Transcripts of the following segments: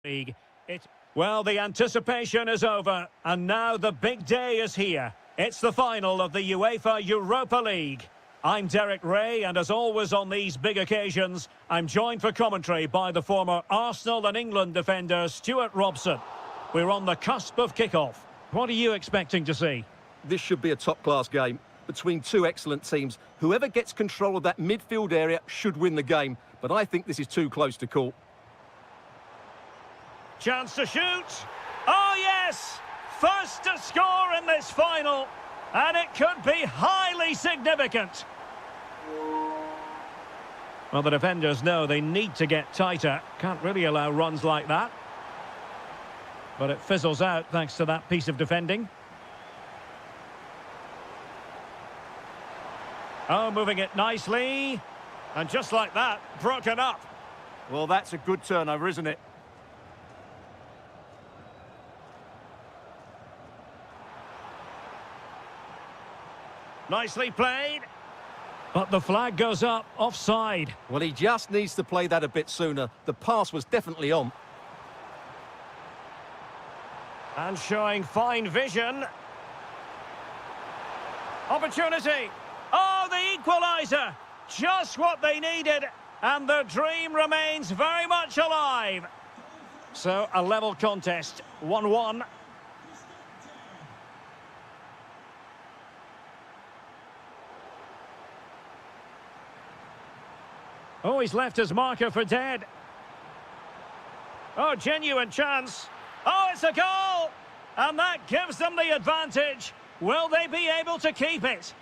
League. Well, the anticipation is over, and now the big day is here. It's the final of the UEFA Europa League. I'm Derek Ray, and as always on these big occasions, I'm joined for commentary by the former Arsenal and England defender Stuart Robson. We're on the cusp of kickoff. What are you expecting to see? This should be a top-class game between two excellent teams. Whoever gets control of that midfield area should win the game, but I think this is too close to call. Chance to shoot. Oh, yes! First to score in this final. And it could be highly significant. Well, the defenders know they need to get tighter. Can't really allow runs like that. But it fizzles out thanks to that piece of defending. Oh, moving it nicely. And just like that, broken up. Well, that's a good turnover, isn't it? Nicely played. But the flag goes up, offside. Well, he just needs to play that a bit sooner. The pass was definitely on. And showing fine vision. Opportunity. Oh, the equaliser. Just what they needed. And the dream remains very much alive. So, a level contest. 1-1. Oh, he's left his marker for dead. Oh, genuine chance. Oh, it's a goal! And that gives them the advantage. Will they be able to keep it?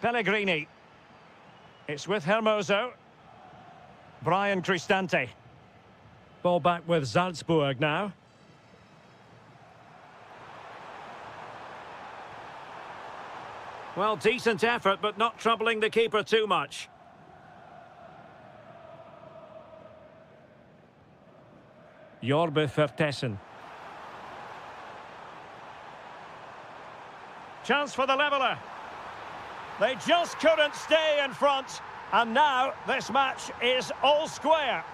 Pellegrini. It's with Hermoso. Brian Cristante. Ball back with Salzburg now. Well, decent effort, but not troubling the keeper too much. Jorbe Vertessen. Chance for the leveller. They just couldn't stay in front. And now this match is all square.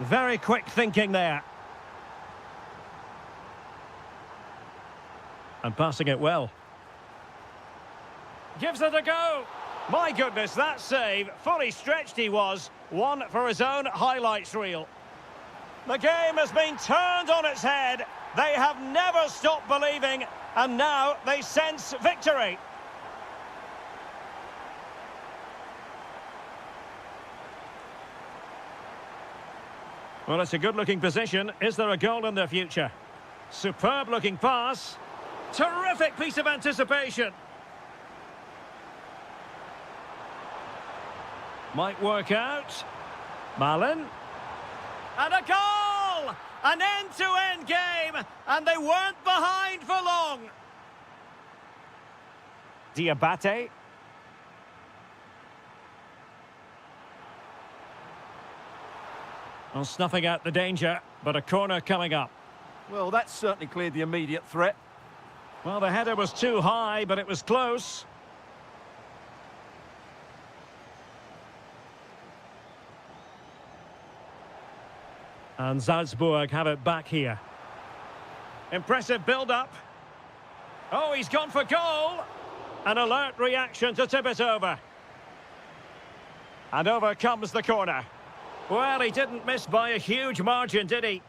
Very quick thinking there. And passing it well. Gives it a go. My goodness, that save. Fully stretched he was. One for his own highlights reel. The game has been turned on its head. They have never stopped believing. And now they sense victory. Well, it's a good-looking position. Is there a goal in the future? Superb-looking pass. Terrific piece of anticipation. Might work out. Malin. And a goal! An end-to-end game, and they weren't behind for long. Diabate. Well, snuffing out the danger, but a corner coming up. Well, that certainly cleared the immediate threat. Well, the header was too high, but it was close. And Salzburg have it back here. Impressive build-up. Oh, he's gone for goal. An alert reaction to tip it over. And over comes the corner. Well, he didn't miss by a huge margin, did he?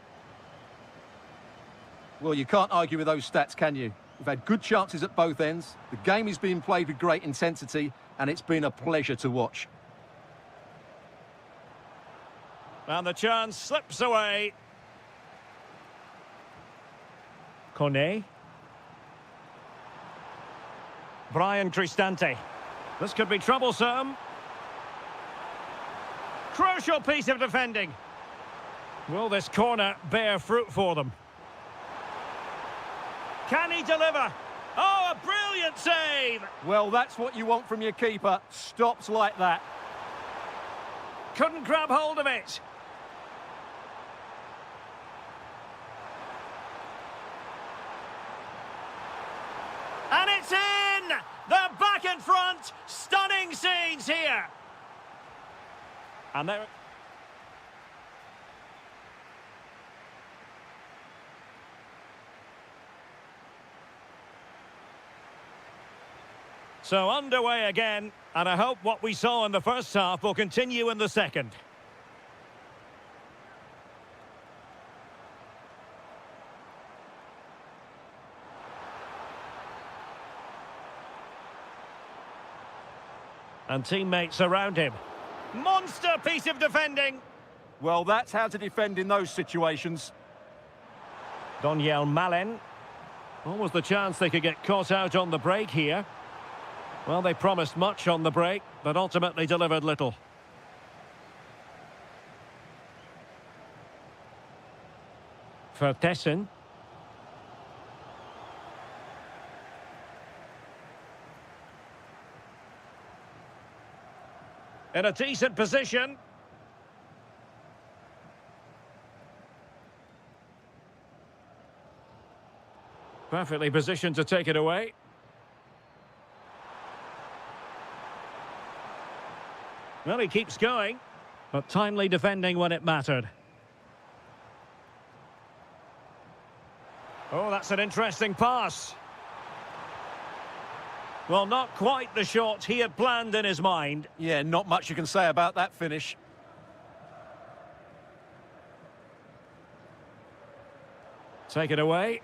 Well, you can't argue with those stats, can you? We've had good chances at both ends. The game is being played with great intensity, and it's been a pleasure to watch. And the chance slips away. Kone. Brian Cristante. This could be troublesome. Crucial piece of defending. Will this corner bear fruit for them? Can he deliver? Oh, a brilliant save! Well, that's what you want from your keeper. Stops like that. Couldn't grab hold of it. And it's in! They're back in front! Stunning scenes here! And there... So underway again, and I hope what we saw in the first half will continue in the second. And teammates around him. Monster piece of defending. Well, that's how to defend in those situations. Donyell Malen. What was the chance they could get caught out on the break here? Well, they promised much on the break, but ultimately delivered little. Vertessen. In a decent position. Perfectly positioned to take it away. Well, he keeps going, but timely defending when it mattered. Oh, that's an interesting pass. Well, not quite the shot he had planned in his mind. Yeah, not much you can say about that finish. Take it away.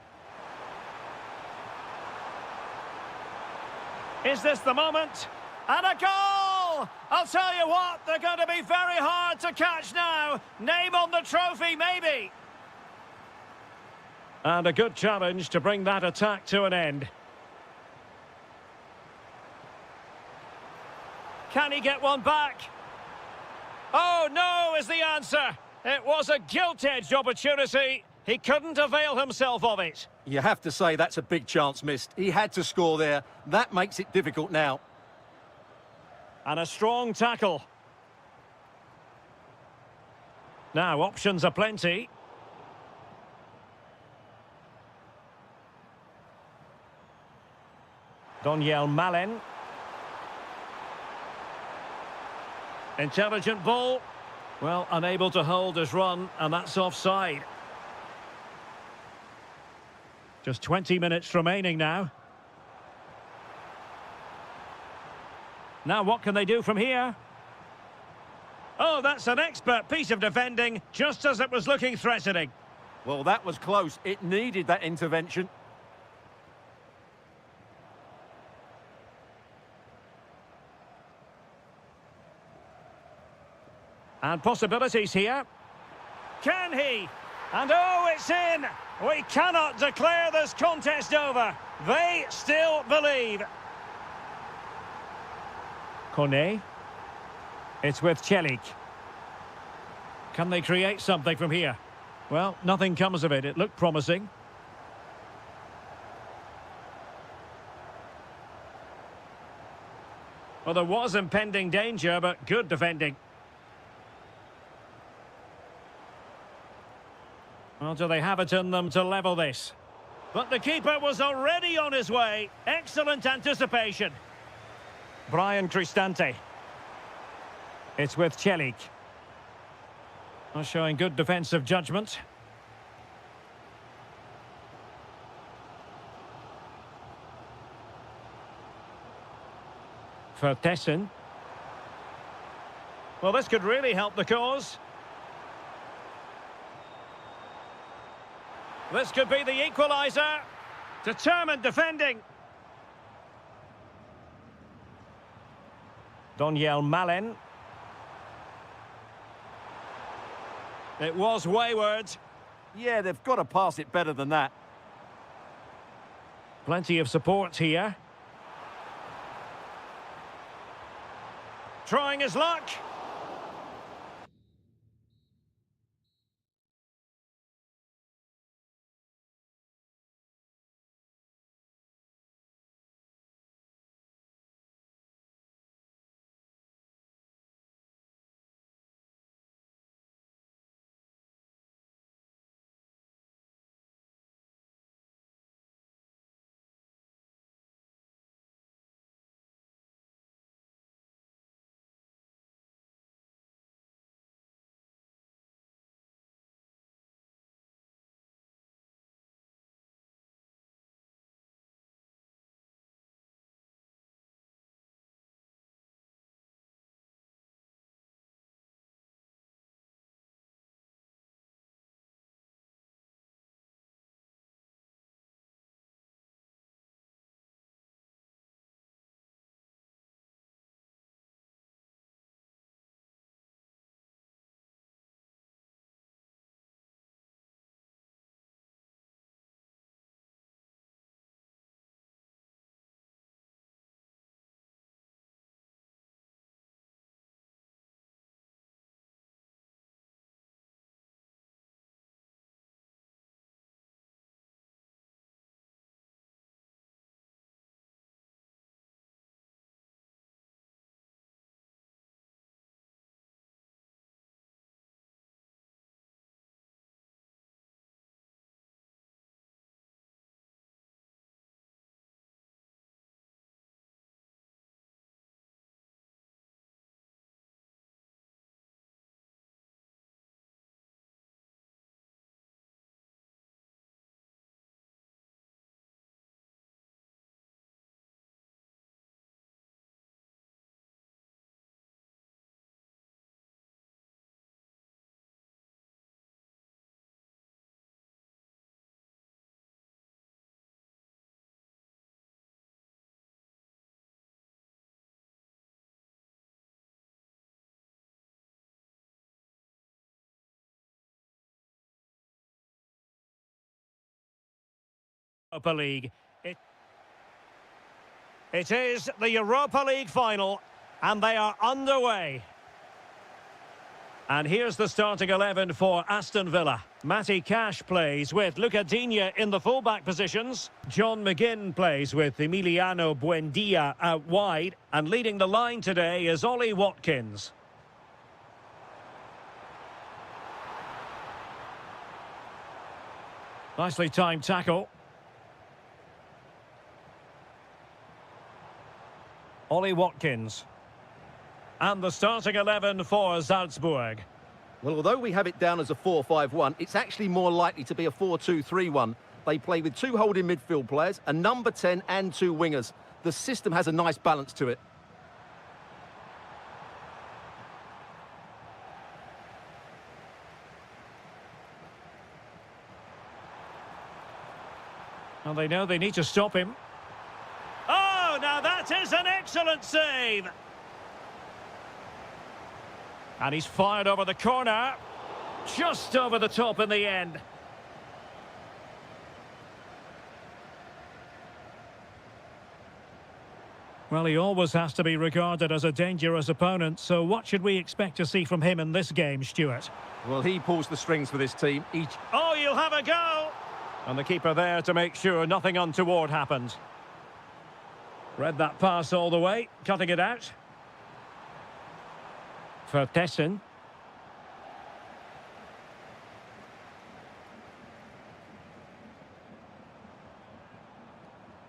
Is this the moment? And a goal! I'll tell you what, they're going to be very hard to catch now. Name on the trophy, maybe. And a good challenge to bring that attack to an end. Can he get one back? Oh, no, is the answer. It was a gilt-edged opportunity. He couldn't avail himself of it. You have to say that's a big chance missed. He had to score there. That makes it difficult now. And a strong tackle. Now, options are plenty. Donyell Malen. Intelligent ball. Well, unable to hold his run, and that's offside. Just 20 minutes remaining now. Now what can they do from here? Oh, that's an expert piece of defending, just as it was looking threatening. Well, that was close. It needed that intervention. And possibilities here. Can he? And oh, it's in! We cannot declare this contest over. They still believe. Kone. It's with Celik. Can they create something from here? Well, nothing comes of it. It looked promising. Well, there was impending danger, but good defending. Well, do they have it in them to level this? But the keeper was already on his way. Excellent anticipation. Brian Cristante. It's with Celik. Showing good defensive judgment. Vertessen. Well, this could really help the cause. This could be the equaliser. Determined defending. Donyell Malen. It was wayward. Yeah, they've got to pass it better than that. Plenty of support here. Trying his luck. Europa League. It is the Europa League final, and they are underway. And here's the starting 11 for Aston Villa. Matty Cash plays with Luca Digne in the fullback positions. John McGinn plays with Emiliano Buendia out wide. And leading the line today is Ollie Watkins. Nicely timed tackle. Ollie Watkins. And the starting 11 for Salzburg. Well, although we have it down as a 4-5-1, it's actually more likely to be a 4-2-3-1. They play with two holding midfield players, a number 10 and two wingers. The system has a nice balance to it. And they know they need to stop him. Oh, now that is an excellent save. And he's fired over the corner. Just over the top in the end. Well, he always has to be regarded as a dangerous opponent, so what should we expect to see from him in this game, Stuart? Well, he pulls the strings for this team. Oh, you'll have a go! And the keeper there to make sure nothing untoward happened. Read that pass all the way, cutting it out. For Tessin.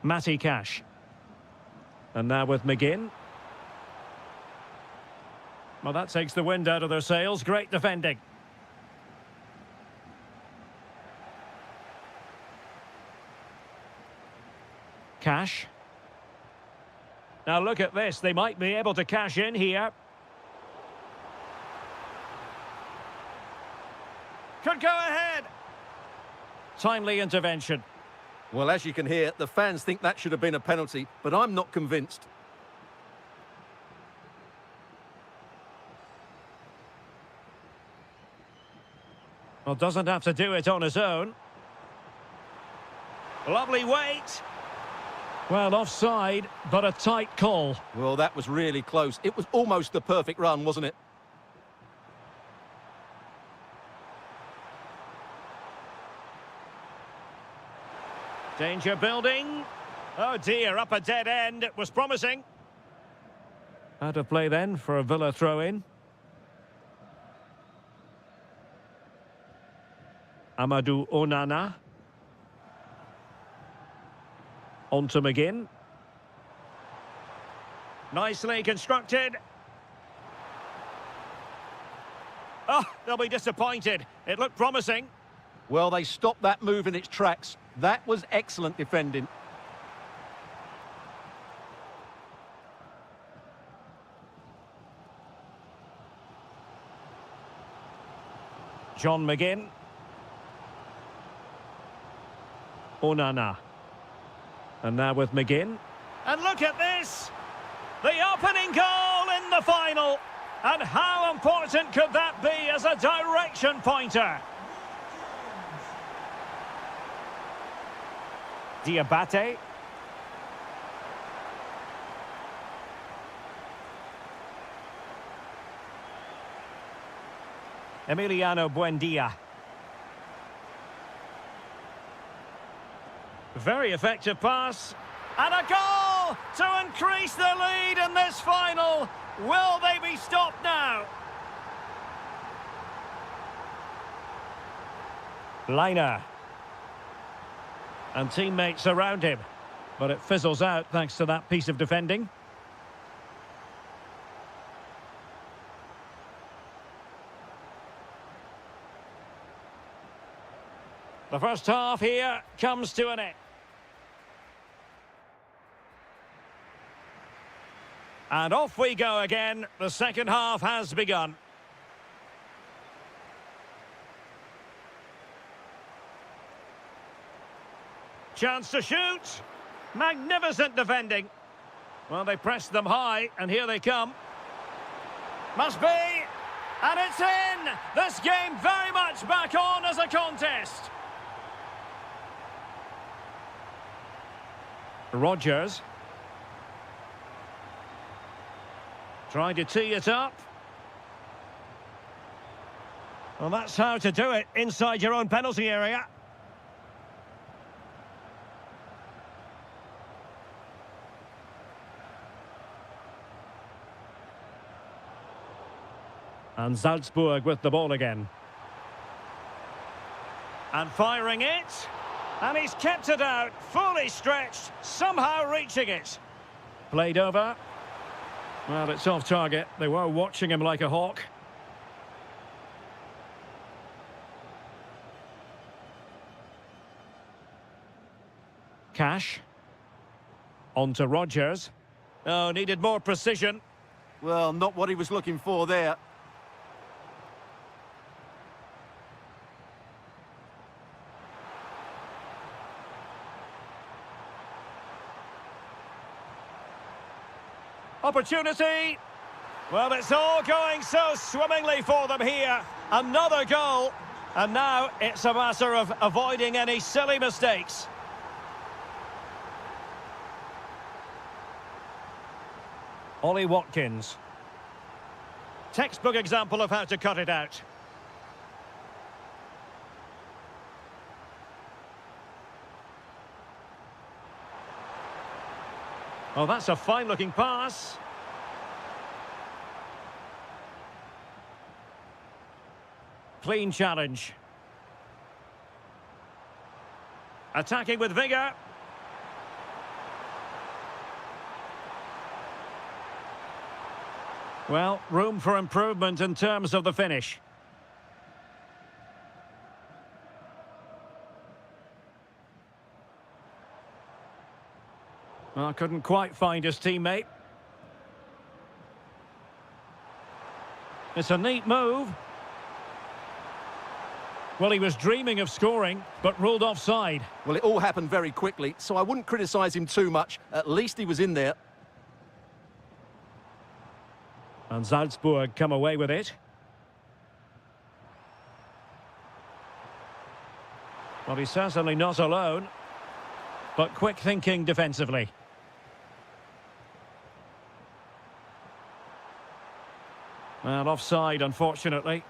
Matty Cash. And now with McGinn. Well, that takes the wind out of their sails. Great defending. Cash. Now look at this. They might be able to cash in here. Could go ahead. Timely intervention. Well, as you can hear, the fans think that should have been a penalty, but I'm not convinced. Well, doesn't have to do it on his own. Lovely weight. Well, offside, but a tight call. Well, that was really close. It was almost the perfect run, wasn't it? Danger building. Oh dear, up a dead end. It was promising. Out of play then for a Villa throw-in. Amadou Onana. On to McGinn. Nicely constructed. Oh, they'll be disappointed. It looked promising. Well, they stopped that move in its tracks. That was excellent defending. John McGinn. Onana. And now with McGinn. And look at this! The opening goal in the final! And how important could that be as a direction pointer? Diabate. Emiliano Buendia. Very effective pass. And a goal to increase the lead in this final. Will they be stopped now? Liner. And teammates around him. But it fizzles out thanks to that piece of defending. The first half here comes to an end. And off we go again. The second half has begun. Chance to shoot. Magnificent defending. Well, they pressed them high, and here they come. Must be. And it's in. This game very much back on as a contest. Rogers. Trying to tee it up. Well, that's how to do it inside your own penalty area. And Salzburg with the ball again. And firing it. And he's kept it out, fully stretched, somehow reaching it. Played over. Well, it's off target. They were watching him like a hawk. Cash. On to Rogers. Oh, needed more precision. Well, not what he was looking for there. Opportunity. Well, it's all going so swimmingly for them here. Another goal. And now it's a matter of avoiding any silly mistakes. Ollie Watkins. Textbook example of how to cut it out. Oh, that's a fine-looking pass. Clean challenge. Attacking with vigour. Well, room for improvement in terms of the finish. Well, couldn't quite find his teammate. It's a neat move. Well, he was dreaming of scoring, but ruled offside. Well, it all happened very quickly, so I wouldn't criticise him too much. At least he was in there. And Salzburg come away with it. Well, he's certainly not alone, but quick thinking defensively. Well, offside, unfortunately.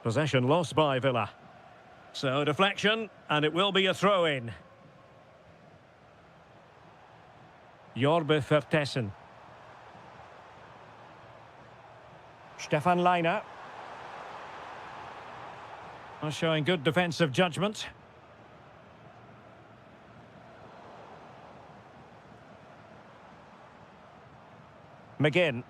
Possession lost by Villa. So, deflection, and it will be a throw-in. Jorbe Vertessen. Stefan Leiner. Showing good defensive judgment. McGinn.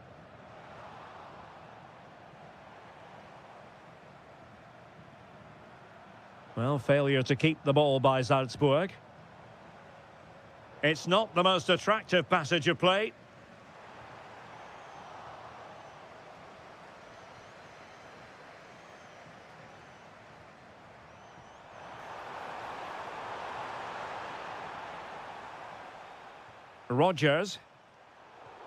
Well, failure to keep the ball by Salzburg. It's not the most attractive passage of play. Rogers.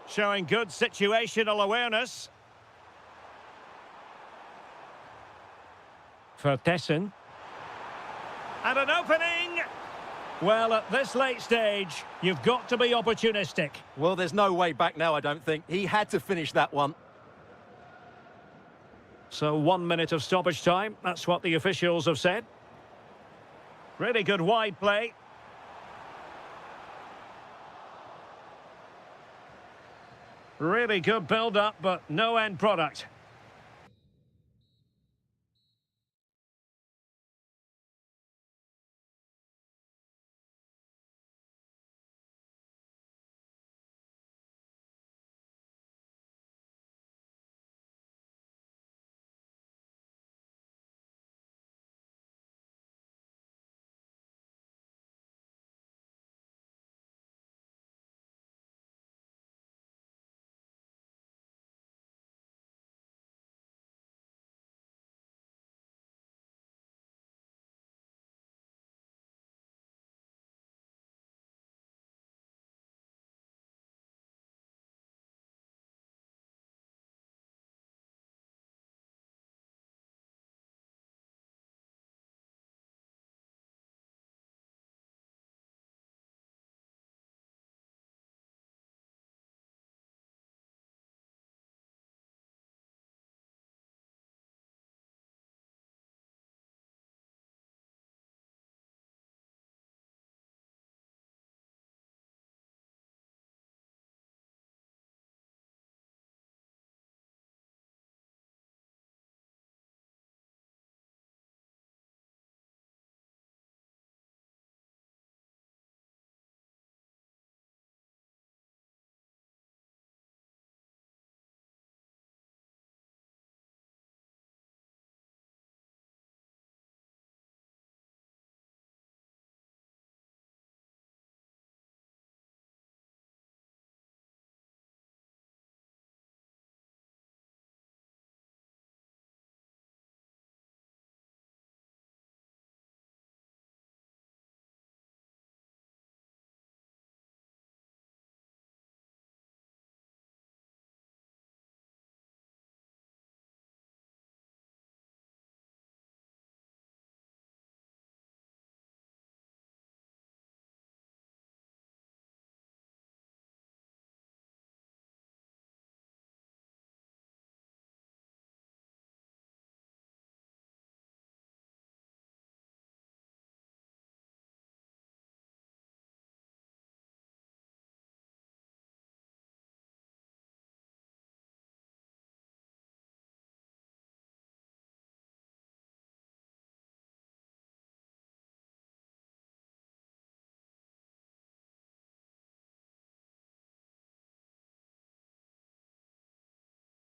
Showing good situational awareness. Vertessen. And an opening! Well, at this late stage, you've got to be opportunistic. Well, there's no way back now, I don't think. He had to finish that one. So 1 minute of stoppage time, that's what the officials have said. Really good wide play. Really good build-up, but no end product.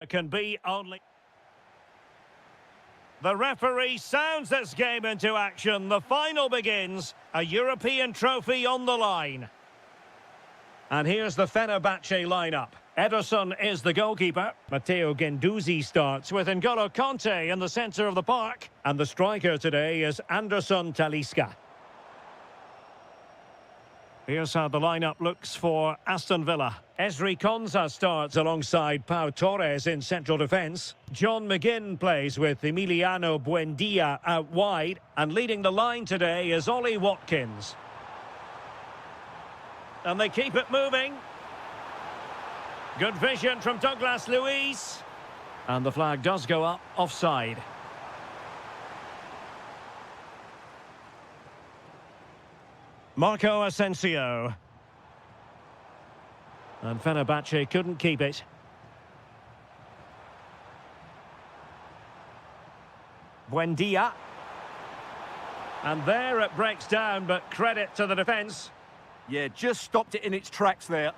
Can be only... The referee sounds this game into action. The final begins. A European trophy on the line. And here's the Fenerbahce lineup. Ederson is the goalkeeper. Matteo Guendouzi starts with N'Golo Kanté in the centre of the park. And the striker today is Anderson Talisca. Here's how the lineup looks for Aston Villa. Ezri Konsa starts alongside Pau Torres in central defence. John McGinn plays with Emiliano Buendia out wide. And leading the line today is Ollie Watkins. And they keep it moving. Good vision from Douglas Luiz. And the flag does go up, offside. Marco Asensio. And Fenerbahce couldn't keep it. Buendia. And there it breaks down, but credit to the defence. Yeah, just stopped it in its tracks there.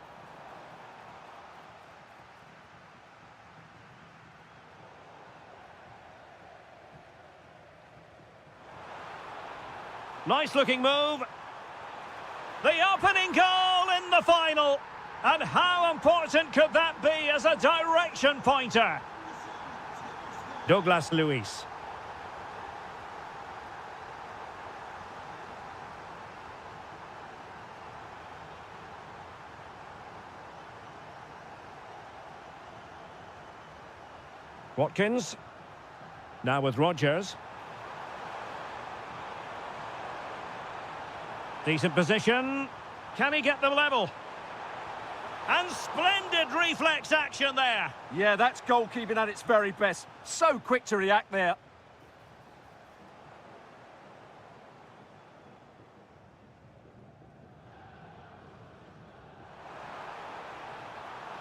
Nice looking move. The opening goal in the final. And how important could that be as a direction pointer? Douglas Luiz. Watkins. Now with Rodgers. Decent position. Can he get them level? And splendid reflex action there. Yeah, that's goalkeeping at its very best. So quick to react there.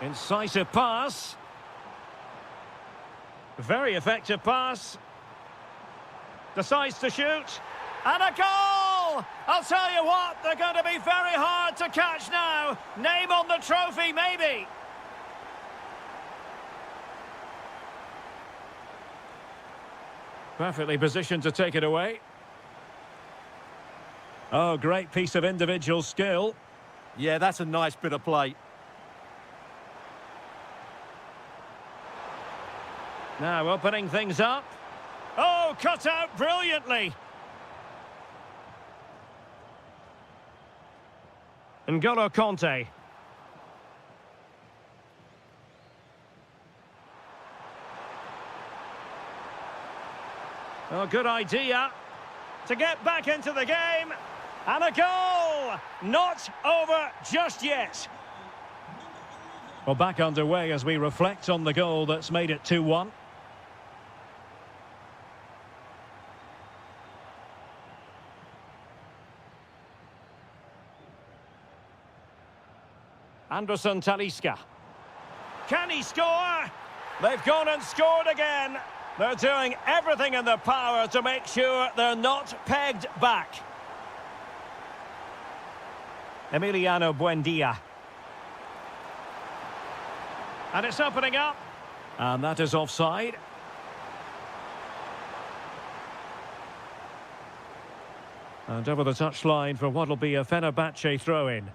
Incisive pass. Very effective pass. Decides to shoot. And a goal! I'll tell you what, they're going to be very hard to catch now. Name on the trophy, maybe. Perfectly positioned to take it away. Oh, great piece of individual skill. Yeah, that's a nice bit of play. Now opening things up. Oh, cut out brilliantly. N'Golo Kanté. Oh, good idea to get back into the game. And a goal! Not over just yet. Well, back underway as we reflect on the goal that's made it 2-1. Anderson Talisca. Can he score? They've gone and scored again. They're doing everything in their power to make sure they're not pegged back. Emiliano Buendia. And it's opening up. And that is offside. And over the touchline for what will be a Fenerbahce throw-in.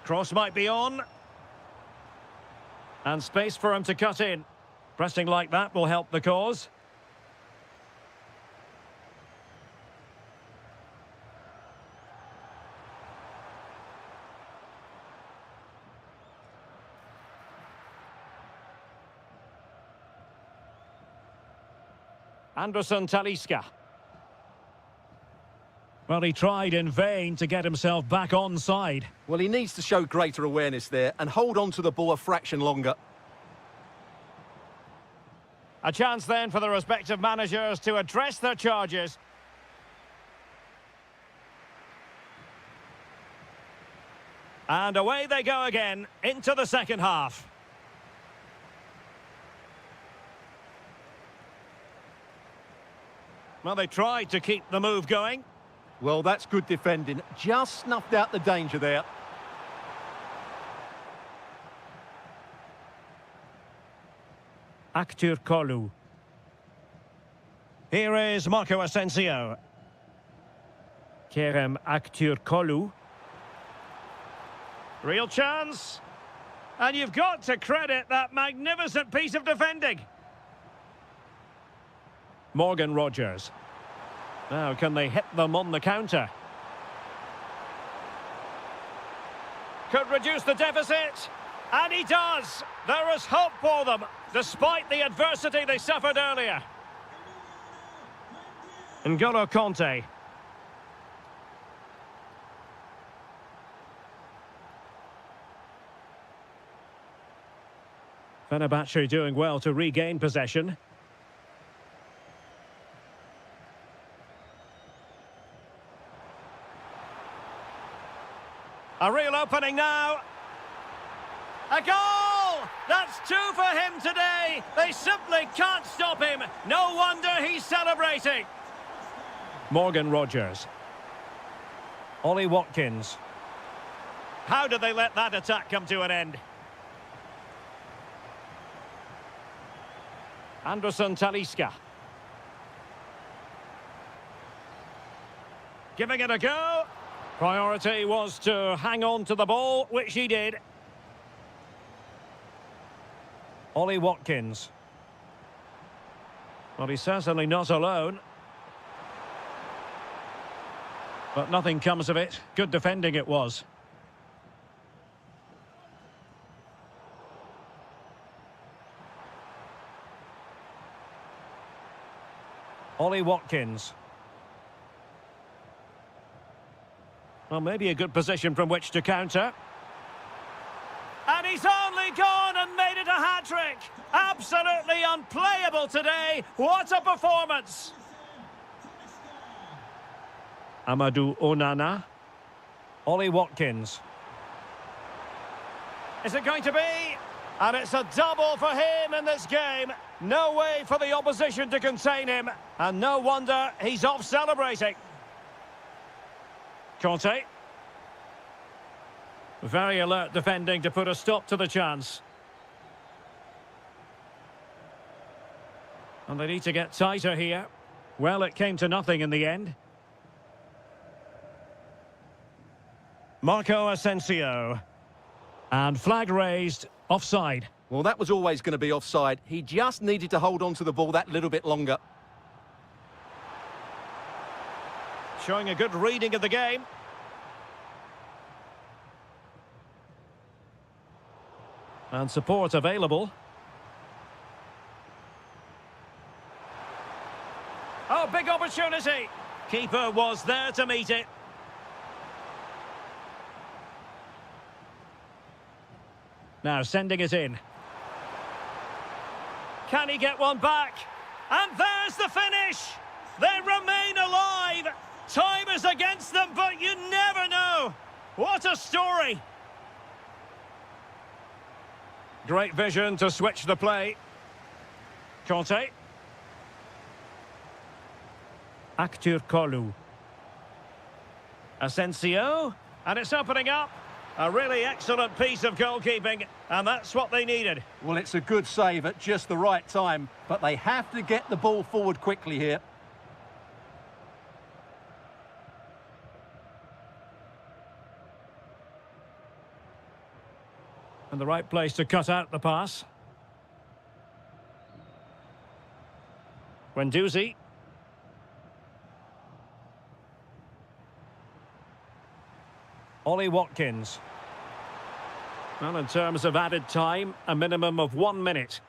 Cross might be on. And space for him to cut in. Pressing like that will help the cause. Anderson Talisca. Well, he tried in vain to get himself back onside. Well, he needs to show greater awareness there and hold on to the ball a fraction longer. A chance then for the respective managers to address their charges. And away they go again into the second half. Well, they tried to keep the move going. Well, that's good defending. Just snuffed out the danger there. Kolu. Here is Marco Asensio. Kerem Kolu. Real chance. And you've got to credit that magnificent piece of defending. Morgan Rogers. Now, can they hit them on the counter? Could reduce the deficit. And he does. There is hope for them, despite the adversity they suffered earlier. N'Golo Conte. Fenerbahce doing well to regain possession. A real opening now. A goal! That's two for him today. They simply can't stop him. No wonder he's celebrating. Morgan Rogers. Ollie Watkins. How did they let that attack come to an end? Anderson Talisca. Giving it a go. Priority was to hang on to the ball, which he did. Ollie Watkins. Well, he's certainly not alone. But nothing comes of it. Good defending it was. Ollie Watkins. Well, maybe a good position from which to counter. And he's only gone and made it a hat-trick. Absolutely unplayable today. What a performance. Amadou Onana. Ollie Watkins. Is it going to be? And it's a double for him in this game. No way for the opposition to contain him. And no wonder he's off celebrating. Conte. Very alert defending to put a stop to the chance. And they need to get tighter here. Well, it came to nothing in the end. Marco Asensio. And flag raised, offside. Well, that was always going to be offside. He just needed to hold on to the ball that little bit longer. Showing a good reading of the game. And support available. Oh, big opportunity. Keeper was there to meet it. Now sending it in. Can he get one back? And there's the finish. They remain alive. Time is against them, but you never know. What a story. Great vision to switch the play. Conte. Kolu. Asensio. And it's opening up. A really excellent piece of goalkeeping, and that's what they needed. Well, it's a good save at just the right time, but they have to get the ball forward quickly here. And the right place to cut out the pass. Guendouzi. Ollie Watkins. Well, in terms of added time, a minimum of 1 minute.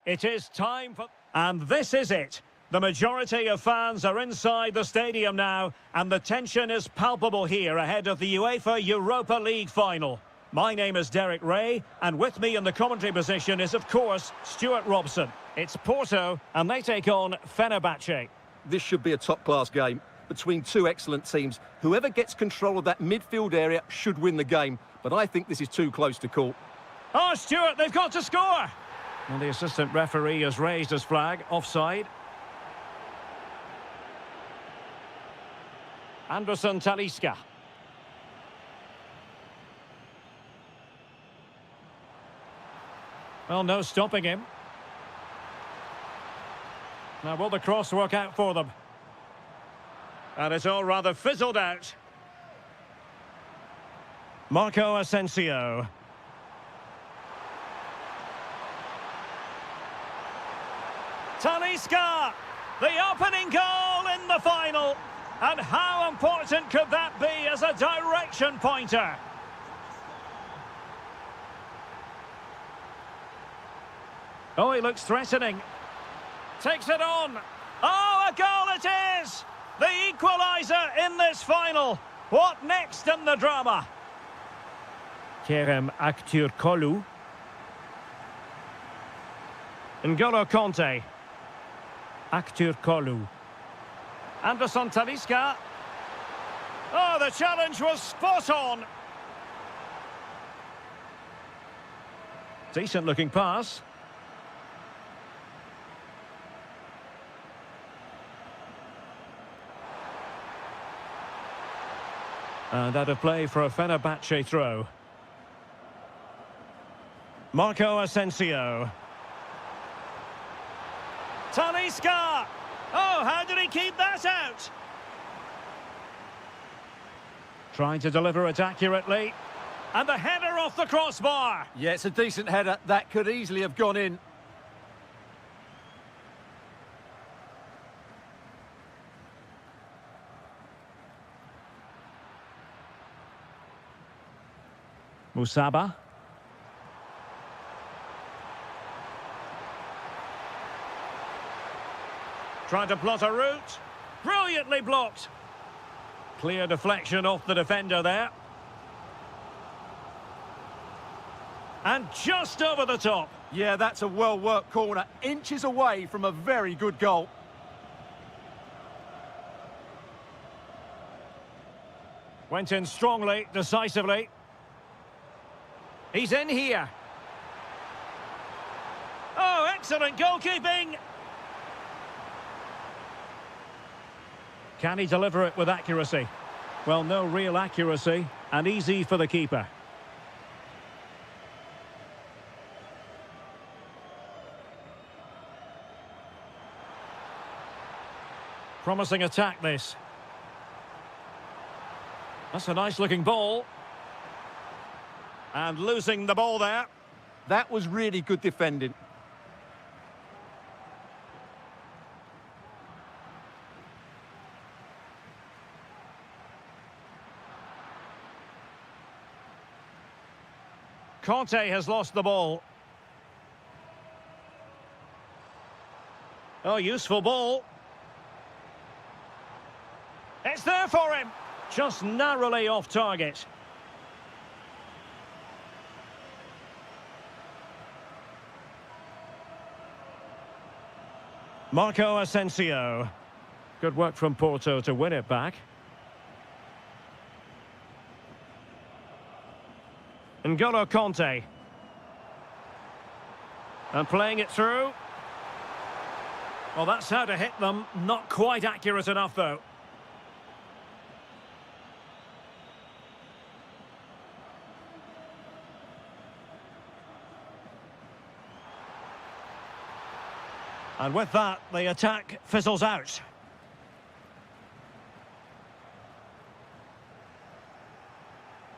It is time for... And this is it. The majority of fans are inside the stadium now, and the tension is palpable here ahead of the UEFA Europa League final. My name is Derek Ray, and with me in the commentary position is, of course, Stuart Robson. It's Porto, and they take on Fenerbahce. This should be a top-class game between two excellent teams. Whoever gets control of that midfield area should win the game, but I think this is too close to call. Oh, Stuart, they've got to score! And the assistant referee has raised his flag, offside. Anderson Talisca. Well, no stopping him. Now, will the cross work out for them? And it's all rather fizzled out. Marco Asensio. Talisca! The opening goal in the final. And how important could that be as a direction pointer? Oh, he looks threatening. Takes it on. Oh, a goal it is! The equaliser in this final. What next in the drama? Kerem Aktürkoğlu. N'Golo Kanté. Aktürkoğlu. Anderson Talisca. Oh, the challenge was spot on. Decent looking pass. And out of play for a Fenerbahce throw. Marco Asensio. Talisca! Oh, how did he keep that out? Trying to deliver it accurately. And the header off the crossbar. Yeah, it's a decent header. That could easily have gone in. Musaba. Trying to plot a route. Brilliantly blocked. Clear deflection off the defender there. And just over the top. Yeah, that's a well-worked corner. Inches away from a very good goal. Went in strongly, decisively. He's in here. Oh, excellent goalkeeping. Can he deliver it with accuracy? Well, no real accuracy, and easy for the keeper. Promising attack, this. That's a nice-looking ball. And losing the ball there. That was really good defending. Kanté has lost the ball. Oh, useful ball. It's there for him. Just narrowly off target. Marco Asensio. Good work from Porto to win it back. N'Golo Kanté. And playing it through. Well, that's how to hit them. Not quite accurate enough, though. And with that, the attack fizzles out.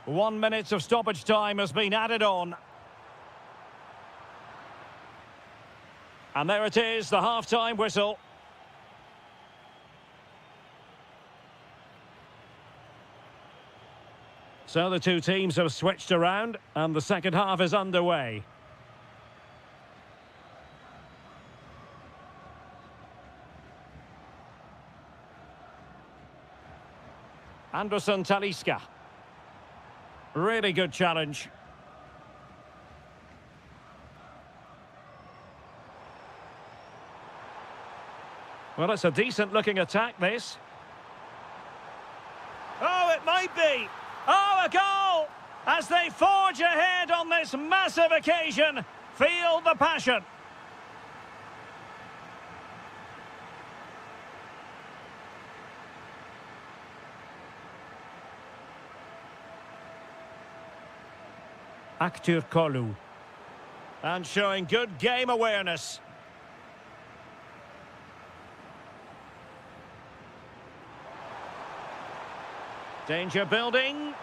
One minute of stoppage time has been added on. And there it is, the half-time whistle. So the two teams have switched around, and the second half is underway. Anderson Talisca. Really good challenge. Well, it's a decent-looking attack, this. Oh, it might be. Oh, a goal! As they forge ahead on this massive occasion. Feel the passion. Aktür Kolu. And showing good game awareness. Danger building.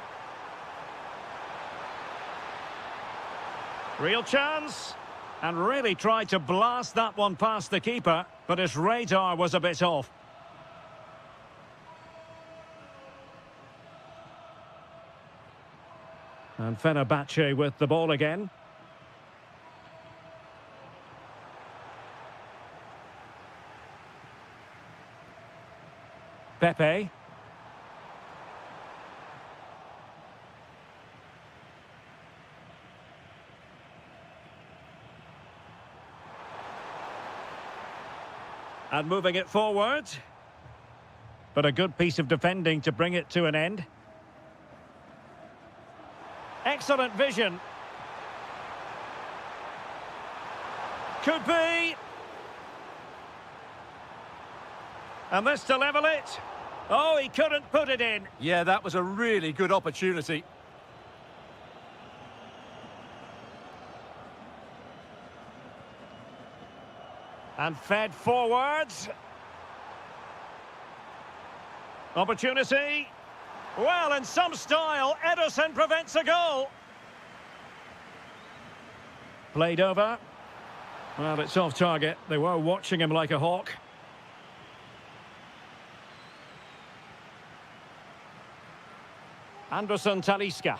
Real chance. And really tried to blast that one past the keeper, but his radar was a bit off. And Fenerbahce with the ball again. Pepe. And moving it forward. But a good piece of defending to bring it to an end. Excellent vision. Could be. And this to level it. Oh, he couldn't put it in. Yeah, that was a really good opportunity. And fed forwards. Opportunity. Well, in some style, Ederson prevents a goal. Played over. Well, it's off target. They were watching him like a hawk. Anderson Talisca.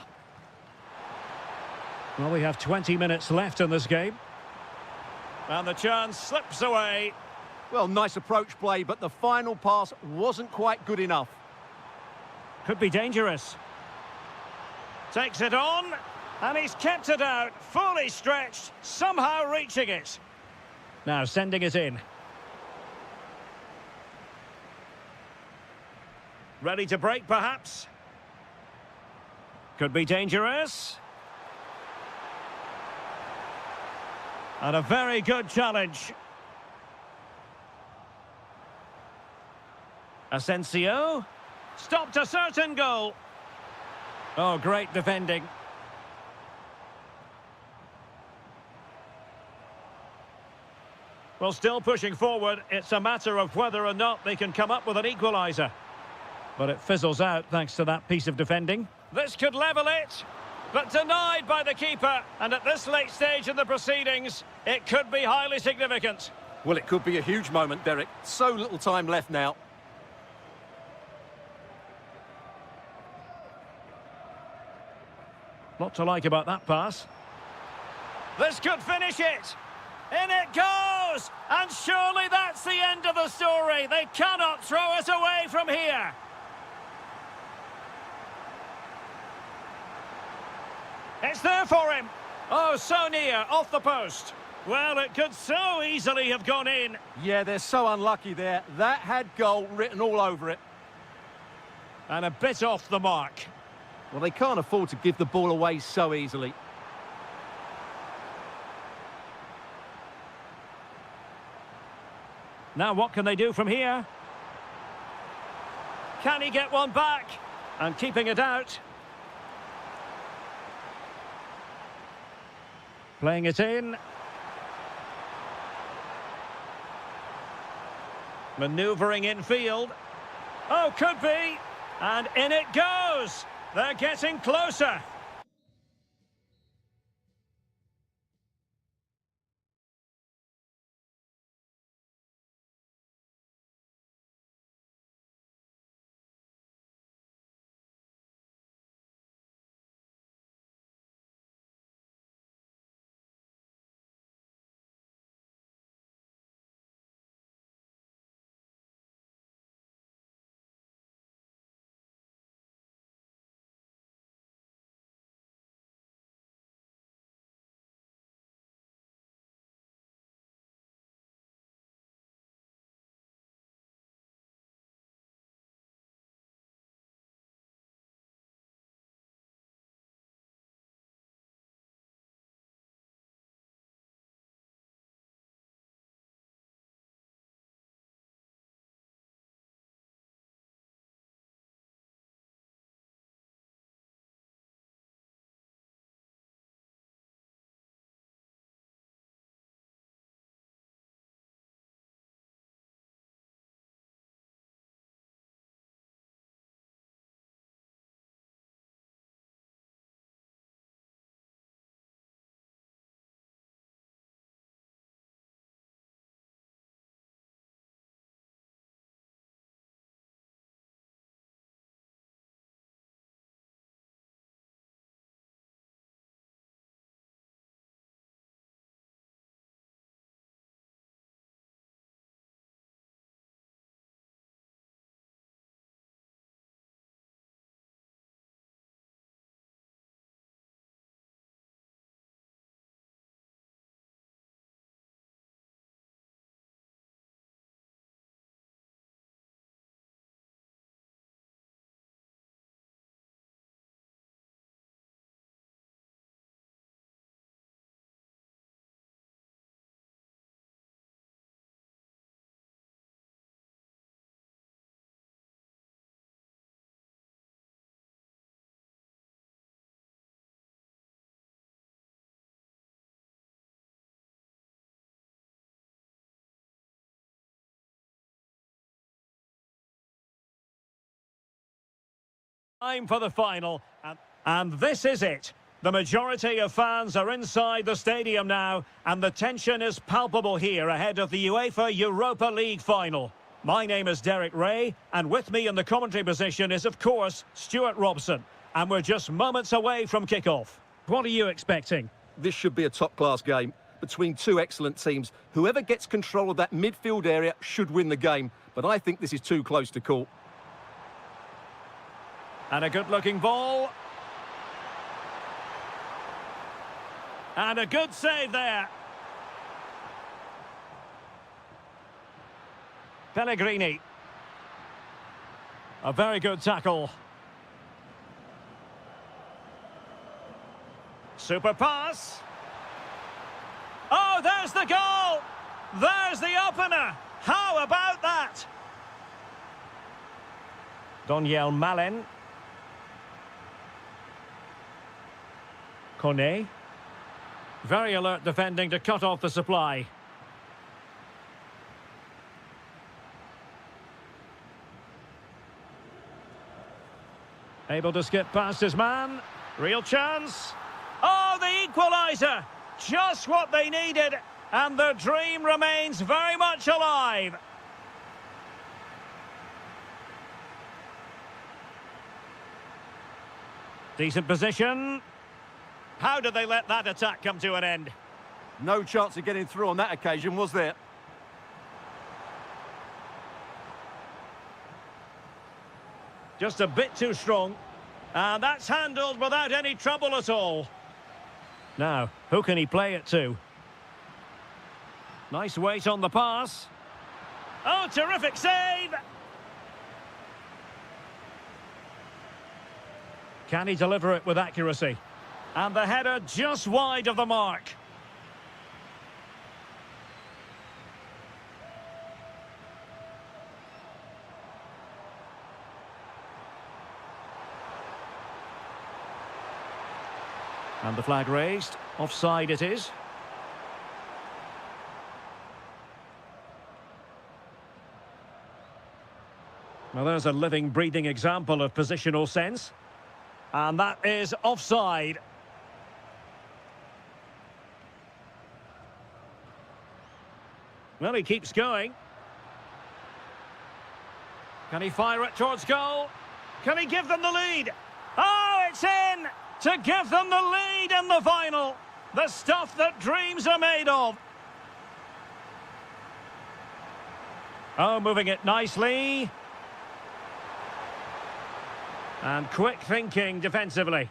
Well, we have 20 minutes left in this game. And the chance slips away. Well, nice approach play, but the final pass wasn't quite good enough. Could be dangerous. Takes it on, and he's kept it out, fully stretched, somehow reaching it. Now sending it in. Ready to break, perhaps? Could be dangerous. And a very good challenge. Asensio. Stopped a certain goal. Oh, great defending. Well, still pushing forward. It's a matter of whether or not they can come up with an equaliser. But it fizzles out thanks to that piece of defending. This could level it, but denied by the keeper. And at this late stage in the proceedings, it could be highly significant. Well, it could be a huge moment, Derek. So little time left now. Lot to like about that pass. This could finish it. In it goes! And surely that's the end of the story. They cannot throw us away from here. It's there for him. Oh, so near, off the post. Well, it could so easily have gone in. Yeah, they're so unlucky there. That had goal written all over it. And a bit off the mark. Well, they can't afford to give the ball away so easily. Now what can they do from here? Can he get one back? And keeping it out. Playing it in. Manoeuvring infield. Oh, could be. And in it goes. They're getting closer. Time for the final, and this is it. The majority of fans are inside the stadium now, and the tension is palpable here ahead of the UEFA Europa League final. My name is Derek Ray, and with me in the commentary position is, of course, Stuart Robson. And we're just moments away from kick-off. What are you expecting? This should be a top-class game between two excellent teams. Whoever gets control of that midfield area should win the game, but I think this is too close to call. And a good-looking ball. And a good save there. Pellegrini. A very good tackle. Super pass. Oh, there's the goal! There's the opener! How about that? Doniel Malen. Kone. Very alert defending to cut off the supply. Able to skip past his man. Real chance. Oh, the equaliser! Just what they needed, and their dream remains very much alive. Decent position. How did they let that attack come to an end? No chance of getting through on that occasion, was there? Just a bit too strong. And that's handled without any trouble at all. Now, who can he play it to? Nice weight on the pass. Oh, terrific save! Can he deliver it with accuracy? And the header just wide of the mark. And the flag raised. Offside it is. Well, there's a living, breathing example of positional sense. And that is offside. Well, he keeps going. Can he fire it towards goal? Can he give them the lead? Oh, it's in! To give them the lead in the final. The stuff that dreams are made of. Oh, moving it nicely. And quick thinking defensively.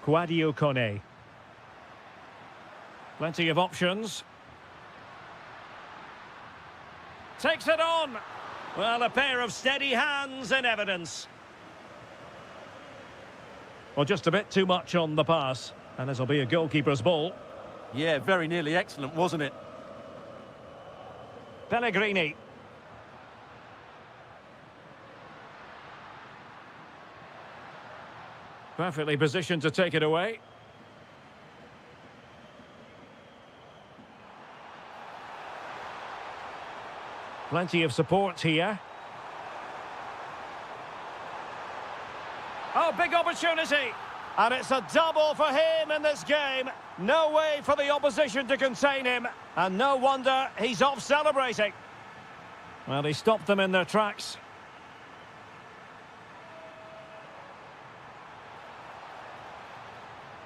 Quadio Kone. Plenty of options. Takes it on. Well, a pair of steady hands in evidence. Well, just a bit too much on the pass. And this will be a goalkeeper's ball. Yeah, very nearly excellent, wasn't it? Pellegrini. Perfectly positioned to take it away. Plenty of support here. Oh, big opportunity. And it's a double for him in this game. No way for the opposition to contain him. And no wonder he's off celebrating. Well, he stopped them in their tracks.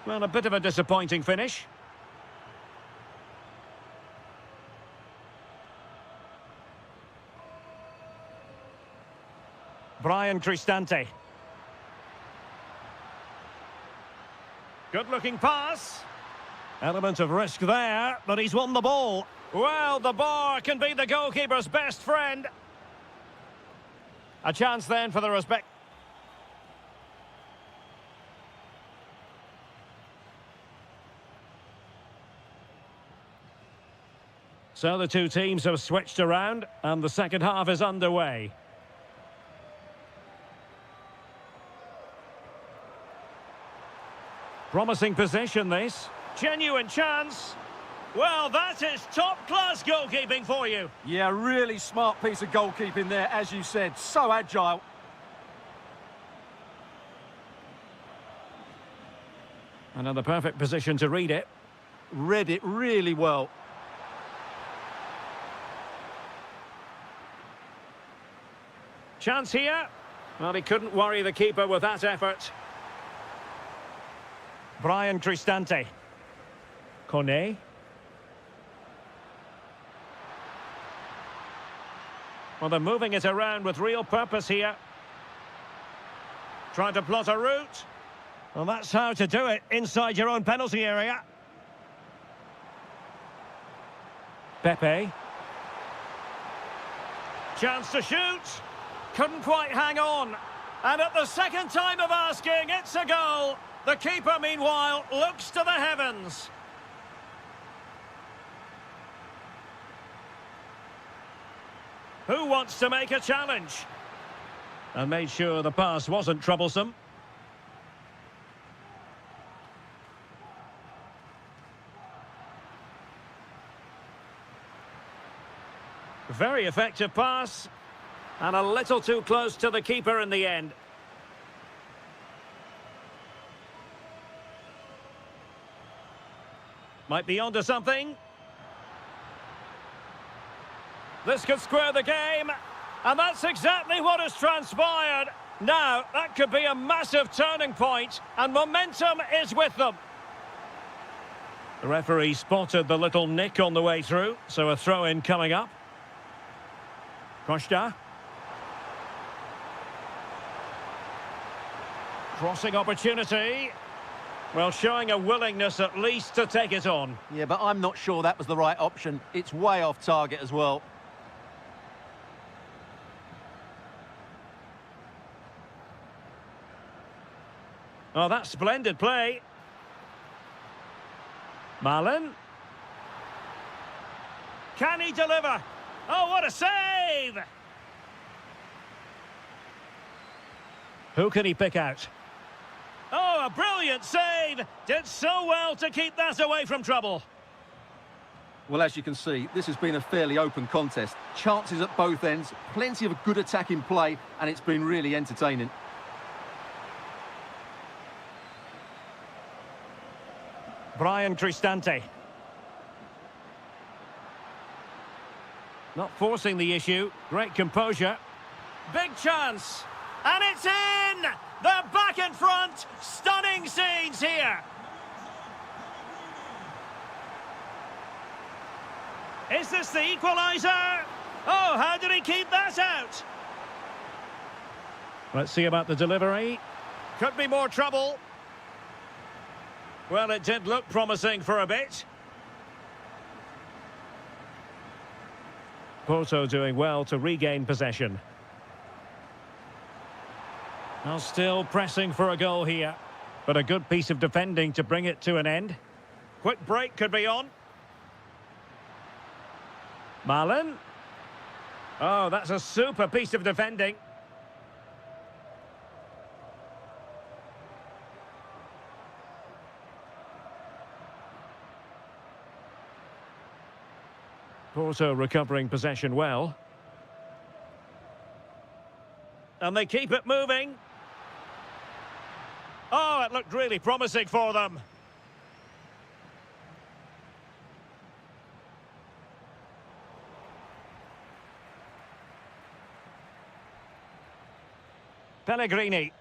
Well, a bit of a disappointing finish. Brian Cristante. Good-looking pass. Element of risk there, but he's won the ball. Well, the bar can be the goalkeeper's best friend. A chance then for the respect. So the two teams have switched around, and the second half is underway. Promising position, this. Genuine chance. Well, that is top-class goalkeeping for you. Yeah, really smart piece of goalkeeping there, as you said. So agile. Another perfect position to read it. Read it really well. Chance here. Well, he couldn't worry the keeper with that effort. Brian Cristante. Kone. Well, they're moving it around with real purpose here. Trying to plot a route. Well, that's how to do it inside your own penalty area. Pepe. Chance to shoot. Couldn't quite hang on. And at the second time of asking, it's a goal. The keeper, meanwhile, looks to the heavens. Who wants to make a challenge? And made sure the pass wasn't troublesome. Very effective pass. And a little too close to the keeper in the end. Might be onto something. This could square the game. And that's exactly what has transpired. Now, that could be a massive turning point, and momentum is with them. The referee spotted the little nick on the way through, so a throw-in coming up. Costa. Crossing opportunity. Well, showing a willingness at least to take it on. Yeah, but I'm not sure that was the right option. It's way off target as well. Oh, that's splendid play. Marlon. Can he deliver? Oh, what a save! Who can he pick out? Oh, a brilliant save! Did so well to keep that away from trouble. Well, as you can see, this has been a fairly open contest. Chances at both ends, plenty of good attacking play, and it's been really entertaining. Brian Cristante. Not forcing the issue. Great composure. Big chance. And it's in! They're back in front. Stunning scenes here. Is this the equaliser? Oh, how did he keep that out? Let's see about the delivery. Could be more trouble. Well, it did look promising for a bit. Porto doing well to regain possession. Now still pressing for a goal here, but a good piece of defending to bring it to an end. Quick break could be on. Marlon. Oh, that's a super piece of defending. Porto recovering possession well. And they keep it moving. Oh, it looked really promising for them. Pellegrini.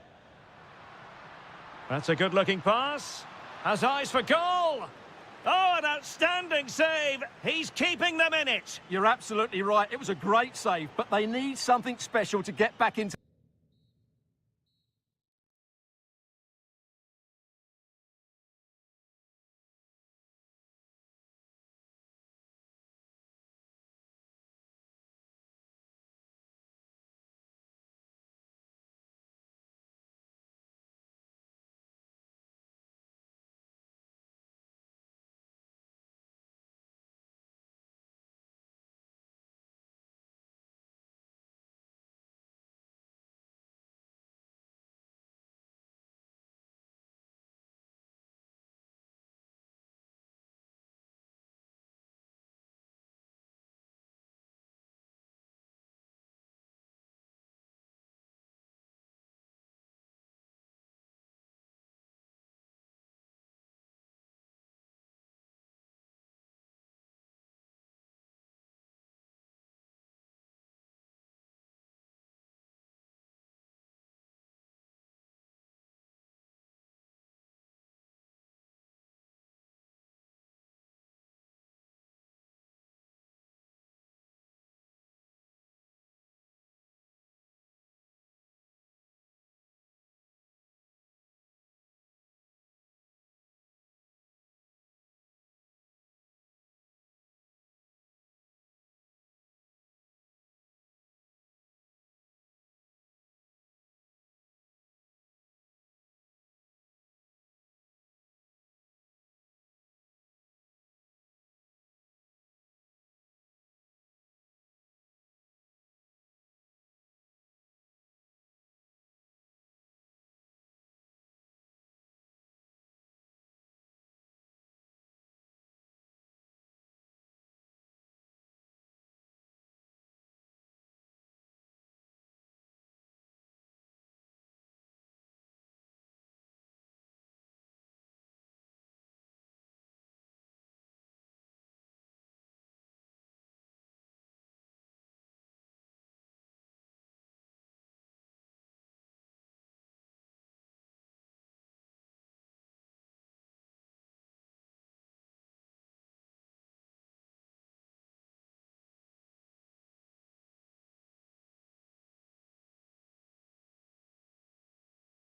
That's a good-looking pass. Has eyes for goal. Oh, an outstanding save. He's keeping them in it. You're absolutely right. It was a great save, but they need something special to get back into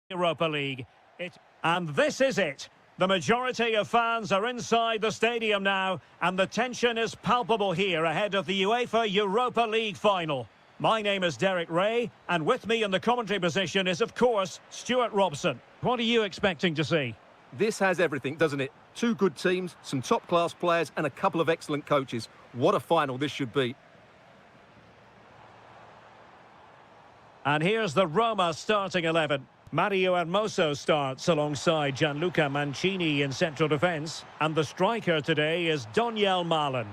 Europa League. And this is it. The majority of fans are inside the stadium now, and the tension is palpable here ahead of the UEFA Europa League final. My name is Derek Ray, and with me in the commentary position is, of course, Stuart Robson. What are you expecting to see? This has everything, doesn't it? Two good teams, some top-class players, and a couple of excellent coaches. What a final this should be. And here's the Roma starting 11. Mario Hermoso starts alongside Gianluca Mancini in central defence. And the striker today is Donyell Malen.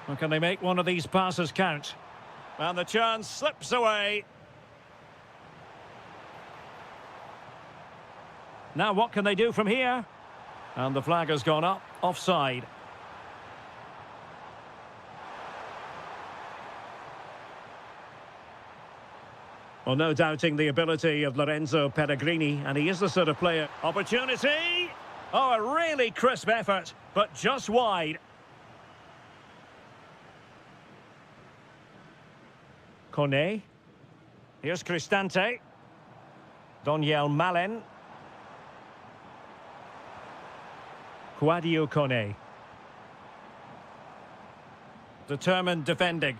Well, can they make one of these passes count? And the chance slips away. Now what can they do from here? And the flag has gone up, offside. Well, no doubting the ability of Lorenzo Pellegrini, and he is the sort of player. Opportunity! Oh, a really crisp effort, but just wide. Kone. Here's Cristante. Donyell Malen. Kouadio Kone. Determined defending.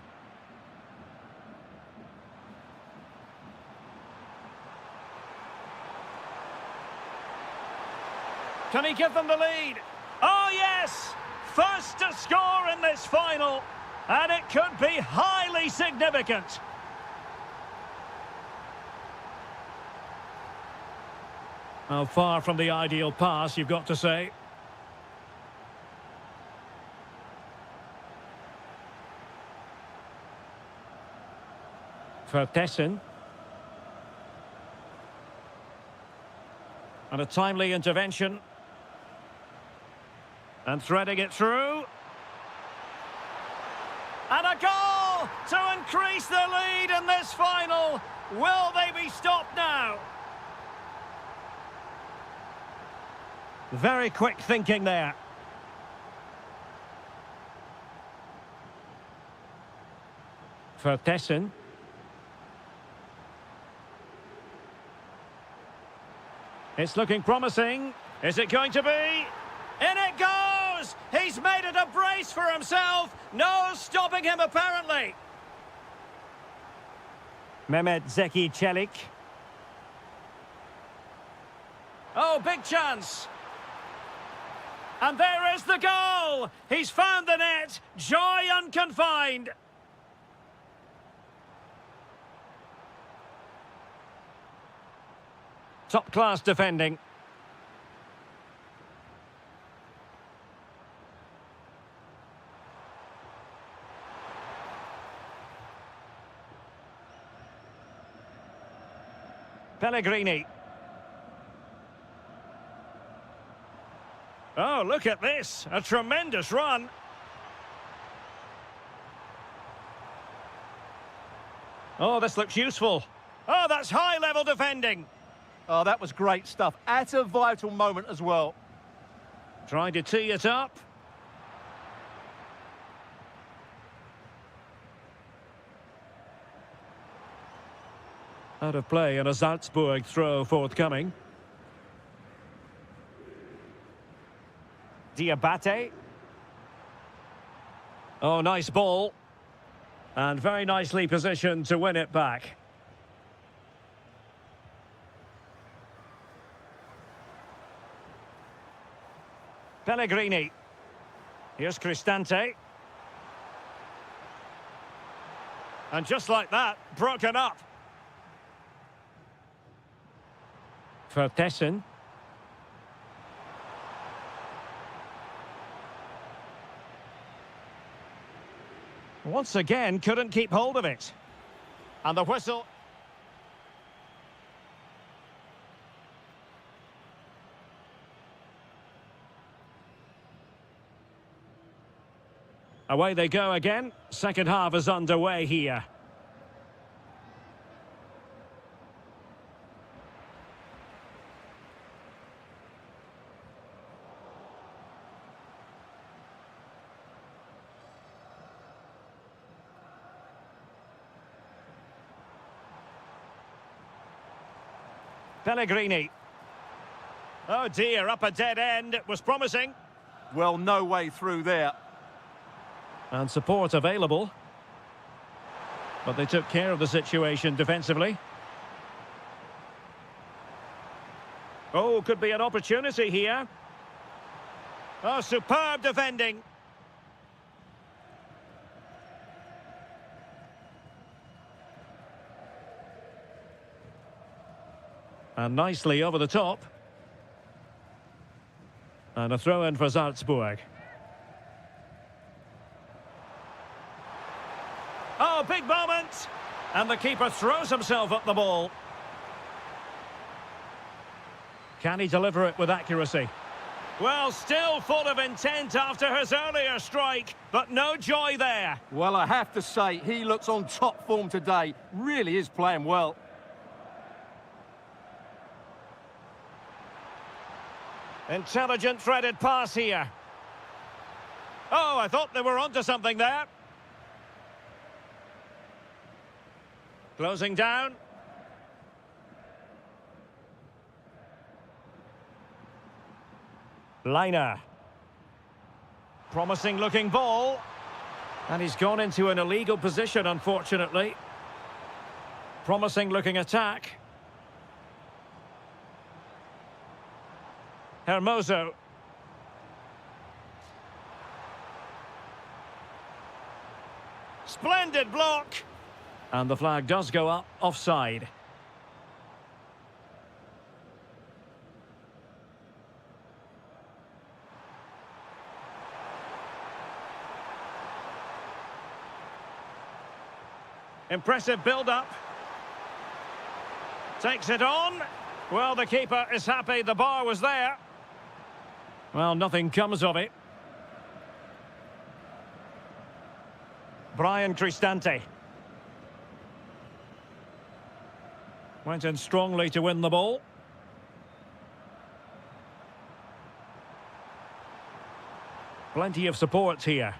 Can he give them the lead? Oh, yes! First to score in this final. And it could be highly significant. Well, far from the ideal pass, you've got to say. Vertessen. And a timely intervention. And threading it through. And a goal to increase the lead in this final. Will they be stopped now? Very quick thinking there. Vertessen. It's looking promising. Is it going to be? In it goes! He's made it a brace for himself. No stopping him, apparently. Mehmet Zeki Çelik. Oh, big chance. And there is the goal. He's found the net. Joy unconfined. Top-class defending. Pellegrini. Oh, look at this. A tremendous run. Oh, this looks useful. Oh, that's high-level defending. Oh, that was great stuff. At a vital moment as well. Trying to tee it up. Out of play and a Salzburg throw forthcoming. Diabate. Oh, nice ball. And very nicely positioned to win it back. Pellegrini. Here's Cristante. And just like that, broken up. Vertessen. Once again, couldn't keep hold of it. And the whistle. Away they go again. Second half is underway here. Pellegrini. Oh dear, up a dead end. It was promising. Well, no way through there. And support available. But they took care of the situation defensively. Oh, could be an opportunity here. Oh, superb defending. And nicely over the top. And a throw-in for Salzburg. Oh, big moment! And the keeper throws himself at the ball. Can he deliver it with accuracy? Well, still full of intent after his earlier strike, but no joy there. Well, I have to say, he looks on top form today. Really is playing well. Intelligent threaded pass here. Oh, I thought they were onto something there. Closing down. Liner. Promising looking ball. And he's gone into an illegal position, unfortunately. Promising looking attack. Hermoso. Splendid block. And the flag does go up, offside. Impressive build-up. Takes it on. Well, the keeper is happy the bar was there. Well, nothing comes of it. Brian Cristante. Went in strongly to win the ball. Plenty of support here.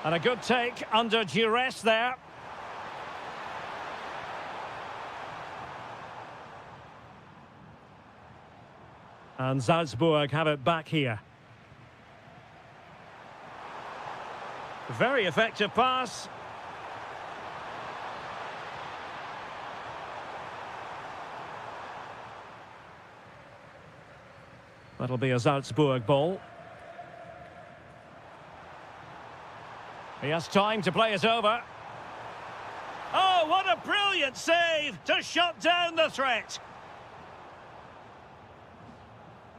And a good take under duress there. And Salzburg have it back here. Very effective pass. That'll be a Salzburg ball. He has time to play it over. Oh, what a brilliant save to shut down the threat.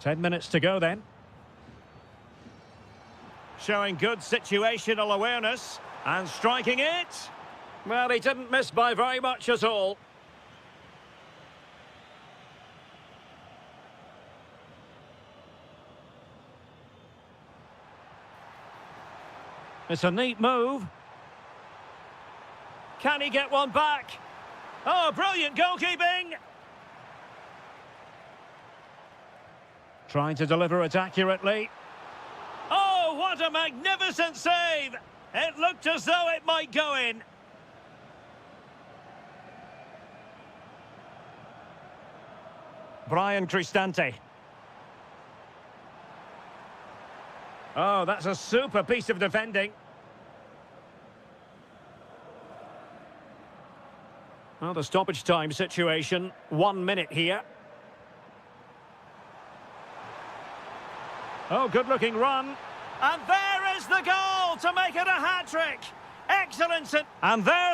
10 minutes to go then. Showing good situational awareness and striking it. Well, he didn't miss by very much at all. It's a neat move. Can he get one back? Oh, brilliant goalkeeping! Trying to deliver it accurately. Oh, what a magnificent save! It looked as though it might go in. Brian Cristante. Oh, that's a super piece of defending. Well, the stoppage time situation, 1 minute here. Oh, good-looking run. And there is the goal to make it a hat-trick. Excellent. And there...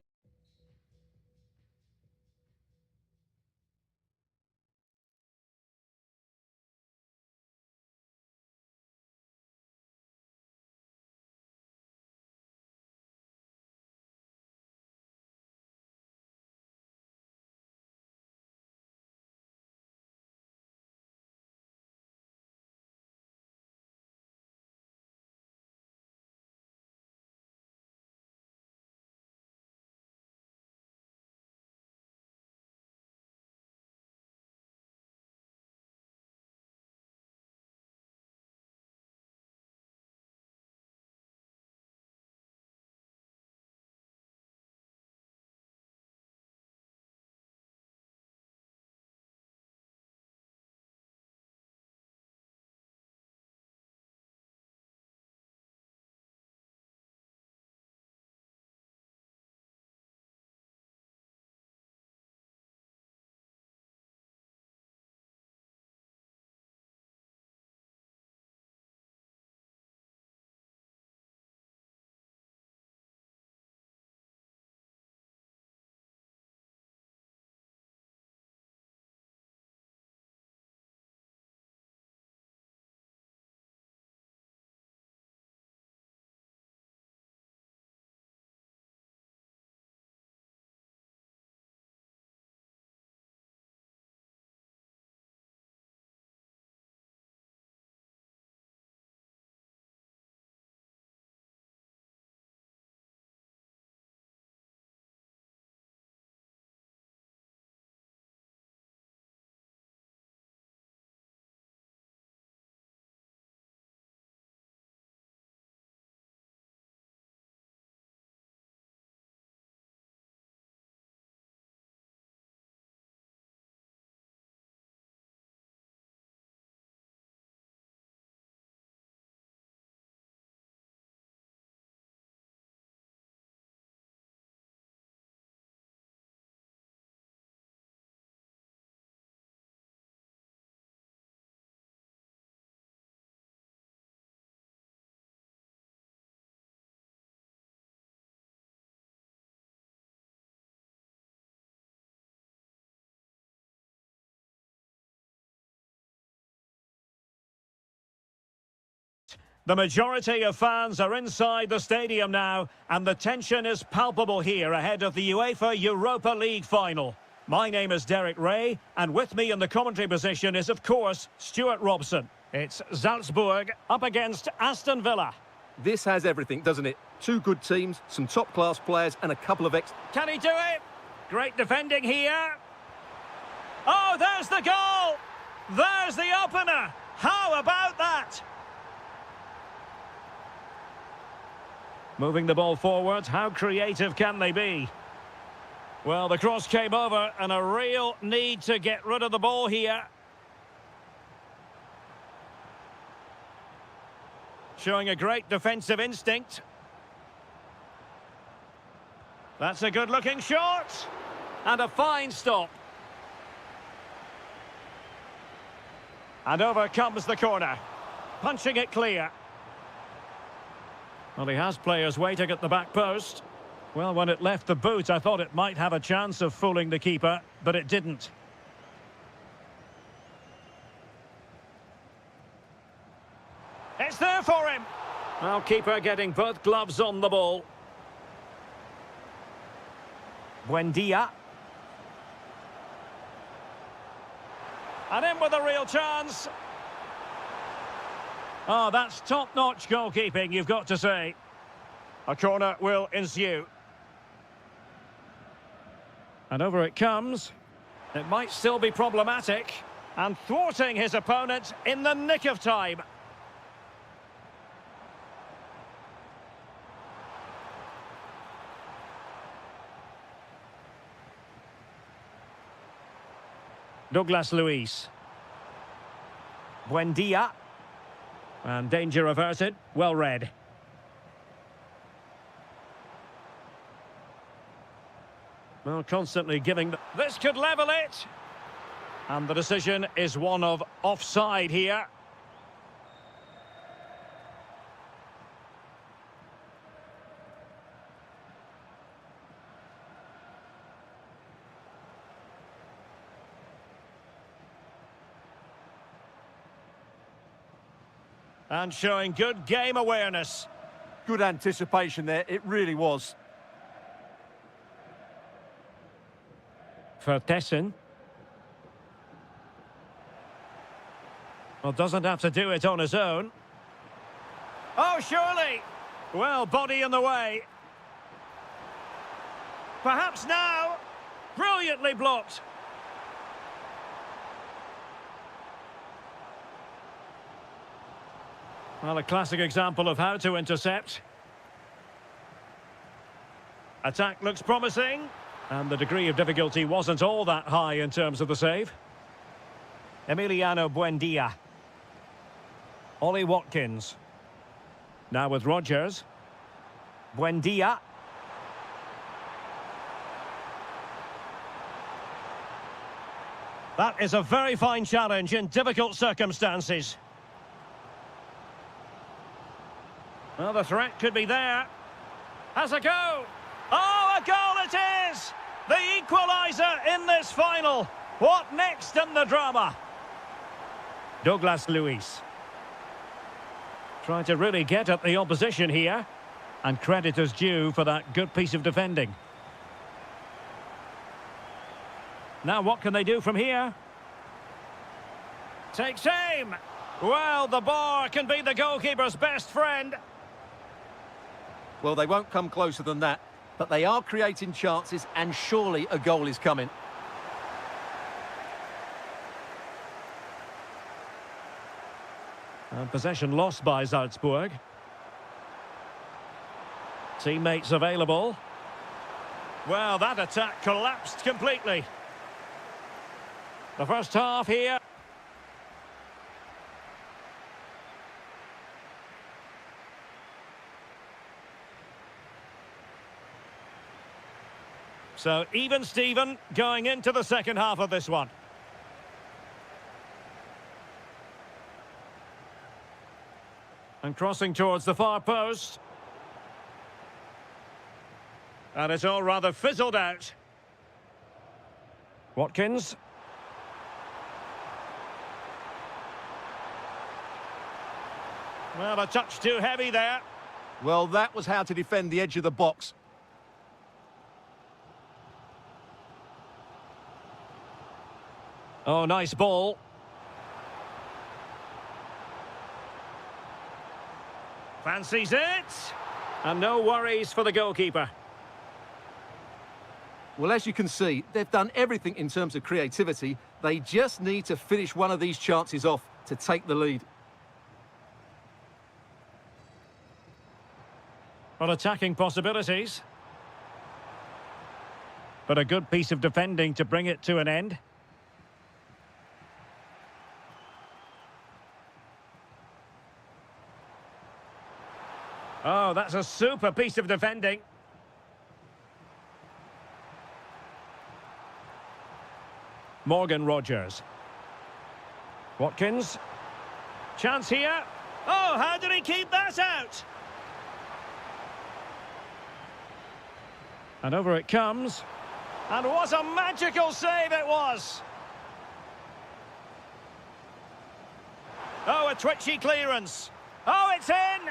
The majority of fans are inside the stadium now, and the tension is palpable here ahead of the UEFA Europa League final. My name is Derek Ray, and with me in the commentary position is, of course, Stuart Robson. It's Salzburg up against Aston Villa. This has everything, doesn't it? Two good teams, some top-class players, and a couple of Can he do it? Great defending here. Oh, there's the goal! There's the opener! How about that? Moving the ball forward, how creative can they be? Well, the cross came over, and a real need to get rid of the ball here. Showing a great defensive instinct. That's a good-looking shot. And a fine stop. And over comes the corner. Punching it clear. Well, he has players waiting at the back post. Well, when it left the boot, I thought it might have a chance of fooling the keeper, but it didn't. It's there for him. Well, keeper getting both gloves on the ball. Buendia. And in with a real chance. Oh, that's top-notch goalkeeping, you've got to say. A corner will ensue. And over it comes. It might still be problematic. And thwarting his opponent in the nick of time. Douglas Luiz. Buendia. And danger averted. Well read. Well, constantly giving... This could level it. And the decision is one of offside here. And showing good game awareness. Good anticipation there, it really was. Vertessen. Well, doesn't have to do it on his own. Oh, surely! Well, body in the way. Perhaps now. Brilliantly blocked. Well, a classic example of how to intercept. Attack looks promising. And the degree of difficulty wasn't all that high in terms of the save. Emiliano Buendia. Ollie Watkins. Now with Rodgers. Buendia. That is a very fine challenge in difficult circumstances. Well, the threat could be there. Has a go. Oh, a goal it is! The equaliser in this final. What next in the drama? Douglas Luiz. Trying to really get at the opposition here. And credit is due for that good piece of defending. Now what can they do from here? Takes aim. Well, the bar can be the goalkeeper's best friend. Well, they won't come closer than that, but they are creating chances, and surely a goal is coming. And possession lost by Salzburg. Teammates available. Well, that attack collapsed completely. The first half here. So, even Steven going into the second half of this one. And crossing towards the far post. And it's all rather fizzled out. Watkins. Well, a touch too heavy there. Well, that was how to defend the edge of the box. Oh, nice ball. Fancies it. And no worries for the goalkeeper. Well, as you can see, they've done everything in terms of creativity. They just need to finish one of these chances off to take the lead. Well, attacking possibilities. But a good piece of defending to bring it to an end. Oh, that's a super piece of defending. Morgan Rogers. Watkins. Chance here. Oh, how did he keep that out? And over it comes. And what a magical save it was! Oh, a twitchy clearance. Oh, it's in!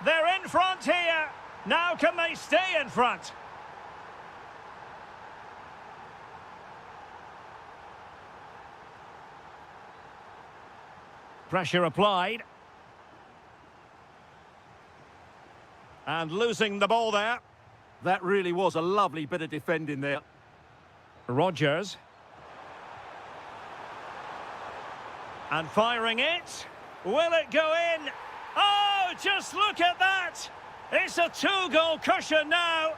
They're in front here. Now can they stay in front? Pressure applied. And losing the ball there. That really was a lovely bit of defending there. Rogers. And firing it. Will it go in? Oh, just look at that! It's a two-goal cushion now,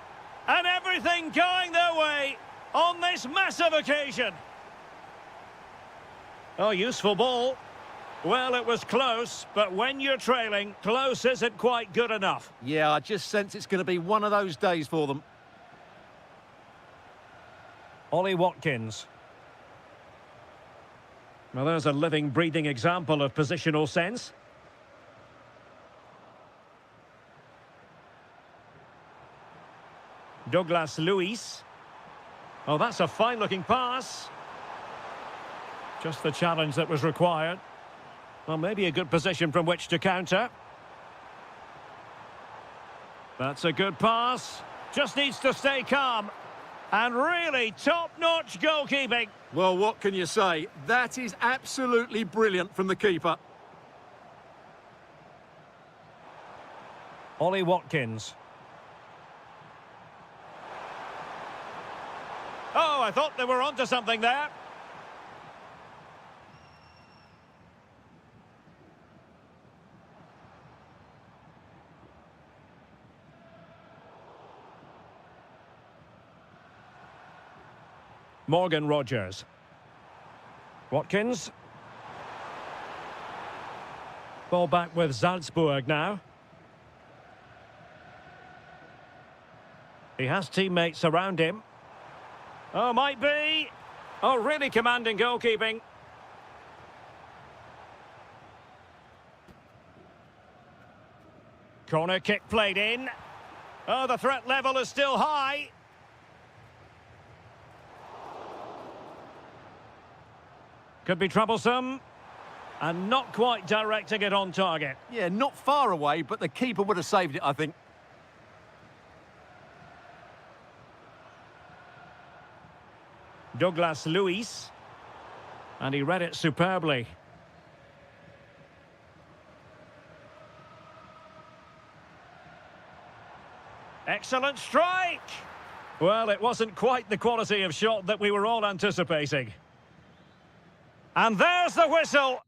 and everything going their way on this massive occasion. Oh, useful ball. Well, it was close, but when you're trailing, close isn't quite good enough. Yeah, I just sense it's going to be one of those days for them. Ollie Watkins. Well, there's a living, breathing example of positional sense. Douglas Luiz. Oh, that's a fine-looking pass. Just the challenge that was required. Well, maybe a good position from which to counter. That's a good pass. Just needs to stay calm. And really top-notch goalkeeping. Well, what can you say? That is absolutely brilliant from the keeper. Ollie Watkins. Oh, I thought they were onto something there. Morgan Rogers. Watkins. Ball back with Salzburg now. He has teammates around him. Oh, might be. Oh, really commanding goalkeeping. Corner kick played in. Oh, the threat level is still high. Could be troublesome. And not quite directing it on target. Yeah, not far away, but the keeper would have saved it, I think. Douglas Luiz. And he read it superbly. Excellent strike! Well, it wasn't quite the quality of shot that we were all anticipating. And there's the whistle!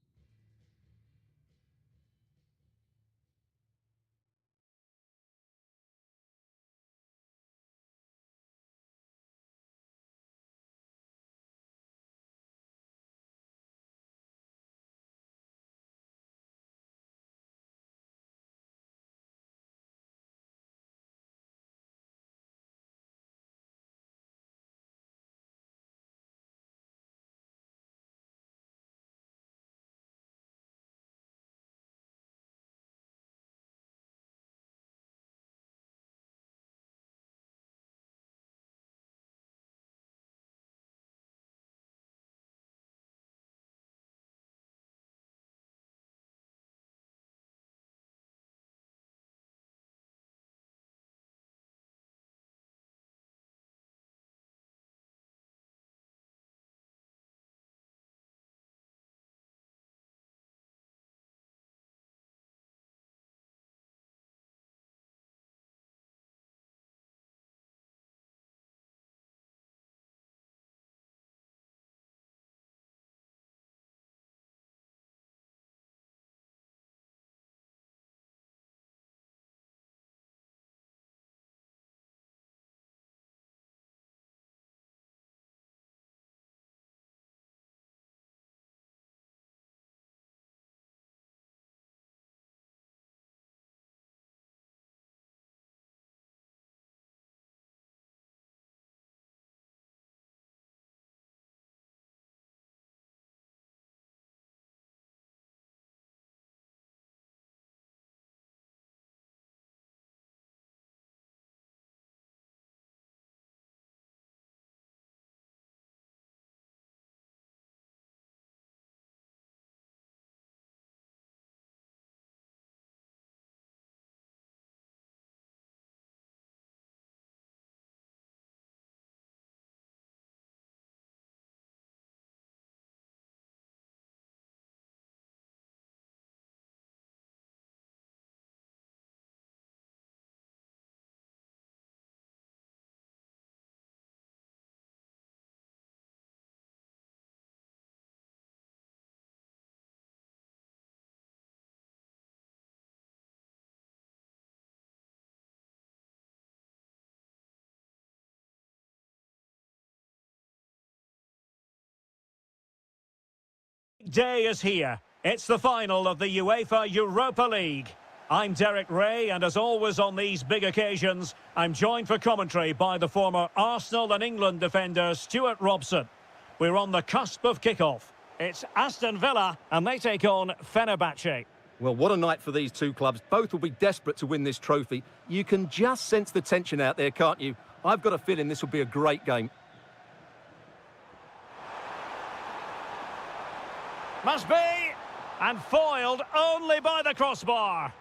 big day is here. It's the final of the UEFA Europa League. I'm Derek Ray, and as always on these big occasions, I'm joined for commentary by the former Arsenal and England defender Stuart Robson. We're on the cusp of kickoff. It's Aston Villa, and they take on Fenerbahce. Well, what a night for these two clubs. Both will be desperate to win this trophy. You can just sense the tension out there, can't you? I've got a feeling this will be a great game. Must be! And foiled only by the crossbar.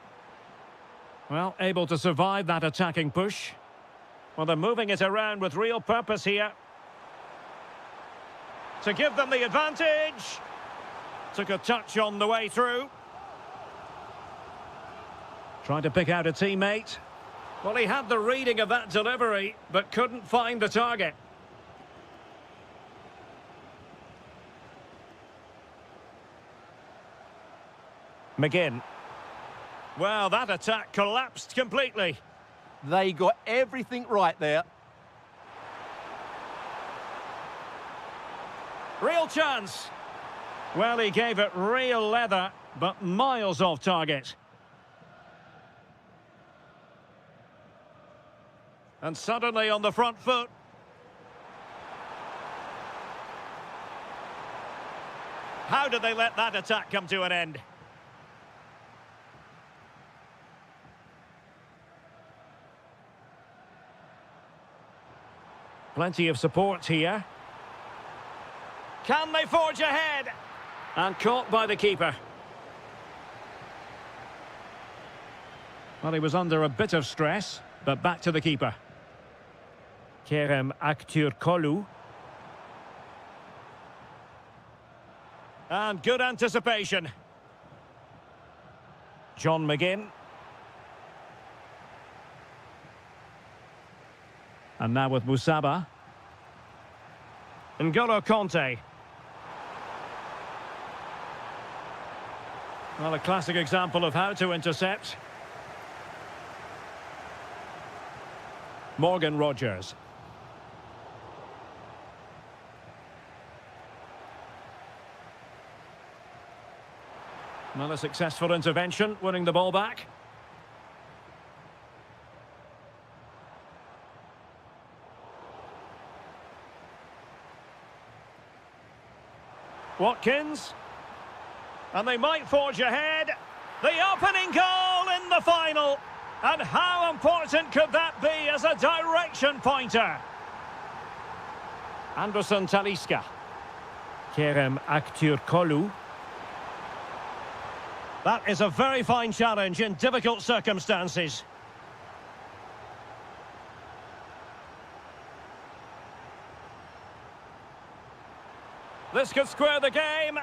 Well, able to survive that attacking push. Well, they're moving it around with real purpose here. To give them the advantage. Took a touch on the way through. Trying to pick out a teammate. Well, he had the reading of that delivery, but couldn't find the target. McGinn. Well, that attack collapsed completely. They got everything right there. Real chance. Well, he gave it real leather, but miles off target. And suddenly on the front foot. How did they let that attack come to an end? Plenty of support here. Can they forge ahead? And caught by the keeper. Well, he was under a bit of stress, but back to the keeper. Kerem Aktürkoğlu. And good anticipation. John McGinn. And now with Musaba. N'Golo Conte. Well, a classic example of how to intercept. Morgan Rogers. Another successful intervention, winning the ball back. Watkins. And they might forge ahead. The opening goal in the final. And how important could that be as a direction pointer? Anderson Talisca. Kerem Aktürkoğlu. That is a very fine challenge in difficult circumstances. This could square the game.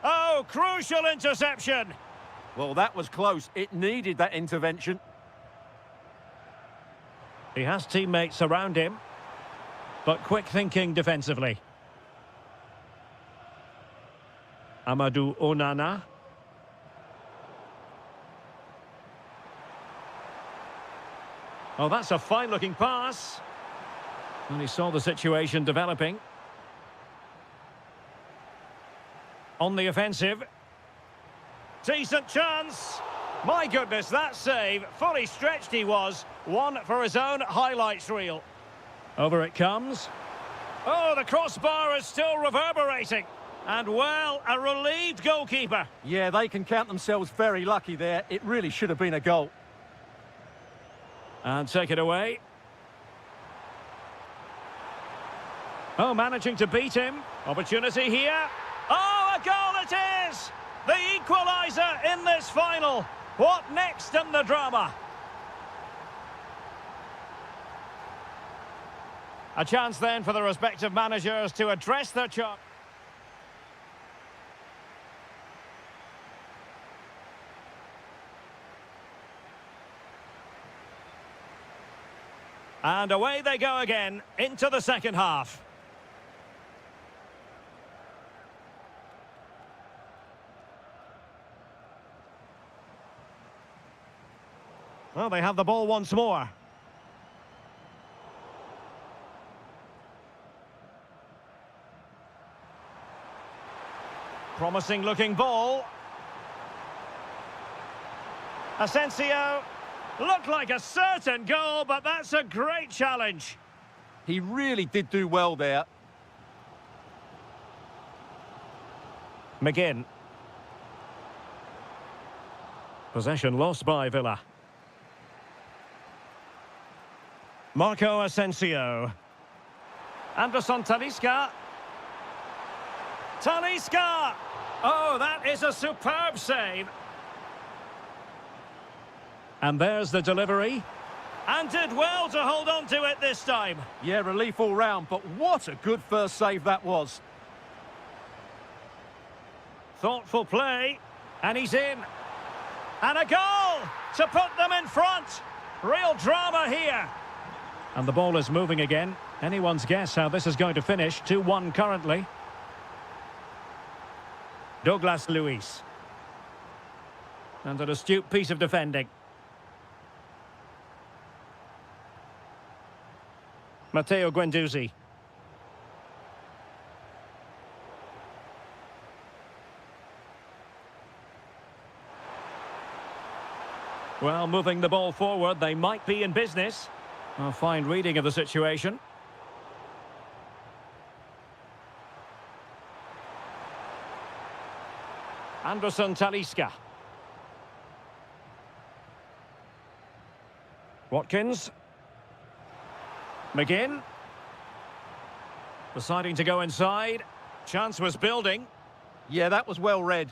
Oh, crucial interception. Well, that was close. It needed that intervention. He has teammates around him, but quick thinking defensively. Amadou Onana. Oh, that's a fine-looking pass. And he saw the situation developing. On the offensive. Decent chance. My goodness, that save. Fully stretched he was. One for his own highlights reel. Over it comes. Oh, the crossbar is still reverberating. And, well, a relieved goalkeeper. Yeah, they can count themselves very lucky there. It really should have been a goal. And take it away. Oh, managing to beat him. Opportunity here. Oh, a goal it is! The equaliser in this final. What next in the drama? A chance then for the respective managers to address their charge. And away they go again into the second half. Well, they have the ball once more. Promising looking ball. Asensio. Looked like a certain goal, but that's a great challenge. He really did do well there. McGinn. Possession lost by Villa. Marco Asensio. Anderson Talisca. Talisca! Oh, that is a superb save. And there's the delivery. And did well to hold on to it this time. Yeah, relief all round, but what a good first save that was. Thoughtful play. And he's in. And a goal to put them in front. Real drama here. And the ball is moving again. Anyone's guess how this is going to finish. 2-1 currently. Douglas Luiz. And an astute piece of defending. Matteo Guendouzi. Well, moving the ball forward, they might be in business. A fine reading of the situation. Anderson Talisca. Watkins. McGinn. Deciding to go inside. Chance was building. Yeah, that was well read.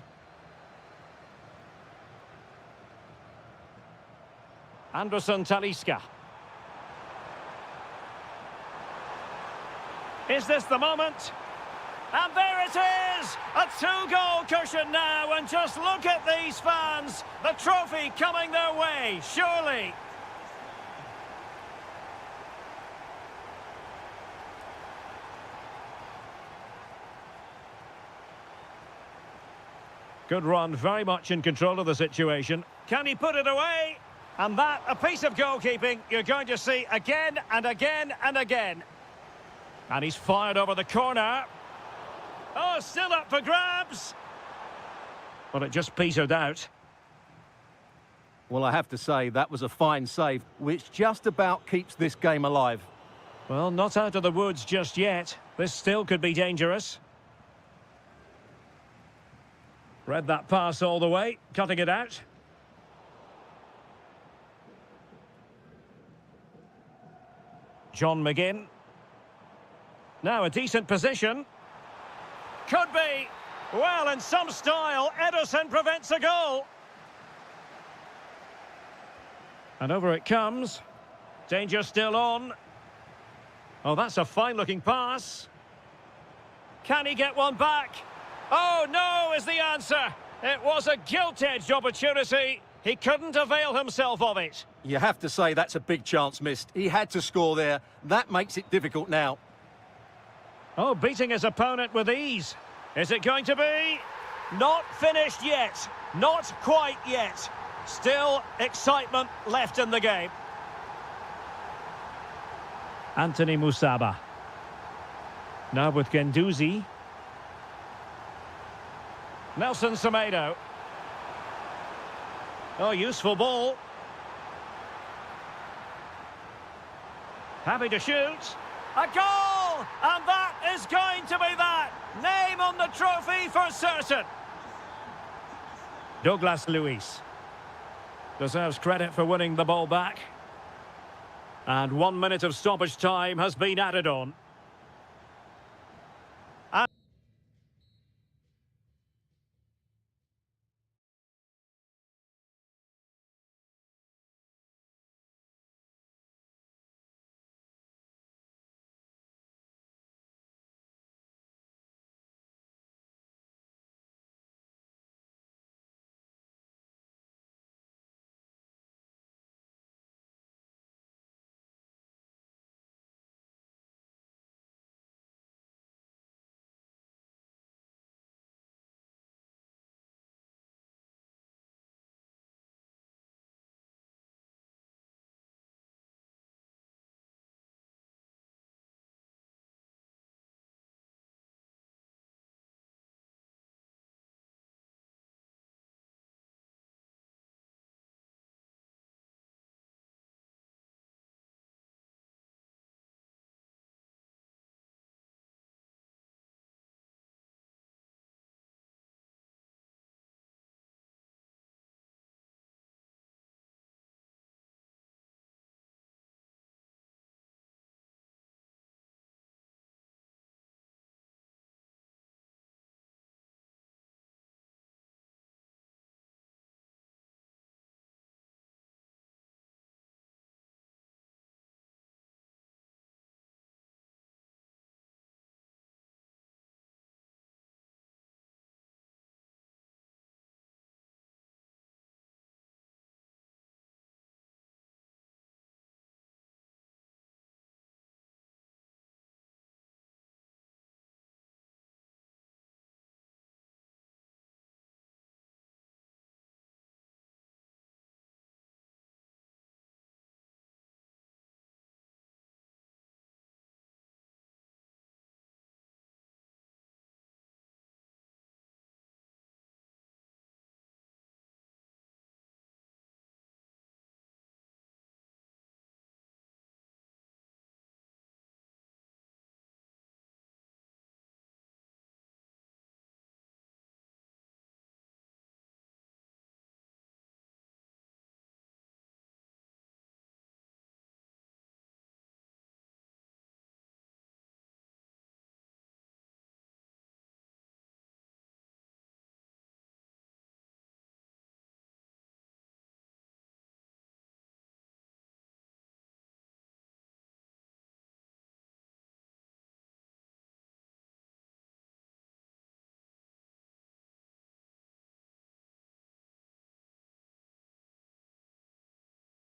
Anderson Talisca. Is this the moment? And there it is! A two-goal cushion now, and just look at these fans. The trophy coming their way, surely. Good run, very much in control of the situation. Can he put it away? And that, a piece of goalkeeping you're going to see again and again and again. And he's fired over the corner. Oh, still up for grabs. But it just petered out. Well, I have to say, that was a fine save, which just about keeps this game alive. Well, not out of the woods just yet. This still could be dangerous. Read that pass all the way, cutting it out. John McGinn. Now a decent position. Could be. Well, in some style, Ederson prevents a goal. And over it comes. Danger still on. Oh, that's a fine-looking pass. Can he get one back? Oh, no, is the answer. It was a gilt-edged opportunity. He couldn't avail himself of it. You have to say that's a big chance missed. He had to score there. That makes it difficult now. Oh, beating his opponent with ease. Is it going to be? Not finished yet. Not quite yet. Still excitement left in the game. Anthony Musaba. Now with Guendouzi. Nelson Semedo. Oh, useful ball. Happy to shoot. A goal! And that is going to be that. Name on the trophy for certain. Douglas Luiz. Deserves credit for winning the ball back. And 1 minute of stoppage time has been added on.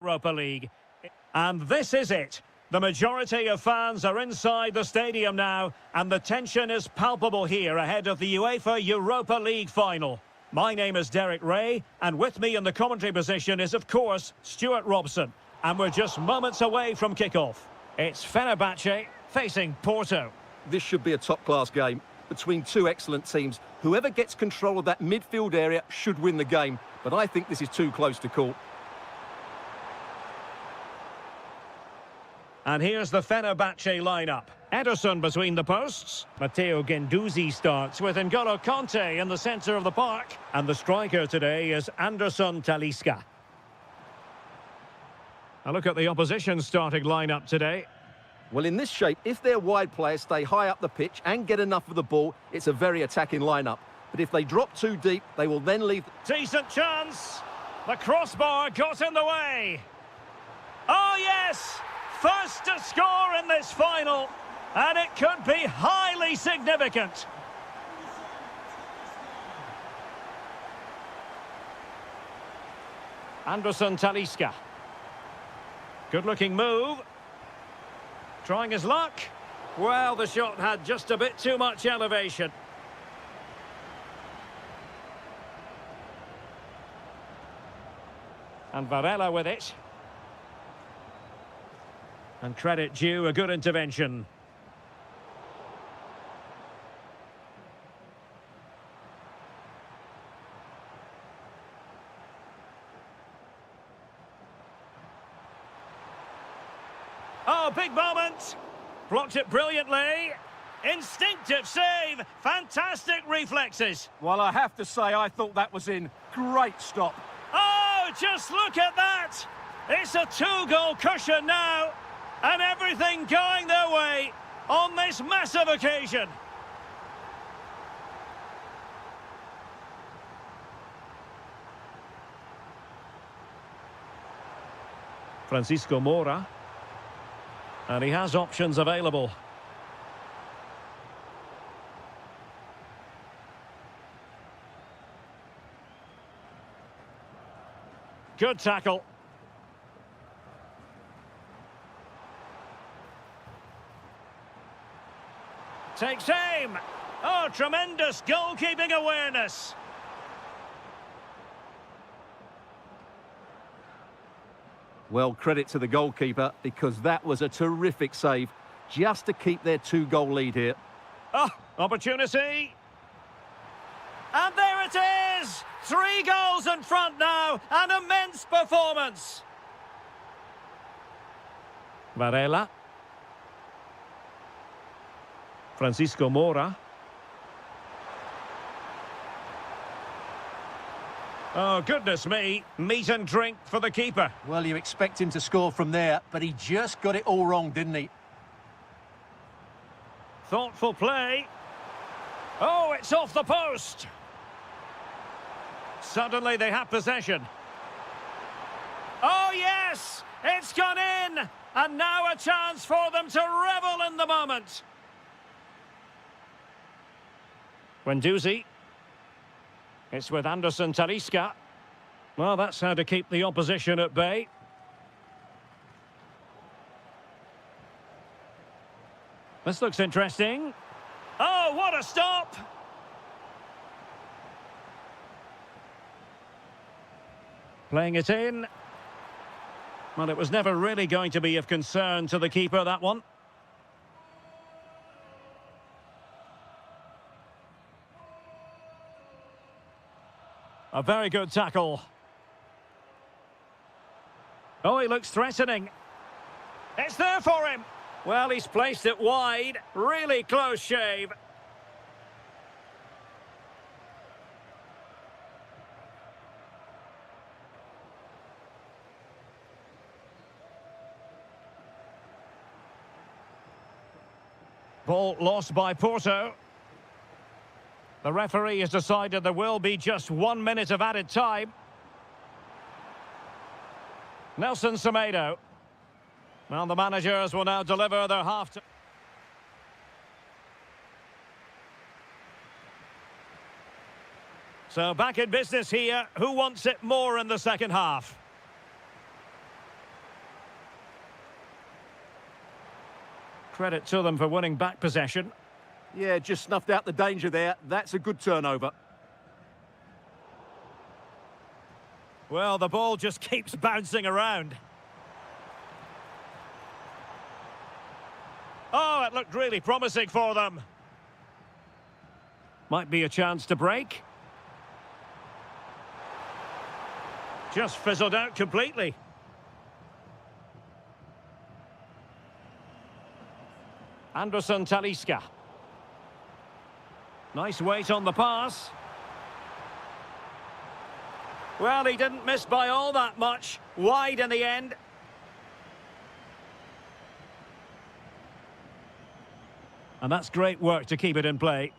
Europa League. And this is it. The majority of fans are inside the stadium now, and the tension is palpable here ahead of the UEFA Europa League final. My name is Derek Ray, and with me in the commentary position is, of course, Stuart Robson. And we're just moments away from kick-off. It's Fenerbahce facing Porto. This should be a top-class game between two excellent teams. Whoever gets control of that midfield area should win the game, but I think this is too close to call. And here's the Fenerbahce lineup. Ederson between the posts. Matteo Guendouzi starts with N'Golo Kanté in the centre of the park. And the striker today is Anderson Talisca. A look at the opposition starting lineup today. Well, in this shape, if their wide players stay high up the pitch and get enough of the ball, it's a very attacking lineup. But if they drop too deep, they will then leave... Decent chance. The crossbar got in the way. Oh, yes! First to score in this final, and it could be highly significant. Anderson Talisca. Good-looking move. Trying his luck. Well, the shot had just a bit too much elevation. And Varela with it. And credit due, a good intervention. Oh, big moment. Blocked it brilliantly. Instinctive save. Fantastic reflexes. Well, I have to say, I thought that was in. Great stop. Oh, just look at that. It's a two-goal cushion now. And everything going their way on this massive occasion. Francisco Moura. And he has options available. Good tackle. Takes aim. Oh, tremendous goalkeeping awareness. Well, credit to the goalkeeper, because that was a terrific save, just to keep their two-goal lead here. Oh, opportunity. And there it is! 3 goals in front now, an immense performance. Varela. Francisco Moura. Oh, goodness me. Meat and drink for the keeper. Well, you expect him to score from there, but he just got it all wrong, didn't he? Thoughtful play. Oh, it's off the post. Suddenly they have possession. Oh, yes! It's gone in! And now a chance for them to revel in the moment. Guendouzi. It's with Anderson Talisca. Well, that's how to keep the opposition at bay. This looks interesting. Oh, what a stop! Playing it in. Well, it was never really going to be of concern to the keeper, that one. A very good tackle. Oh, he looks threatening. It's there for him. Well, he's placed it wide. Really close shave. Ball lost by Porto. The referee has decided there will be just 1 minute of added time. Nelson Semedo. Well, the managers will now deliver their half-time. So back in business here. Who wants it more in the second half? Credit to them for winning back possession. Yeah, just snuffed out the danger there. That's a good turnover. Well, the ball just keeps bouncing around. Oh, it looked really promising for them. Might be a chance to break. Just fizzled out completely. Anderson Talisca. Nice weight on the pass. Well, he didn't miss by all that much. Wide in the end. And that's great work to keep it in play.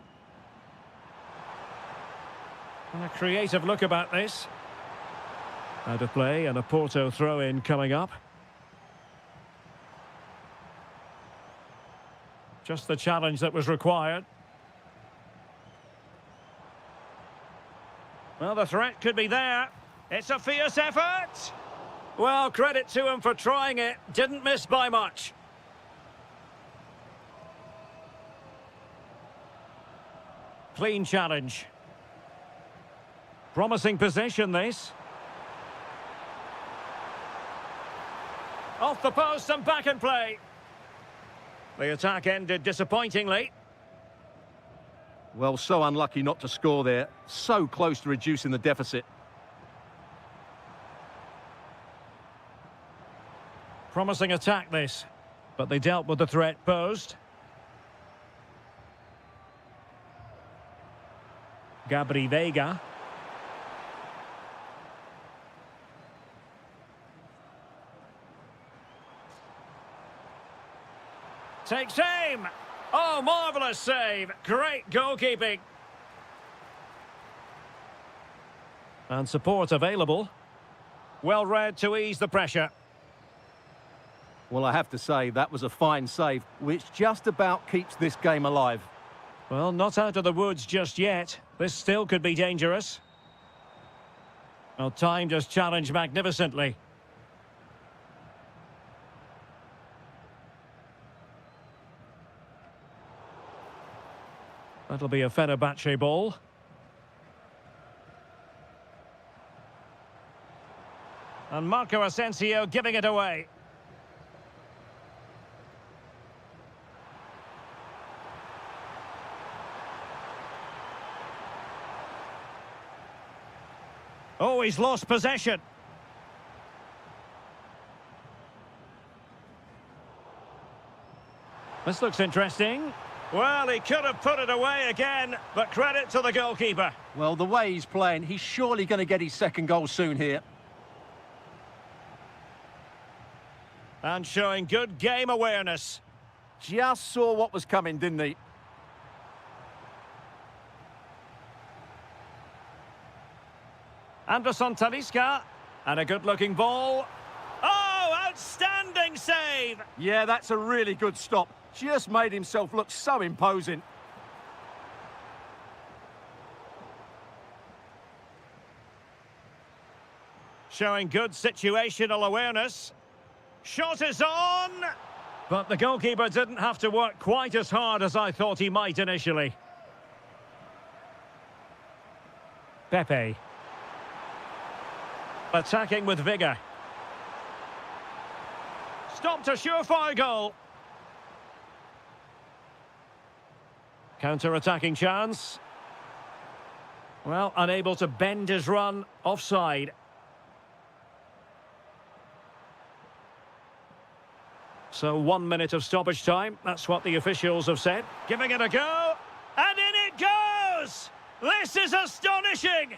And a creative look about this. Out of play and a Porto throw-in coming up. Just the challenge that was required. Well, the threat could be there. It's a fierce effort. Well, credit to him for trying it. Didn't miss by much. Clean challenge. Promising position, this. Off the post and back in play. The attack ended disappointingly. Well, so unlucky not to score there. So close to reducing the deficit. Promising attack, this. But they dealt with the threat posed. Gabri Veiga. Takes aim. Oh, marvellous save. Great goalkeeping. And support available. Well read to ease the pressure. Well, I have to say, that was a fine save, which just about keeps this game alive. Well, not out of the woods just yet. This still could be dangerous. Well, timed his challenge magnificently. That'll be a Fenerbahce ball. And Marco Asensio giving it away. Oh, he's lost possession. This looks interesting. Well, he could have put it away again, but credit to the goalkeeper. Well, the way he's playing, he's surely going to get his second goal soon here. And showing good game awareness. Just saw what was coming, didn't he? Anderson Talisca. And a good-looking ball. Oh, outstanding save! Yeah, that's a really good stop. Just made himself look so imposing. Showing good situational awareness. Shot is on! But the goalkeeper didn't have to work quite as hard as I thought he might initially. Pepe. Attacking with vigour. Stopped a surefire goal. Counter-attacking chance. Well, unable to bend his run. Offside. So 1 minute of stoppage time. That's what the officials have said. Giving it a go. And in it goes! This is astonishing!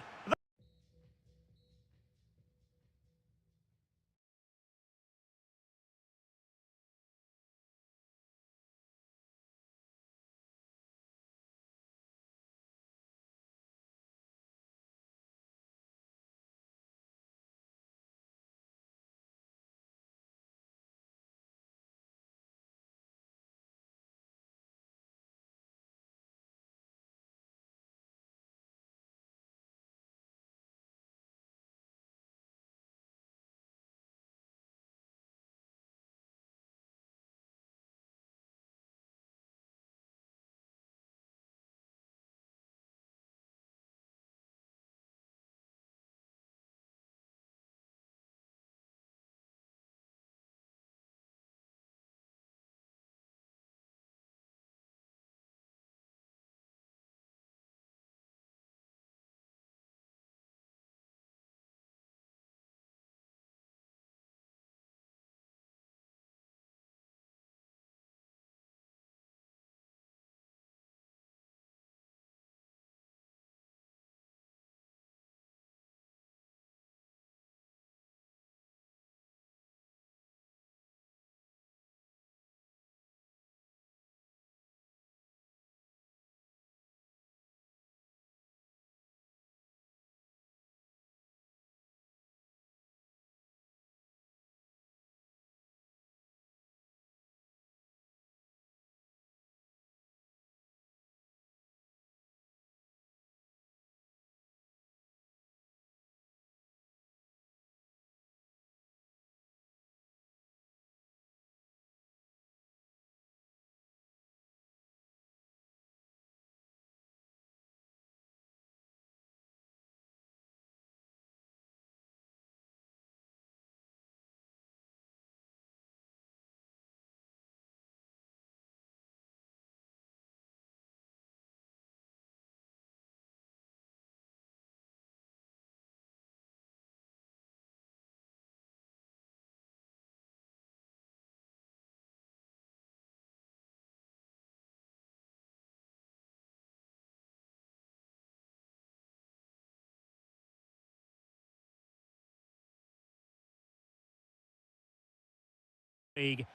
League.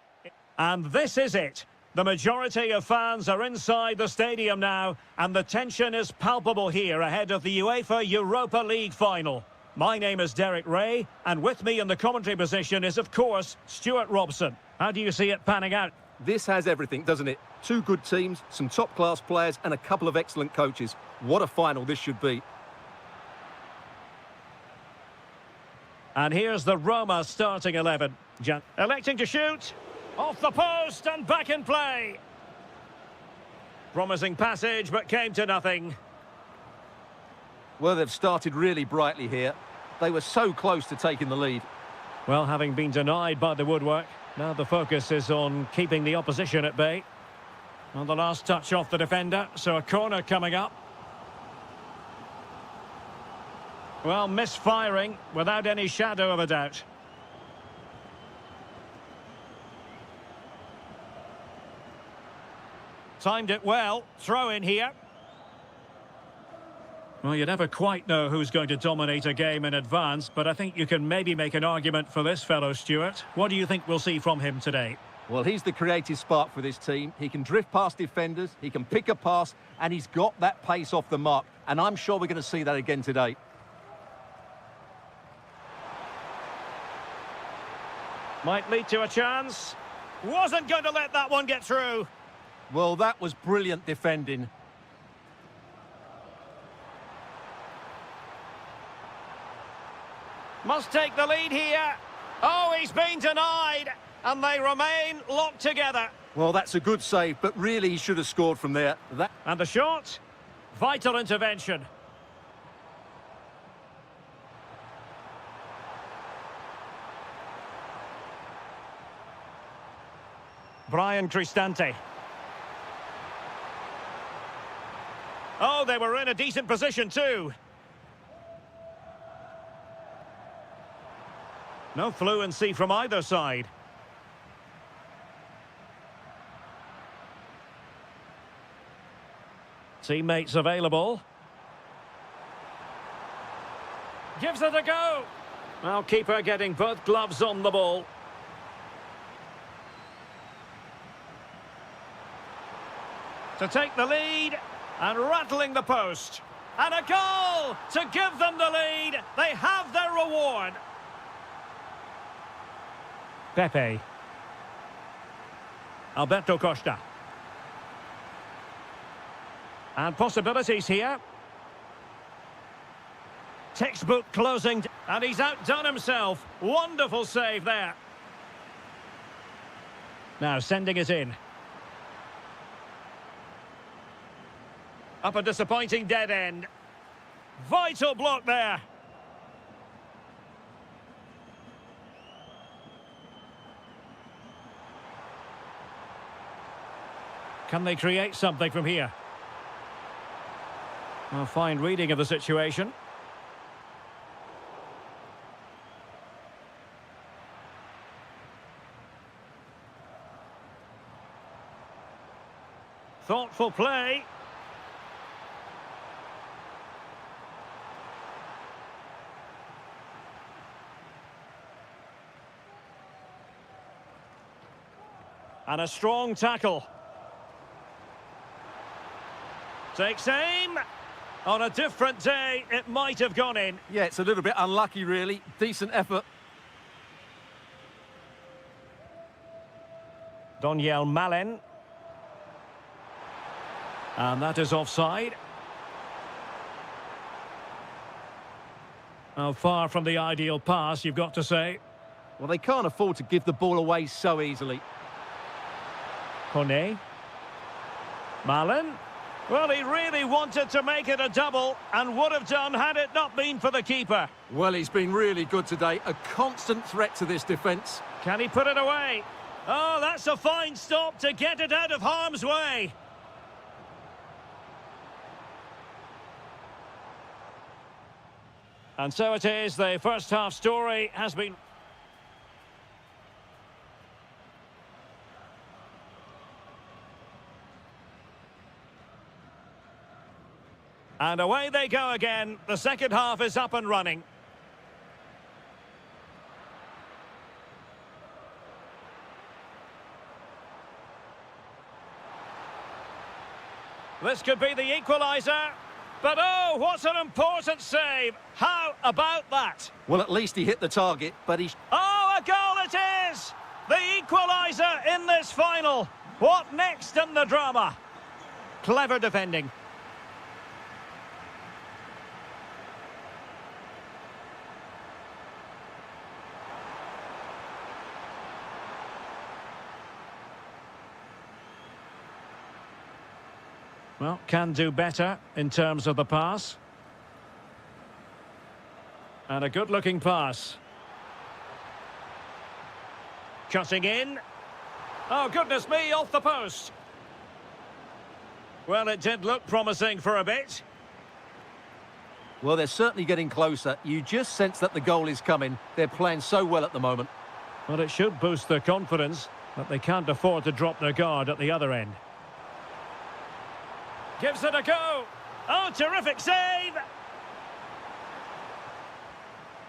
And this is it. The majority of fans are inside the stadium now, and the tension is palpable here ahead of the UEFA Europa League final. My name is Derek Ray, and with me in the commentary position is, of course, Stuart Robson. How do you see it panning out? This has everything, doesn't it? Two good teams, some top-class players, and a couple of excellent coaches. What a final this should be. And here's the Roma starting 11. Electing to shoot. Off the post and back in play. Promising passage, but came to nothing. Well, they've started really brightly here. They were so close to taking the lead. Well, having been denied by the woodwork, now the focus is on keeping the opposition at bay. On the last touch off the defender, so a corner coming up. Well, misfiring without any shadow of a doubt. Timed it well. Throw in here. Well, you never quite know who's going to dominate a game in advance, but I think you can maybe make an argument for this fellow, Stuart. What do you think we'll see from him today? Well, he's the creative spark for this team. He can drift past defenders, he can pick a pass, and he's got that pace off the mark. And I'm sure we're going to see that again today. Might lead to a chance. Wasn't going to let that one get through. Well, that was brilliant defending. Must take the lead here. Oh, he's been denied. And they remain locked together. Well, that's a good save, but really he should have scored from there. And the shot. Vital intervention. Brian Cristante. Oh, they were in a decent position too. No fluency from either side. Teammates available. Gives it a go. Well, keeper getting both gloves on the ball. To take the lead and rattling the post. And a goal to give them the lead. They have their reward. Pepe. Alberto Costa. And possibilities here. Textbook closing. And he's outdone himself. Wonderful save there. Now sending it in. Up a disappointing dead end. Vital block there. Can they create something from here? A fine reading of the situation. Thoughtful play. And a strong tackle. Takes aim. On a different day, it might have gone in. Yeah, it's a little bit unlucky, really. Decent effort. Doniel Malen. And that is offside. Oh, far from the ideal pass, you've got to say. Well, they can't afford to give the ball away so easily. Kone. Malen. Well, he really wanted to make it a double and would have done had it not been for the keeper. Well, he's been really good today. A constant threat to this defence. Can he put it away? Oh, that's a fine stop to get it out of harm's way. And so it is, the first half story has been... And away they go again. The second half is up and running. This could be the equaliser. But oh, what an important save. How about that? Well, at least he hit the target, but he... Oh, a goal it is! The equaliser in this final. What next in the drama? Clever defending. Well, can do better in terms of the pass. And a good-looking pass. Cutting in. Oh, goodness me, off the post. Well, it did look promising for a bit. Well, they're certainly getting closer. You just sense that the goal is coming. They're playing so well at the moment. Well, it should boost their confidence, but they can't afford to drop their guard at the other end. Gives it a go. Oh, terrific save.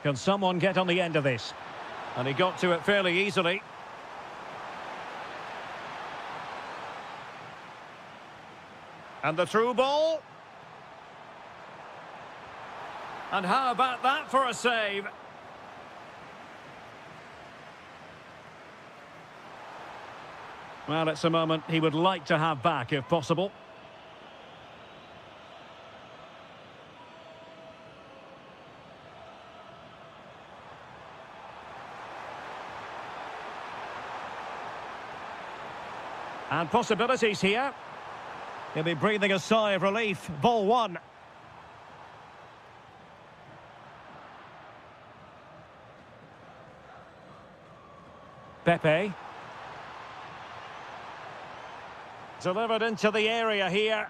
Can someone get on the end of this? And he got to it fairly easily. And the through ball. And how about that for a save? Well, it's a moment he would like to have back if possible. And possibilities here. He'll be breathing a sigh of relief. Ball one. Pepe. Delivered into the area here.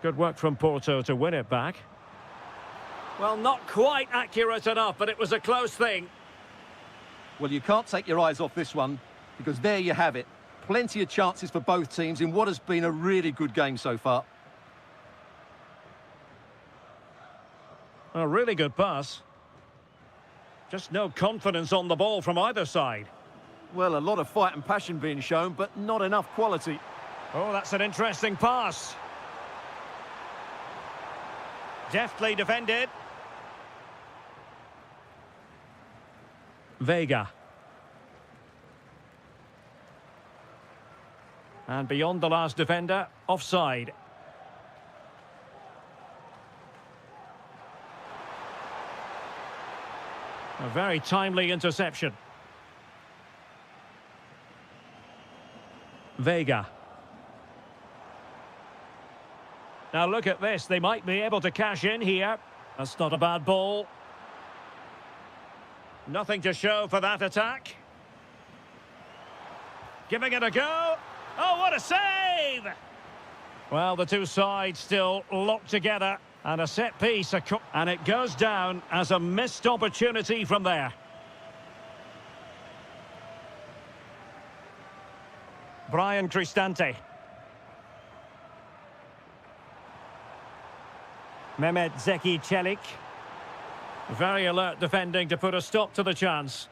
Good work from Porto to win it back. Well, not quite accurate enough, but it was a close thing. Well, you can't take your eyes off this one, because there you have it. Plenty of chances for both teams in what has been a really good game so far. A really good pass. Just no confidence on the ball from either side. Well, a lot of fight and passion being shown, but not enough quality. Oh, that's an interesting pass. Deftly defended. Vega. And beyond the last defender, offside. A very timely interception. Vega. Now look at this, they might be able to cash in here. That's not a bad ball. Nothing to show for that attack. Giving it a go. Oh, what a save! Well, the two sides still locked together. And a set piece, and it goes down as a missed opportunity from there. Brian Cristante. Mehmet Zeki Çelik. Very alert defending to put a stop to the chance.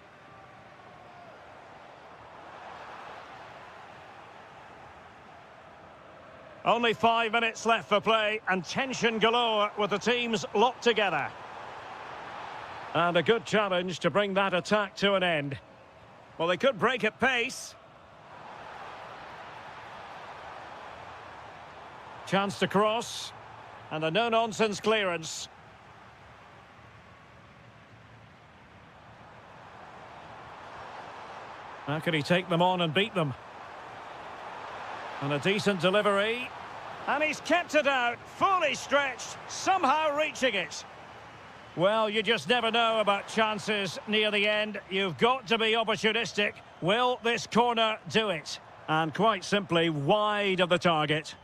Only 5 minutes left for play, and tension galore with the teams locked together. And a good challenge to bring that attack to an end. Well, they could break at pace. Chance to cross. And a no-nonsense clearance. How can he take them on and beat them? And a decent delivery. And he's kept it out, fully stretched, somehow reaching it. Well, you just never know about chances near the end. You've got to be opportunistic. Will this corner do it? And quite simply, wide of the target.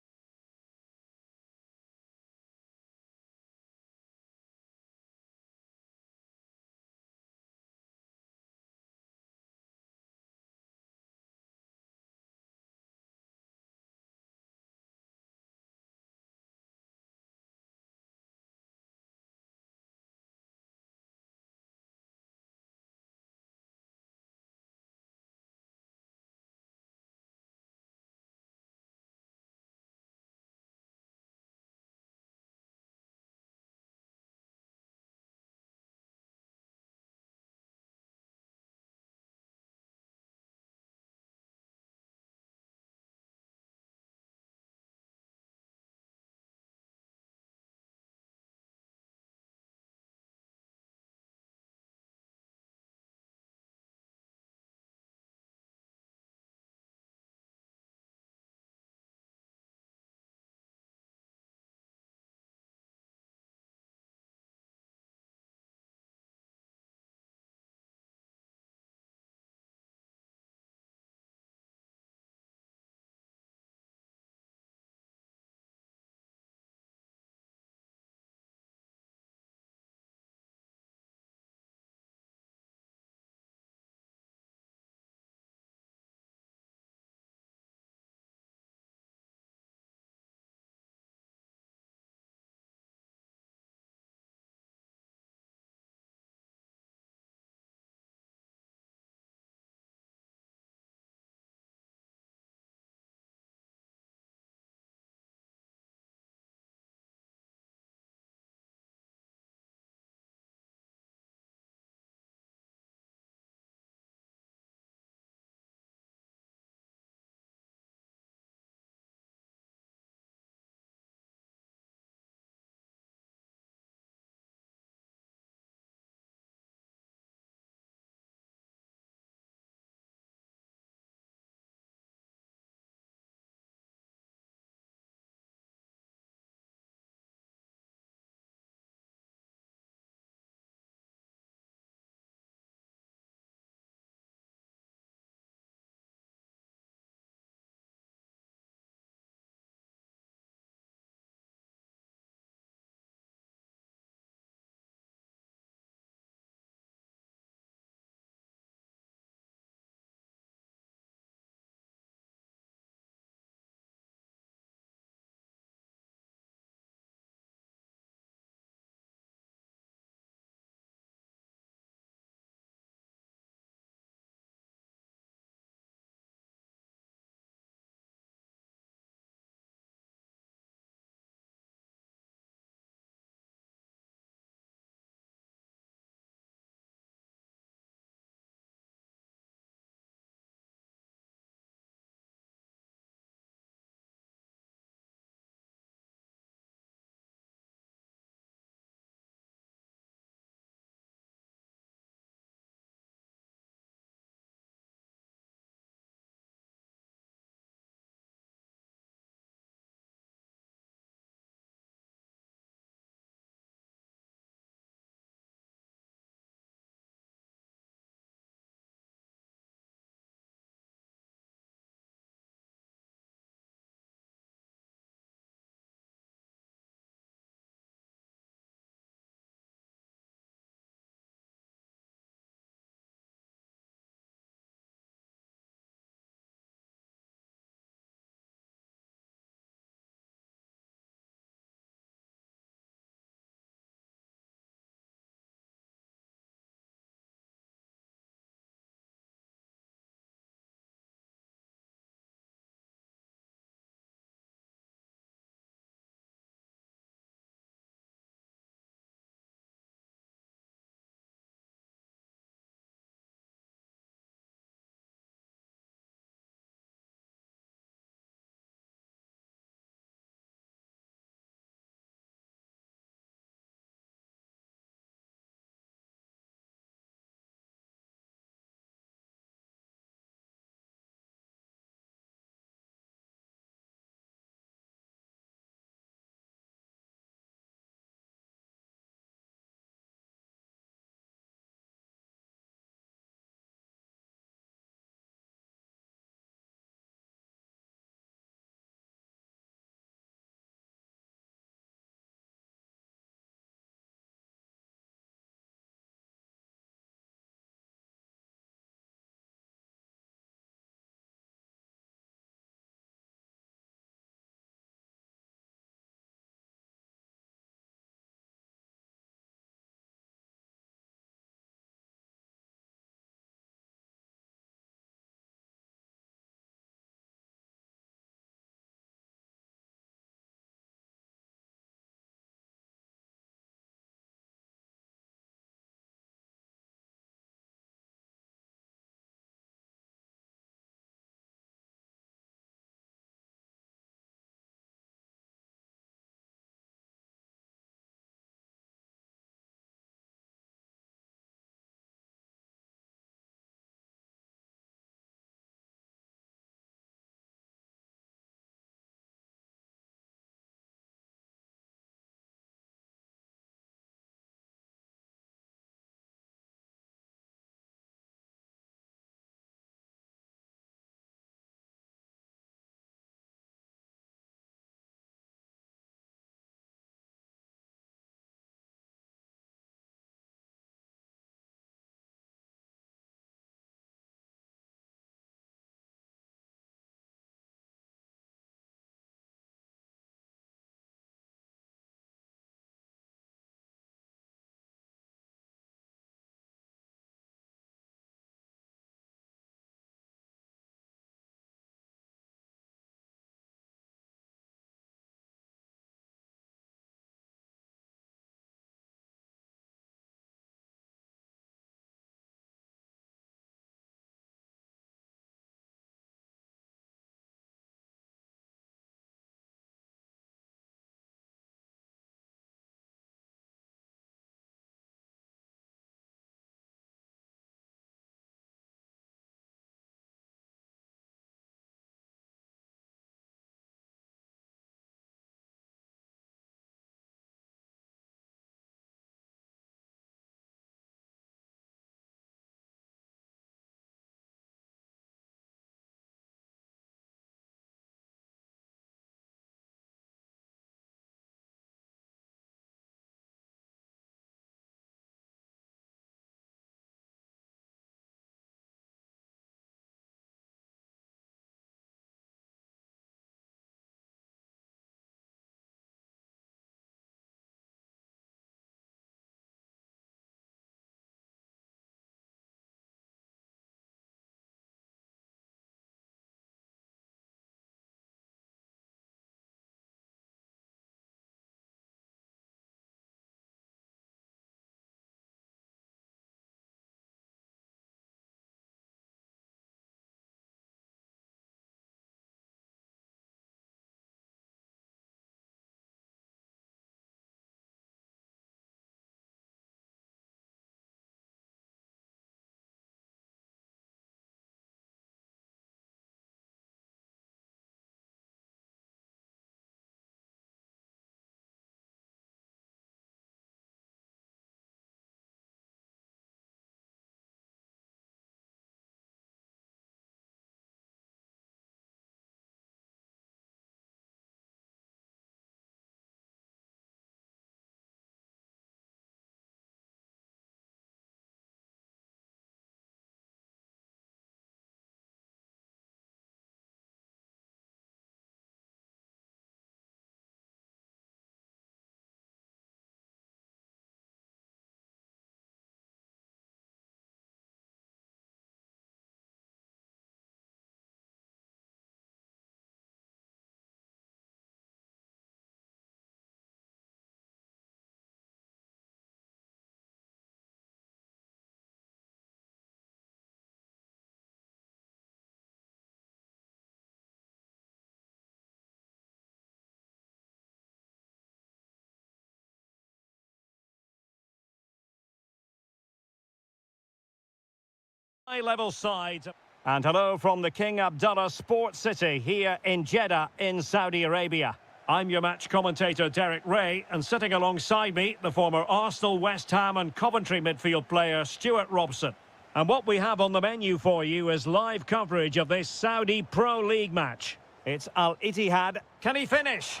High-level side. And hello from the King Abdullah Sports City here in Jeddah in Saudi Arabia. I'm your match commentator Derek Ray, and sitting alongside me, the former Arsenal, West Ham and Coventry midfield player Stuart Robson. And what we have on the menu for you is live coverage of this Saudi Pro League match. It's Al Ittihad. Can he finish?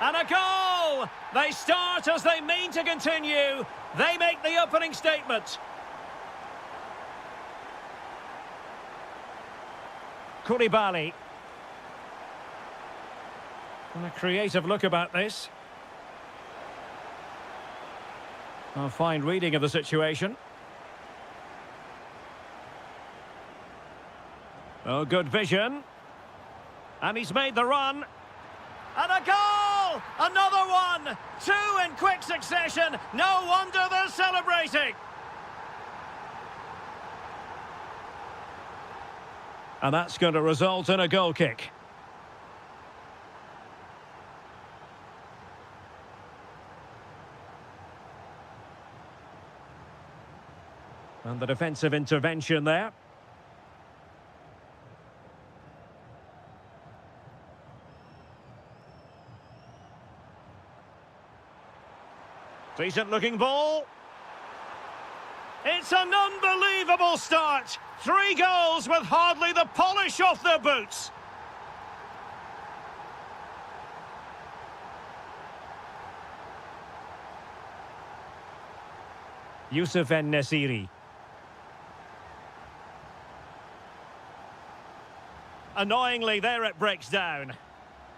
And a goal! They start as they mean to continue. They make the opening statement. Koulibaly. And a creative look about this. A fine reading of the situation. Oh, good vision. And he's made the run. And a goal! Another one! Two in quick succession. No wonder they're celebrating. And that's going to result in a goal kick. And the defensive intervention there. Decent looking ball. It's an unbelievable start. 3 goals with hardly the polish off their boots. Youssef En-Nesyri. Annoyingly, there it breaks down.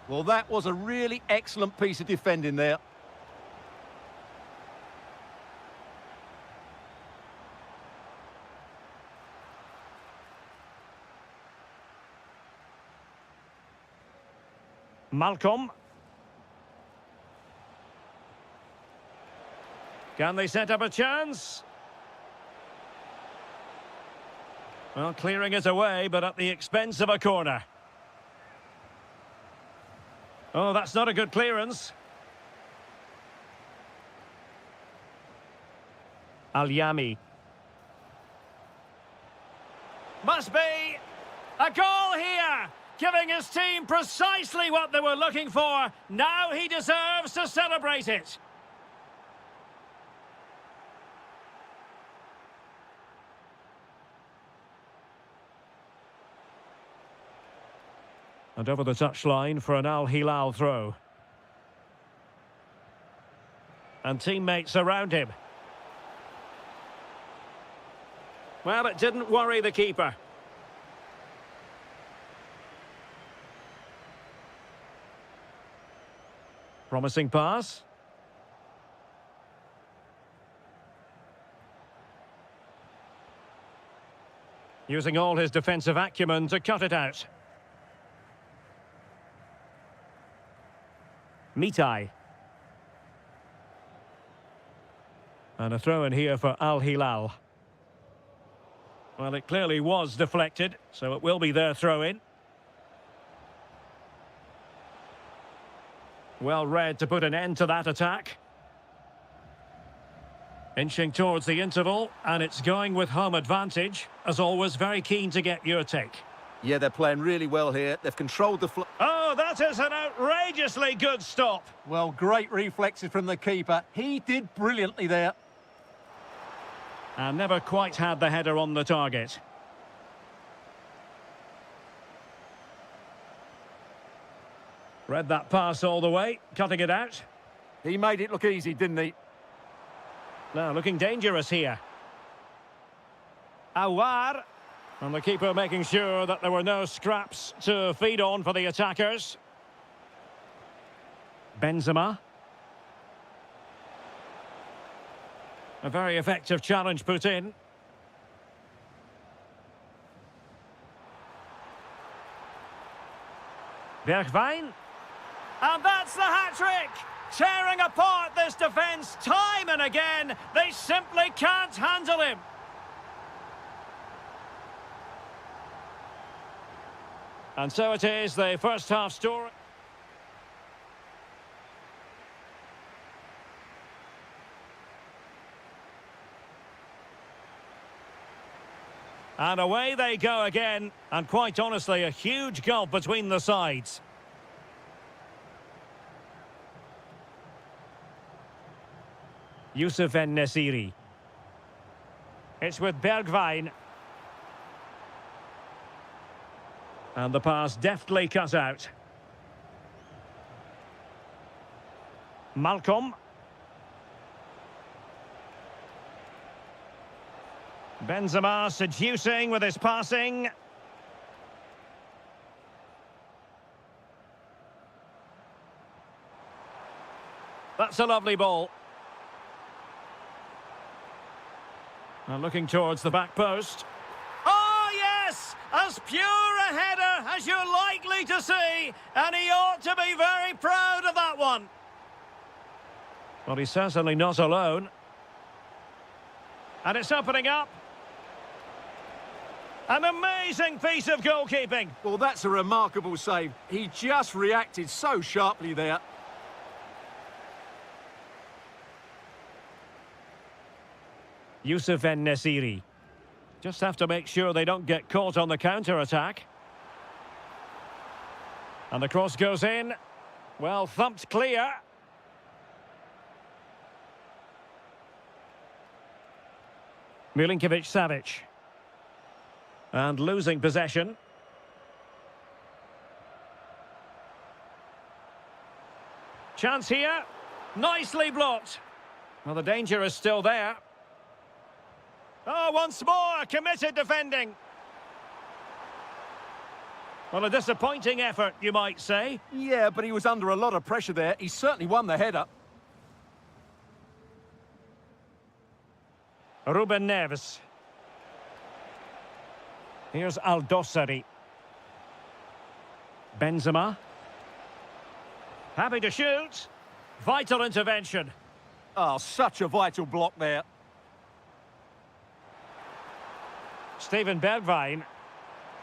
Well, that was a really excellent piece of defending there. Malcolm. Can they set up a chance? Well, clearing it away, but at the expense of a corner. Oh, that's not a good clearance. Al-Yami. Must be a goal here, giving his team precisely what they were looking for. Now he deserves to celebrate it. And over the touchline for an Al Hilal throw. And teammates around him. Well, it didn't worry the keeper. Promising pass. Using all his defensive acumen to cut it out. Mitai. And a throw in here for Al Hilal. Well, it clearly was deflected, so it will be their throw in. Well read to put an end to that attack. Inching towards the interval, and it's going with home advantage. As always, very keen to get your take. Yeah, they're playing really well here. They've controlled the flow. Oh, that is an outrageously good stop. Well, great reflexes from the keeper. He did brilliantly there. And never quite had the header on the target. Read that pass all the way, cutting it out. He made it look easy, didn't he? Now looking dangerous here. Awar. And the keeper making sure that there were no scraps to feed on for the attackers. Benzema. A very effective challenge put in. Bergwijn. And that's the hat-trick! Tearing apart this defence time and again. They simply can't handle him. And so it is, the first half story. And away they go again. And quite honestly, a huge gulf between the sides. Youssef En-Nesyri. It's with Bergwijn. And the pass deftly cut out. Malcolm. Benzema seducing with his passing. That's a lovely ball. And looking towards the back post. Oh, yes! As pure a header as you're likely to see. And he ought to be very proud of that one. Well, he's certainly not alone. And it's opening up. An amazing piece of goalkeeping. Well, that's a remarkable save. He just reacted so sharply there. Youssef En-Nesyri. Just have to make sure they don't get caught on the counter-attack. And the cross goes in. Well, thumped clear. Milinkovic-Savic. And losing possession. Chance here. Nicely blocked. Well, the danger is still there. Oh, once more, committed defending. Well, a disappointing effort, you might say. Yeah, but he was under a lot of pressure there. He certainly won the header. Ruben Neves. Here's Al-Dossari. Benzema. Happy to shoot. Vital intervention. Oh, such a vital block there. Steven Bergwijn.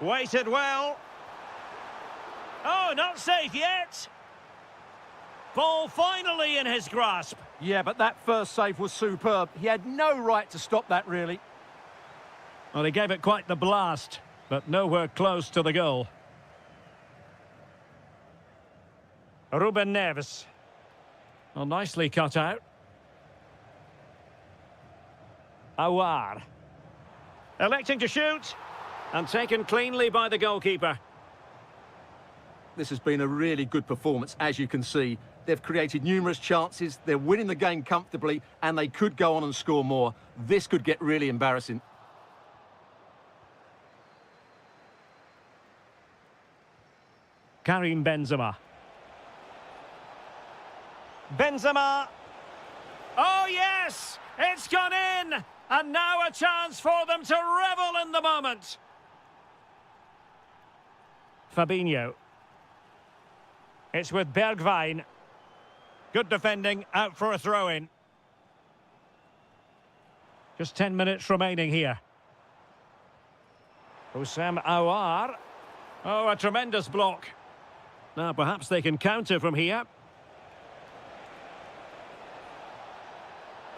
Waited well. Oh, not safe yet. Ball finally in his grasp. Yeah, but that first save was superb. He had no right to stop that, really. Well, he gave it quite the blast, but nowhere close to the goal. Ruben Neves. Well, nicely cut out. Aouar. Electing to shoot, and taken cleanly by the goalkeeper. This has been a really good performance, as you can see. They've created numerous chances, they're winning the game comfortably, and they could go on and score more. This could get really embarrassing. Karim Benzema. Benzema. Oh, yes! It's gone in! And now a chance for them to revel in the moment. Fabinho. It's with Bergwijn. Good defending, out for a throw-in. Just 10 minutes remaining here. Houssem Aouar. Oh, a tremendous block. Now, perhaps they can counter from here.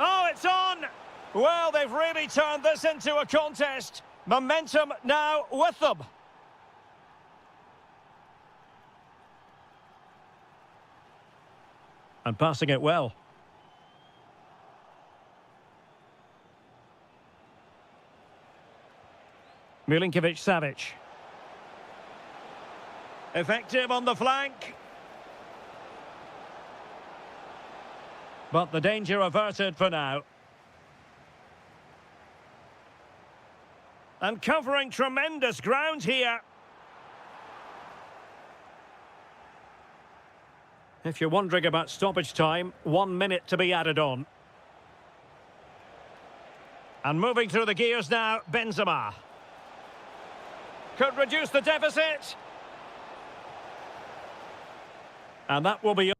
Oh, it's on! Well, they've really turned this into a contest. Momentum now with them. And passing it well. Milinkovic-Savic. Effective on the flank. But the danger averted for now. And covering tremendous ground here. If you're wondering about stoppage time, 1 minute to be added on. And moving through the gears now, Benzema. Could reduce the deficit. And that will be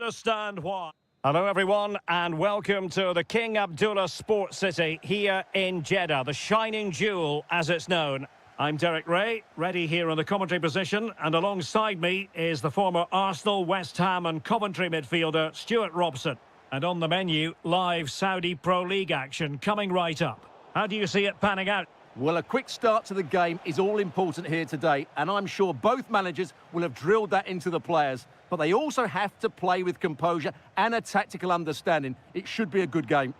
Understand why. Hello everyone and welcome to the King Abdullah Sports City here in Jeddah, the shining jewel as it's known. I'm Derek Ray, ready here in the commentary position, and alongside me is the former Arsenal, West Ham and Coventry midfielder Stuart Robson. And on the menu, live Saudi Pro League action coming right up. How do you see it panning out? Well, a quick start to the game is all important here today, and I'm sure both managers will have drilled that into the players. But they also have to play with composure and a tactical understanding. It should be a good game.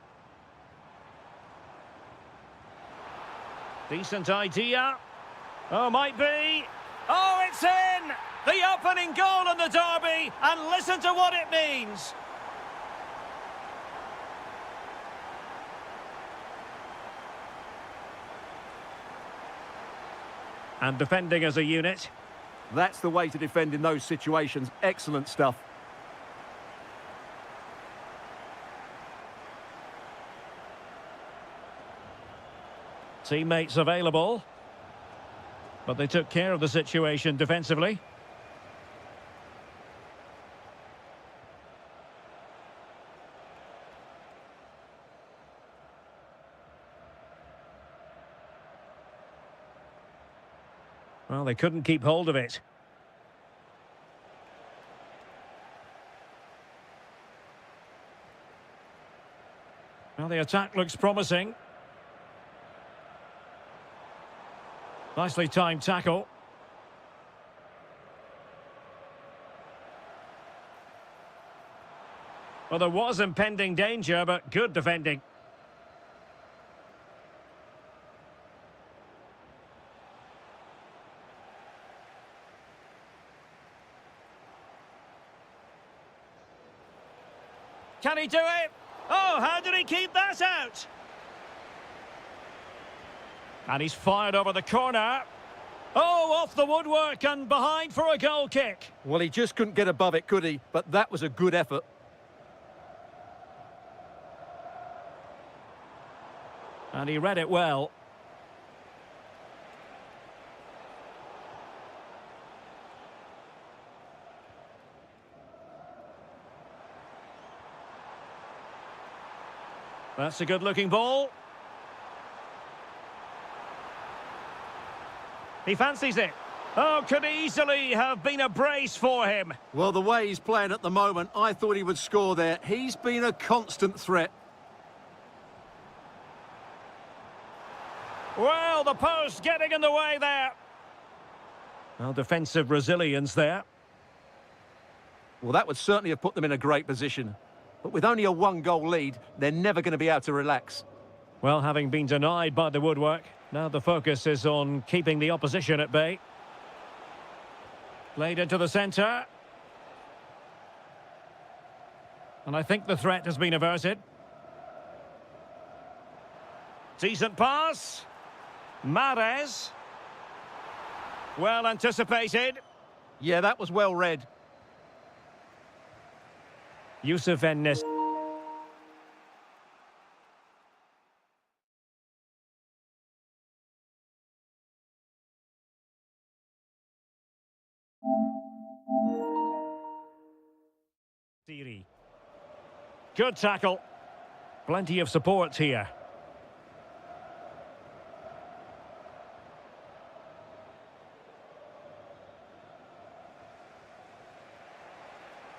Decent idea. Oh, might be. Oh, it's in! The opening goal in the derby, and listen to what it means. And defending as a unit. That's the way to defend in those situations. Excellent stuff. Teammates available. But they took care of the situation defensively. Well, they couldn't keep hold of it. Well, the attack looks promising. Nicely timed tackle. Well, there was impending danger, but good defending. Can he do it? Oh, how did he keep that out? And he's fired over the corner. Oh, off the woodwork and behind for a goal kick. Well, he just couldn't get above it, could he? But that was a good effort. And he read it well. That's a good-looking ball. He fancies it. Oh, could easily have been a brace for him. Well, the way he's playing at the moment, I thought he would score there. He's been a constant threat. Well, the post getting in the way there. Well, defensive resilience there. Well, that would certainly have put them in a great position. But with only a one-goal lead, they're never going to be able to relax. Well, having been denied by the woodwork, now the focus is on keeping the opposition at bay. Played into the centre. And I think the threat has been averted. Decent pass. Mahrez. Well anticipated. Yeah, that was well read. Yusuf En-Nes. Good tackle. Plenty of support here.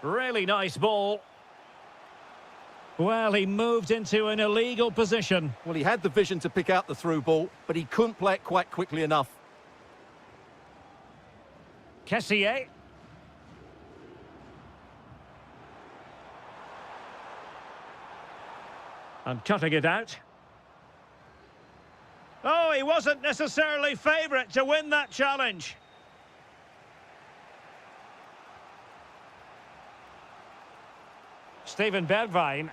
Really nice ball. Well, he moved into an illegal position. Well, he had the vision to pick out the through ball, but he couldn't play it quite quickly enough. Kessié. And cutting it out. Oh, he wasn't necessarily favourite to win that challenge. Steven Bergwijn.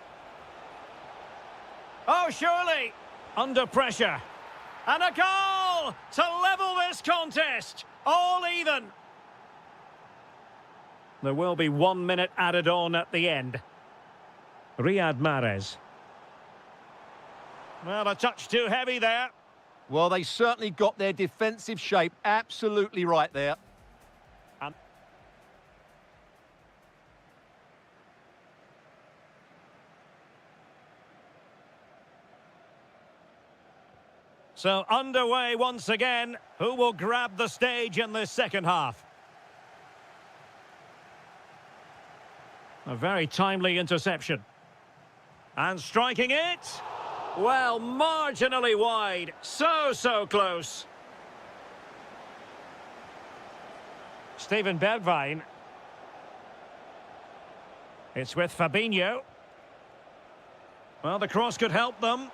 Oh, surely. Under pressure. And a goal to level this contest. All even. There will be 1 minute added on at the end. Riyad Mahrez. Well, a touch too heavy there. Well, they certainly got their defensive shape absolutely right there. So underway once again. Who will grab the stage in this second half? A very timely interception. And striking it. Well, marginally wide. So close. Steven Bergwijn. It's with Fabinho. Well, the cross could help them.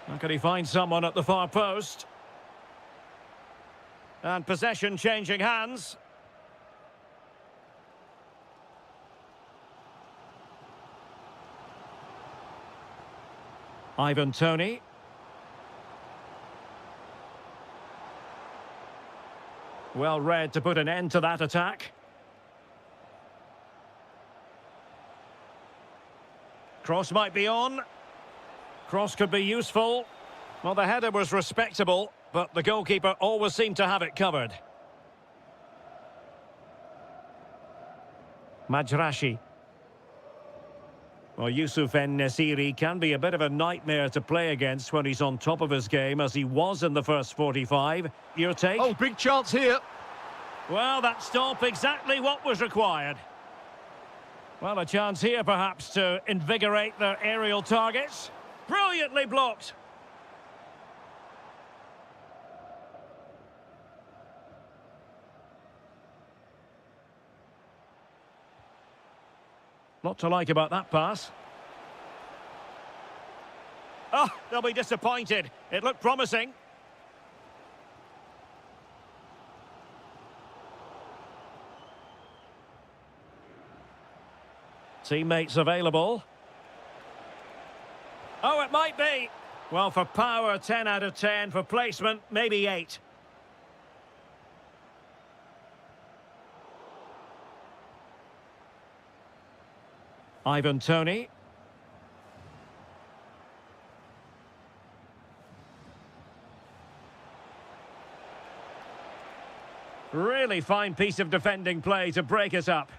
How can he find someone at the far post? And possession changing hands. Ivan Toney. Well read to put an end to that attack. Cross might be on. Cross could be useful. Well, the header was respectable, but the goalkeeper always seemed to have it covered. Majrashi. Well, Yusuf En-Nesyri can be a bit of a nightmare to play against when he's on top of his game, as he was in the first 45. Your take? Oh, big chance here. Well, that stop exactly what was required. Well, a chance here, perhaps, to invigorate their aerial targets. Brilliantly blocked. Lot to like about that pass. Oh, they'll be disappointed. It looked promising. Teammates available. Oh, it might be. Well, for power, 10 out of 10. For placement, maybe 8. Ivan Toney. Really fine piece of defending play to break us up.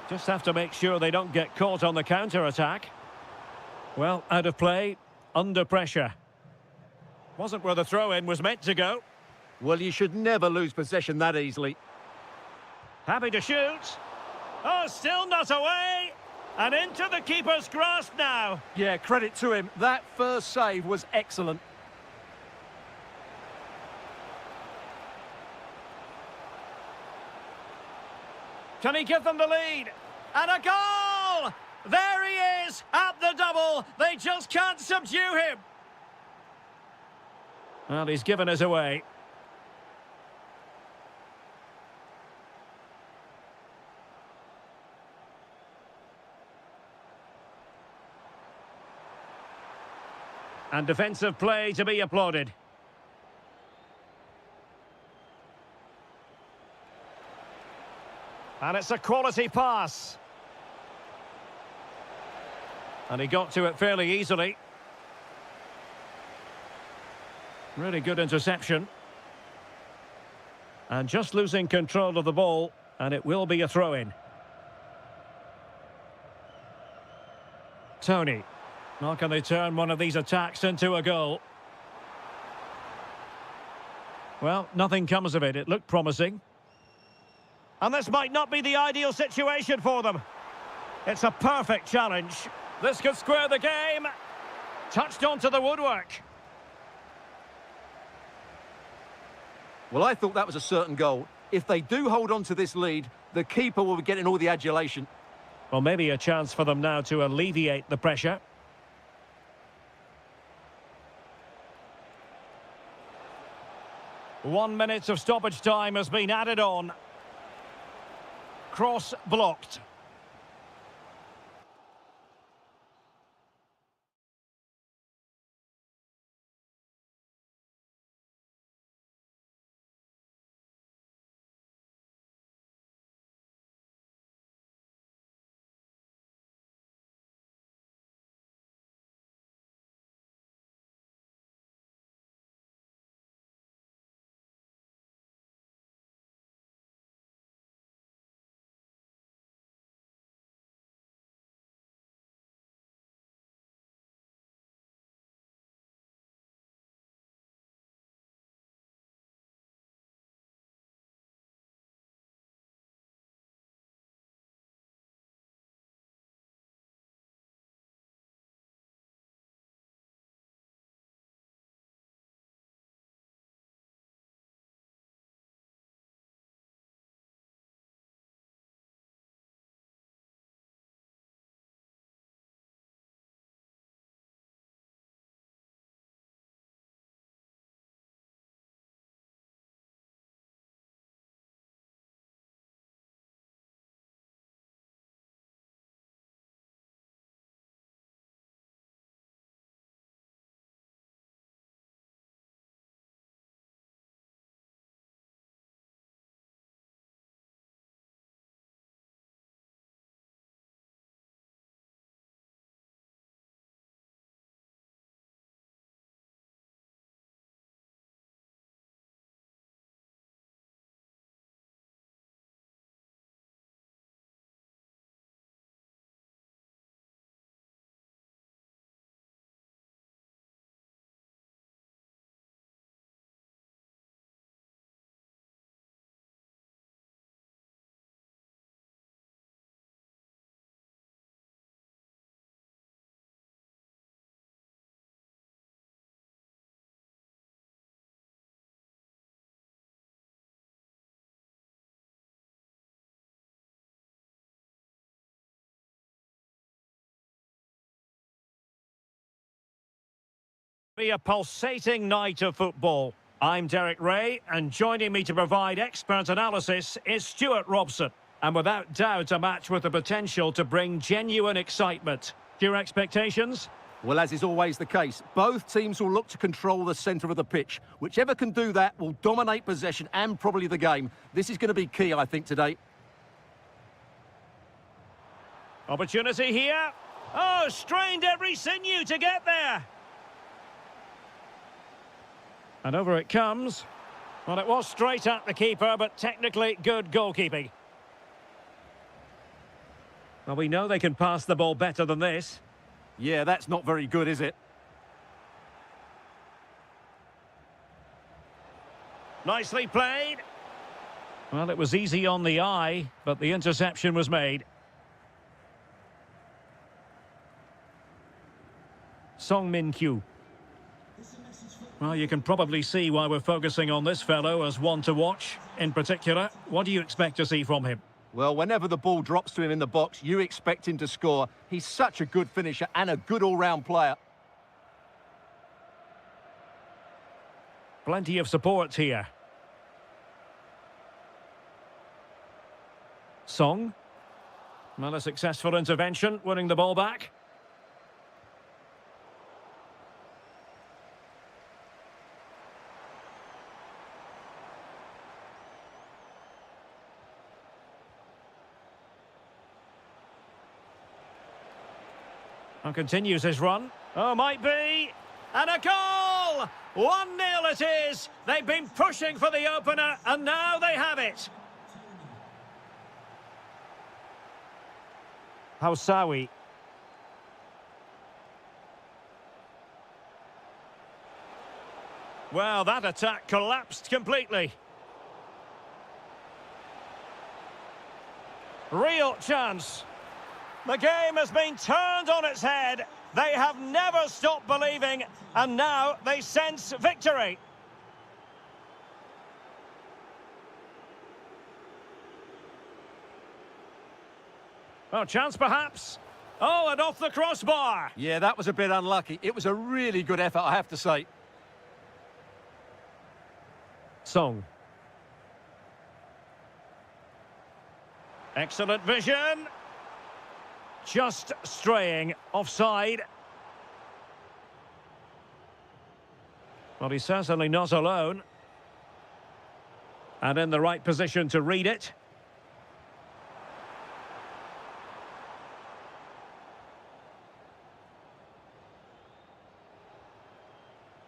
Just have to make sure they don't get caught on the counter-attack. Well, out of play, under pressure. Wasn't where the throw-in was meant to go. Well, you should never lose possession that easily. Happy to shoot. Oh, still not away. And into the keeper's grasp now. Yeah, credit to him. That first save was excellent. Can he give them the lead? And a goal! There he is at the double. They just can't subdue him. Well, he's given us away. And defensive play to be applauded. And it's a quality pass. And he got to it fairly easily. Really good interception. And just losing control of the ball, and it will be a throw-in. Toney. How can they turn one of these attacks into a goal? Well, nothing comes of it. It looked promising. And this might not be the ideal situation for them. It's a perfect challenge. This could square the game. Touched onto the woodwork. Well, I thought that was a certain goal. If they do hold on to this lead, the keeper will be getting all the adulation. Well, maybe a chance for them now to alleviate the pressure. One minute of stoppage time has been added on. Cross blocked. Be a pulsating night of football. I'm Derek Ray, and joining me to provide expert analysis is Stuart Robson. And without doubt, a match with the potential to bring genuine excitement. Your expectations? Well, as is always the case, both teams will look to control the centre of the pitch. Whichever can do that will dominate possession and probably the game. This is going to be key, I think, today. Opportunity here. Oh, strained every sinew to get there. And over it comes. Well, it was straight at the keeper, but technically good goalkeeping. Well, we know they can pass the ball better than this. Yeah, that's not very good, is it? Nicely played. Well, it was easy on the eye, but the interception was made. Song Min-kyu. Well, you can probably see why we're focusing on this fellow as one to watch. In particular, what do you expect to see from him? Well, whenever the ball drops to him in the box, you expect him to score. He's such a good finisher and a good all-round player. Plenty of support here. Song. Well, a successful intervention, winning the ball back. And continues his run. Oh, might be. And a goal! 1-0 it is. They've been pushing for the opener, and now they have it. Hausawi. Well, that attack collapsed completely. Real chance. The game has been turned on its head. They have never stopped believing, and now they sense victory. Oh, chance perhaps. Oh, and off the crossbar. Yeah, that was a bit unlucky. It was a really good effort, I have to say. Song. Excellent vision. Just straying offside. Well, he's certainly not alone. And in the right position to read it.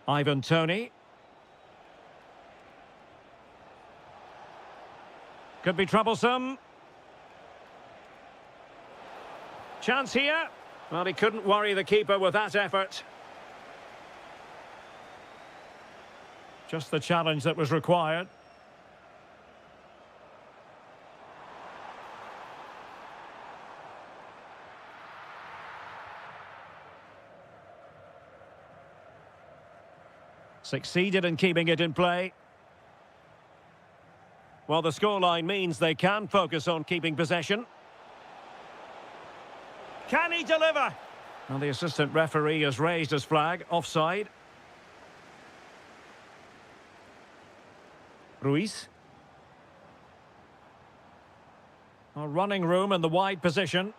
Ivan Toney. Could be troublesome. Chance here. Well, he couldn't worry the keeper with that effort. Just the challenge that was required. Succeeded in keeping it in play. Well, the scoreline means they can focus on keeping possession. Can he deliver? Well, the assistant referee has raised his flag, offside. Ruiz. Well, running room in the wide position.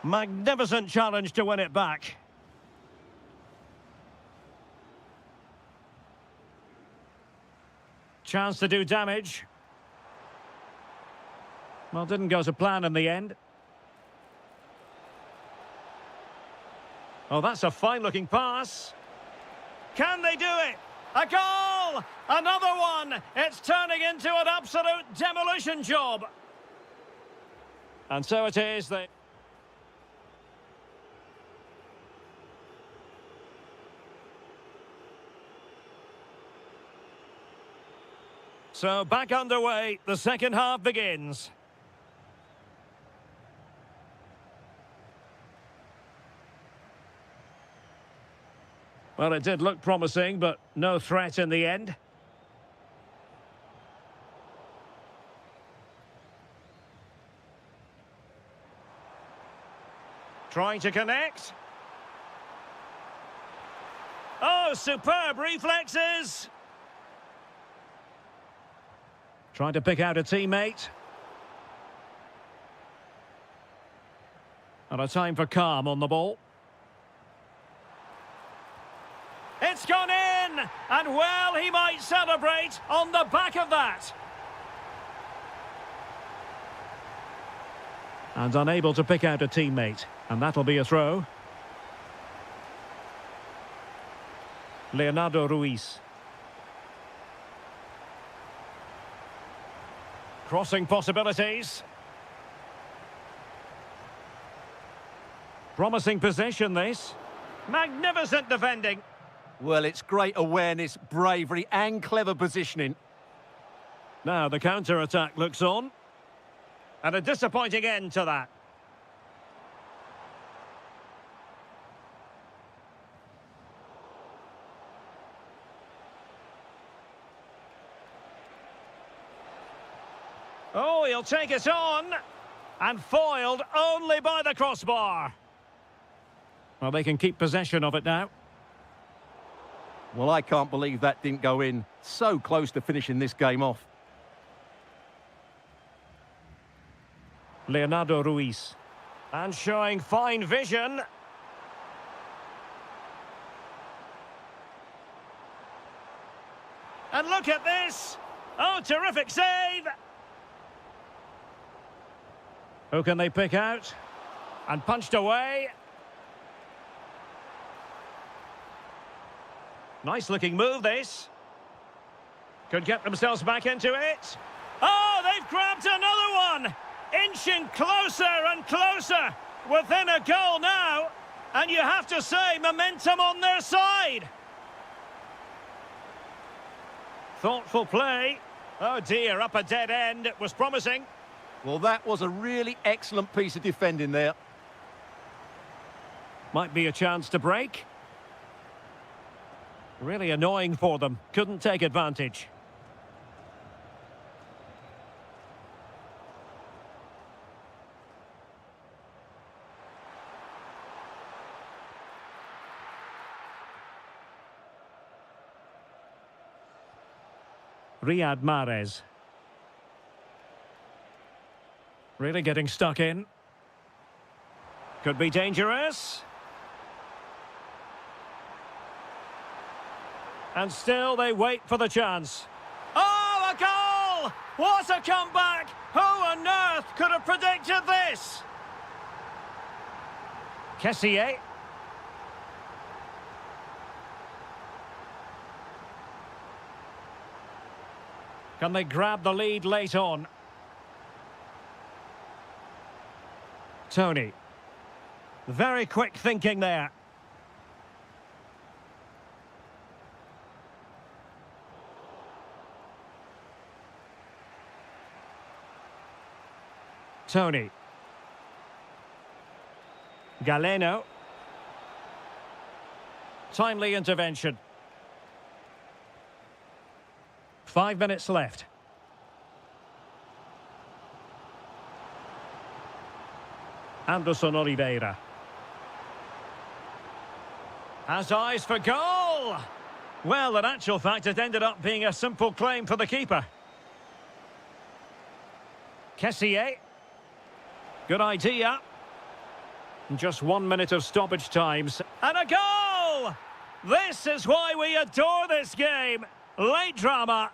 Magnificent challenge to win it back. Chance to do damage. Well, didn't go to plan in the end. Oh, that's a fine-looking pass. Can they do it? A goal! Another one! It's turning into an absolute demolition job. And so it is. So back underway, the second half begins. Well, it did look promising, but no threat in the end. Trying to connect. Oh, superb reflexes. Trying to pick out a teammate. And a time for calm on the ball. It's gone in! And well, he might celebrate on the back of that. And unable to pick out a teammate. And that'll be a throw. Leonardo Ruiz. Crossing possibilities. Promising possession, this. Magnificent defending. Well, it's great awareness, bravery and clever positioning. Now the counter-attack looks on. And a disappointing end to that. Oh, he'll take it on. And foiled only by the crossbar. Well, they can keep possession of it now. Well, I can't believe that didn't go in. So close to finishing this game off. Leonardo Ruiz. And showing fine vision. And look at this. Oh, terrific save. Who can they pick out? And punched away. Nice looking move, this. Could get themselves back into it. Oh, they've grabbed another one. Inching closer and closer. Within a goal now. And you have to say, momentum on their side. Thoughtful play. Oh dear, up a dead end. It was promising. Well, that was a really excellent piece of defending there. Might be a chance to break. Really annoying for them. Couldn't take advantage. Riyad Mahrez. Really getting stuck in. Could be dangerous. And still they wait for the chance. Oh, a goal! What a comeback! Who on earth could have predicted this? Kessié. Can they grab the lead late on? Tony. Very quick thinking there. Tony. Galeno. Timely intervention. 5 minutes left. Anderson Oliveira. Has eyes for goal! Well, in actual fact, it ended up being a simple claim for the keeper. Kessié. Good idea. Just 1 minute of stoppage times. And a goal! This is why we adore this game. Late drama.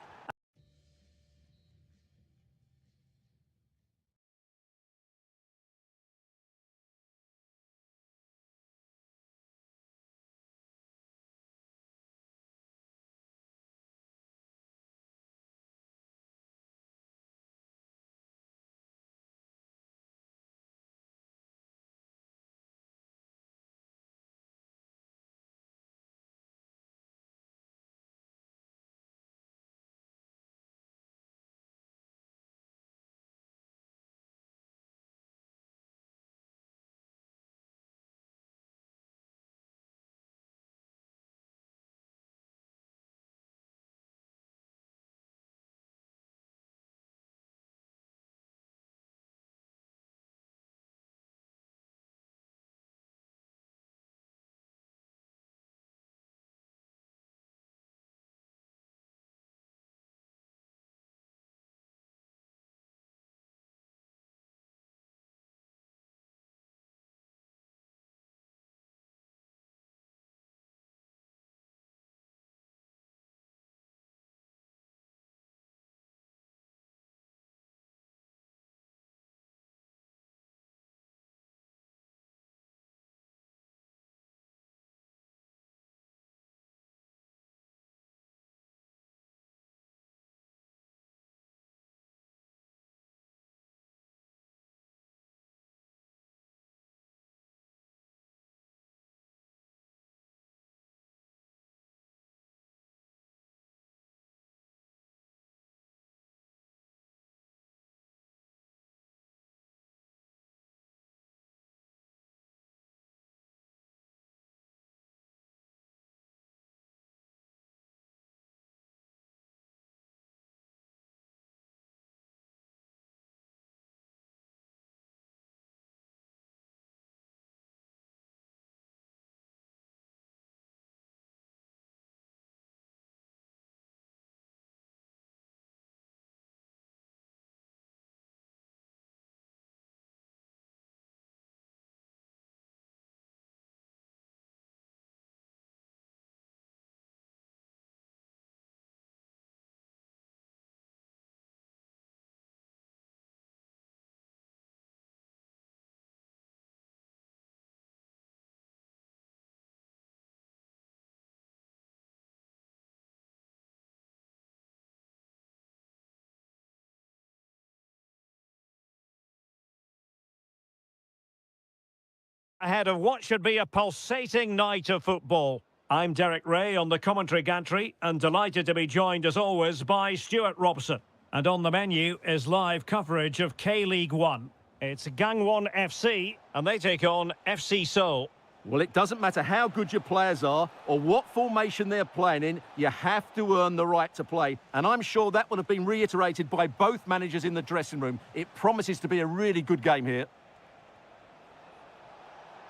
ahead of what should be a pulsating night of football. I'm Derek Ray on the commentary gantry and delighted to be joined as always by Stuart Robson. And on the menu is live coverage of K-League 1. It's Gangwon FC and they take on FC Seoul. Well, it doesn't matter how good your players are or what formation they're playing in, you have to earn the right to play. And I'm sure that will have been reiterated by both managers in the dressing room. It promises to be a really good game here.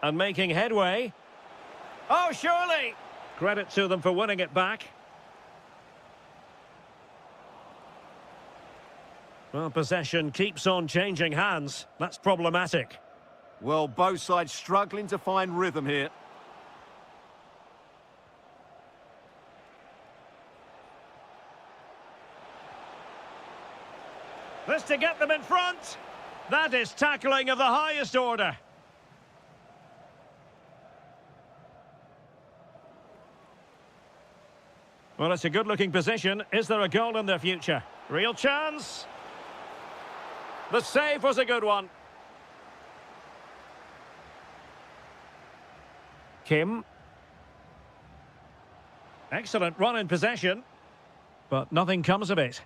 And making headway. Oh, surely! Credit to them for winning it back. Well, possession keeps on changing hands. That's problematic. Well, both sides struggling to find rhythm here. This to get them in front. That is tackling of the highest order. Well, it's a good-looking position. Is there a goal in their future? Real chance. The save was a good one. Kim. Excellent run in possession, but nothing comes of it.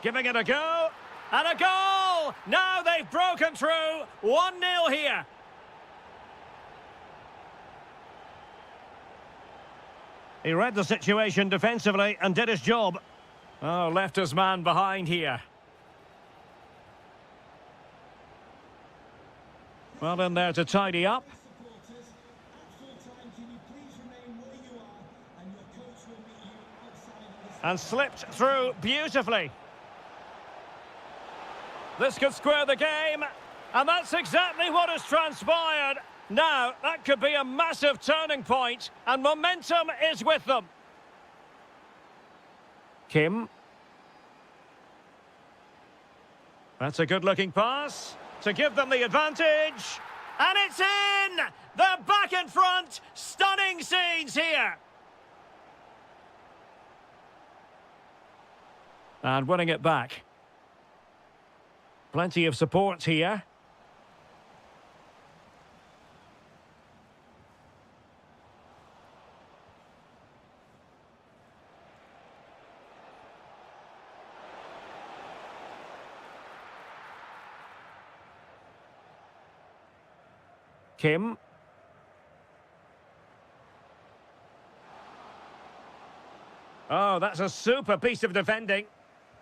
Giving it a go, and a goal! Now they've broken through, 1-0 here. He read the situation defensively and did his job. Oh, left his man behind here. Well in there to tidy up. And slipped through beautifully. This could square the game, and that's exactly what has transpired. Now, that could be a massive turning point, and momentum is with them. Kim. That's a good-looking pass to give them the advantage. And it's in! They're back in front! Stunning scenes here! And winning it back. Plenty of support here. Kim. Oh, that's a super piece of defending.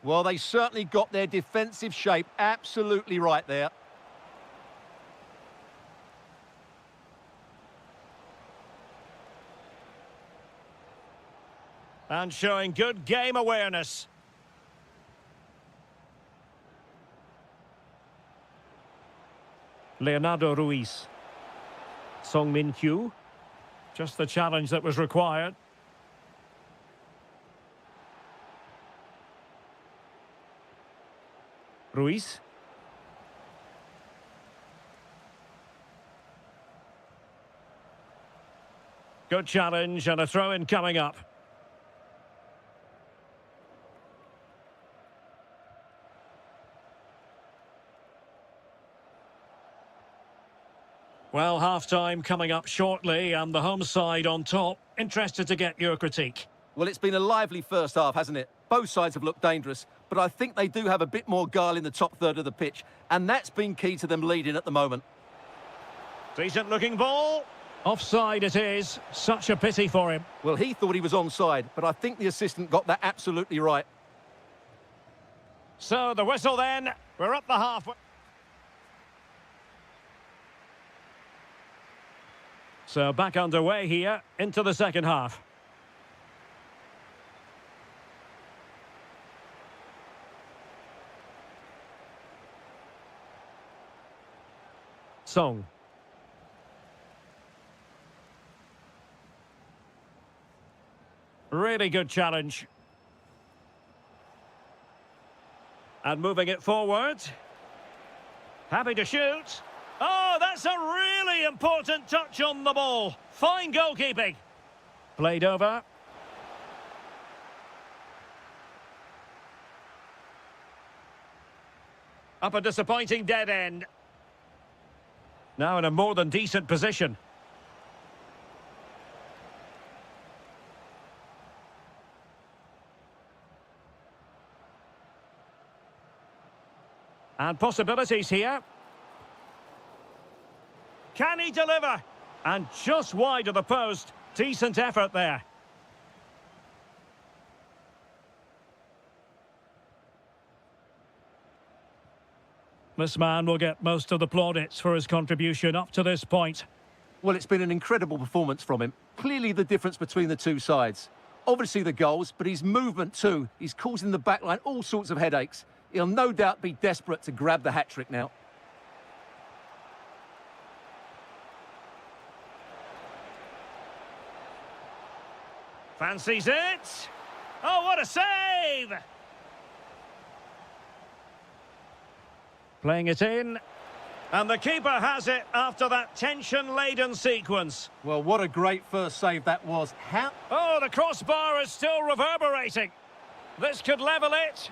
Well, they certainly got their defensive shape absolutely right there. And showing good game awareness. Leonardo Ruiz. Song Min-kyu. Just the challenge that was required. Ruiz. Good challenge and a throw-in coming up. Well, half-time coming up shortly and the home side on top. Interested to get your critique. Well, it's been a lively first half, hasn't it? Both sides have looked dangerous, but I think they do have a bit more guile in the top third of the pitch, and that's been key to them leading at the moment. Decent looking ball. Offside it is. Such a pity for him. Well, he thought he was onside, but I think the assistant got that absolutely right. So the whistle then. We're up the halfway. So back underway here into the second half. Song. Really good challenge. And moving it forward. Happy to shoot. Oh, Oh, that's a really important touch on the ball. Fine goalkeeping. Played over. Up a disappointing dead end. Now in a more than decent position. And possibilities here. Can he deliver? And just wide of the post. Decent effort there. This man will get most of the plaudits for his contribution up to this point. Well, it's been an incredible performance from him. Clearly the difference between the two sides. Obviously the goals, but his movement too. He's causing the backline all sorts of headaches. He'll no doubt be desperate to grab the hat-trick now. Fancies it. Oh, what a save! Playing it in. And the keeper has it after that tension-laden sequence. Well, what a great first save that was. How... Oh, the crossbar is still reverberating. This could level it.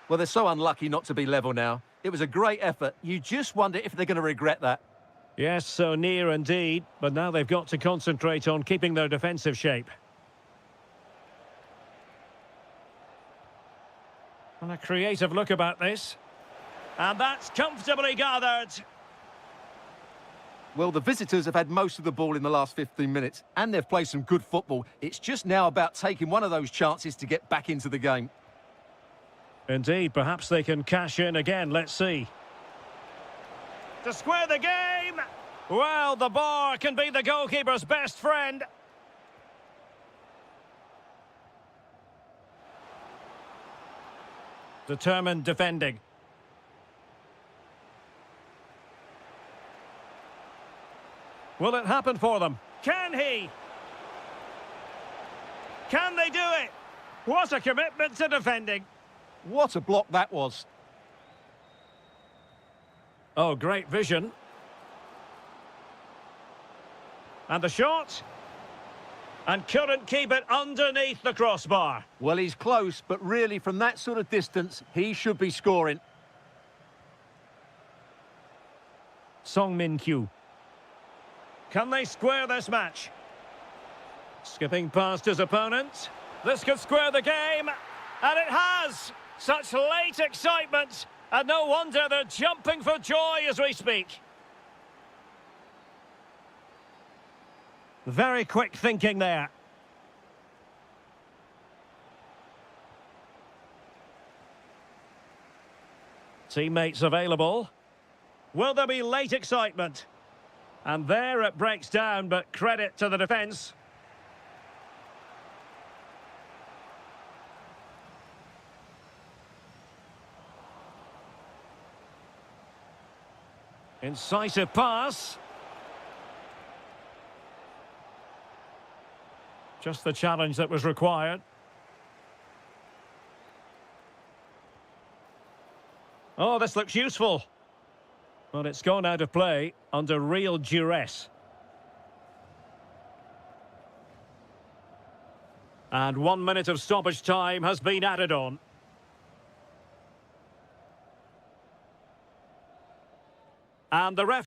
Well, they're so unlucky not to be level now. It was a great effort. You just wonder if they're going to regret that. Yes, so near indeed. But now they've got to concentrate on keeping their defensive shape. And a creative look about this. And that's comfortably gathered. Well, the visitors have had most of the ball in the last 15 minutes, and they've played some good football. It's just now about taking one of those chances to get back into the game. Indeed, perhaps they can cash in again. Let's see. To square the game. Well, the bar can be the goalkeeper's best friend. Determined defending. Will it happen for them? Can he? Can they do it? What a commitment to defending. What a block that was. Oh, great vision. And the shot. And couldn't keep it underneath the crossbar. Well, he's close, but really from that sort of distance, he should be scoring. Song Min Kyu. Can they square this match? Skipping past his opponent. This could square the game. And it has! Such late excitement. And no wonder they're jumping for joy as we speak. Very quick thinking there. Teammates available. Will there be late excitement? And there it breaks down, but credit to the defence. Incisive pass. Just the challenge that was required. Oh, this looks useful. But it's gone out of play under real duress. And 1 minute of stoppage time has been added on. And the ref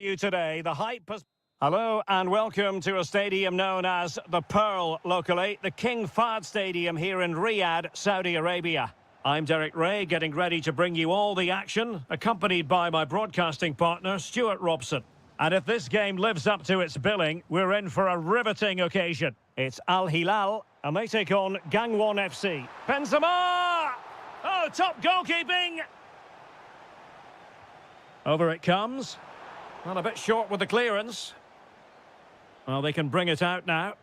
You today, the hype has... Hello and welcome to a stadium known as the Pearl locally, the King Fahd Stadium here in Riyadh, Saudi Arabia. I'm Derek Ray, getting ready to bring you all the action, accompanied by my broadcasting partner, Stuart Robson. And if this game lives up to its billing, we're in for a riveting occasion. It's Al Hilal, and they take on Gangwon FC. Benzema! Oh, top goalkeeping! Over it comes. Well, a bit short with the clearance. Well, they can bring it out now.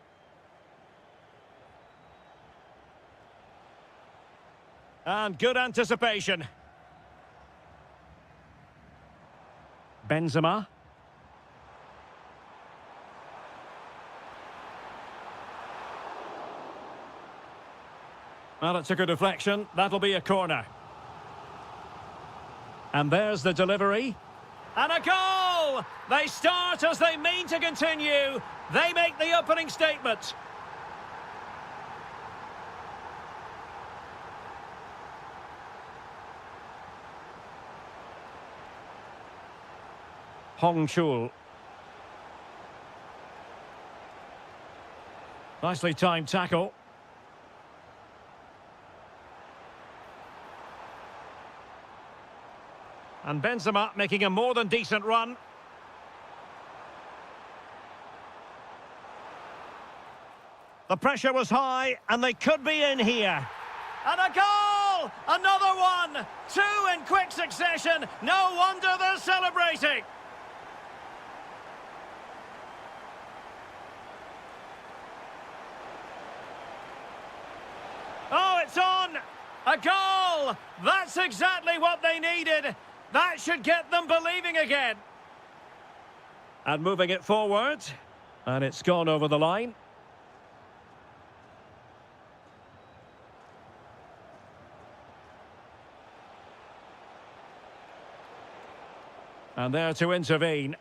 And good anticipation. Benzema. Well, it took a deflection. That'll be a corner. And there's the delivery. And a goal! They start as they mean to continue. They make the opening statement. Hong Chul. Nicely timed tackle. And Benzema making a more than decent run. The pressure was high, and they could be in here. And a goal! Another one! Two in quick succession. No wonder they're celebrating. Oh, it's on! A goal! That's exactly what they needed. That should get them believing again. And moving it forward. And it's gone over the line. And there to intervene.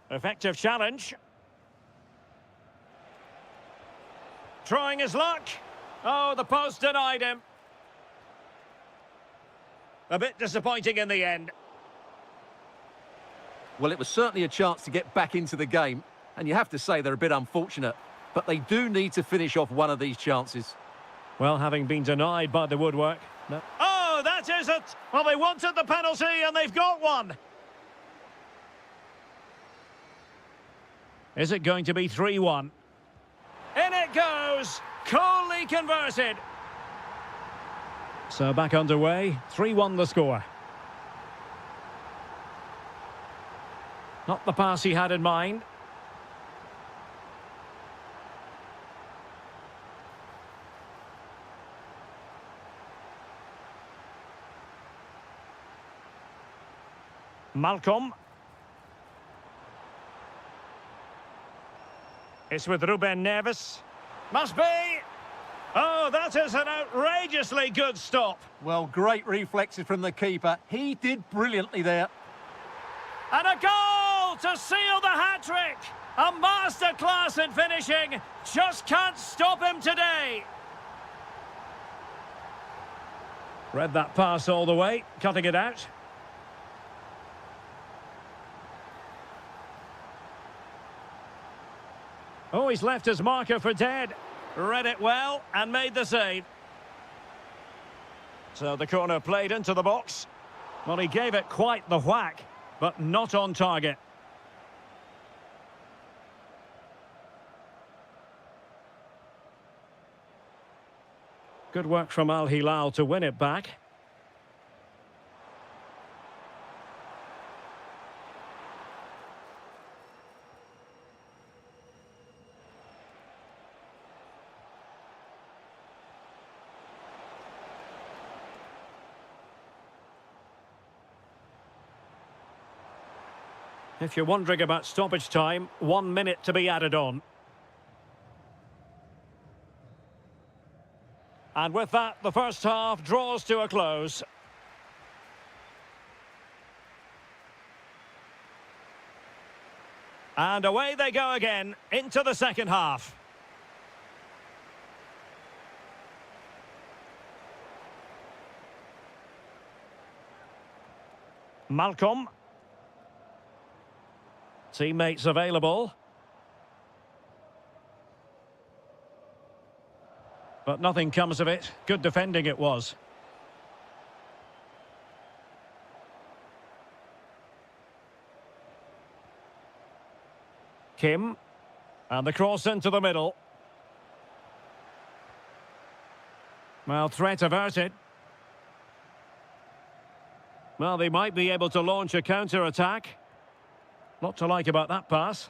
Effective challenge. Trying his luck. Oh, the post denied him. A bit disappointing in the end. Well, it was certainly a chance to get back into the game, and you have to say they're a bit unfortunate, but they do need to finish off one of these chances. Well, having been denied by the woodwork. No. Oh, that is it! Well, they wanted the penalty, and they've got one. Is it going to be 3-1? In it goes! Coolly converted. So back underway, 3-1 the score. Not the pass he had in mind. Malcolm. It's with Ruben Neves. Must be! Oh, that is an outrageously good stop. Well, great reflexes from the keeper. He did brilliantly there. And a goal to seal the hat-trick! A masterclass in finishing. Just can't stop him today. Read that pass all the way, cutting it out. Oh, he's left his marker for dead. Read it well and made the save. So the corner played into the box. Well, he gave it quite the whack, but not on target. Good work from Al Hilal to win it back. If you're wondering about stoppage time, 1 minute to be added on. And with that, the first half draws to a close. And away they go again into the second half. Malcolm. Teammates available. But nothing comes of it. Good defending it was. Kim. And the cross into the middle. Well, threat averted. Well, they might be able to launch a counter-attack. Lot to like about that pass.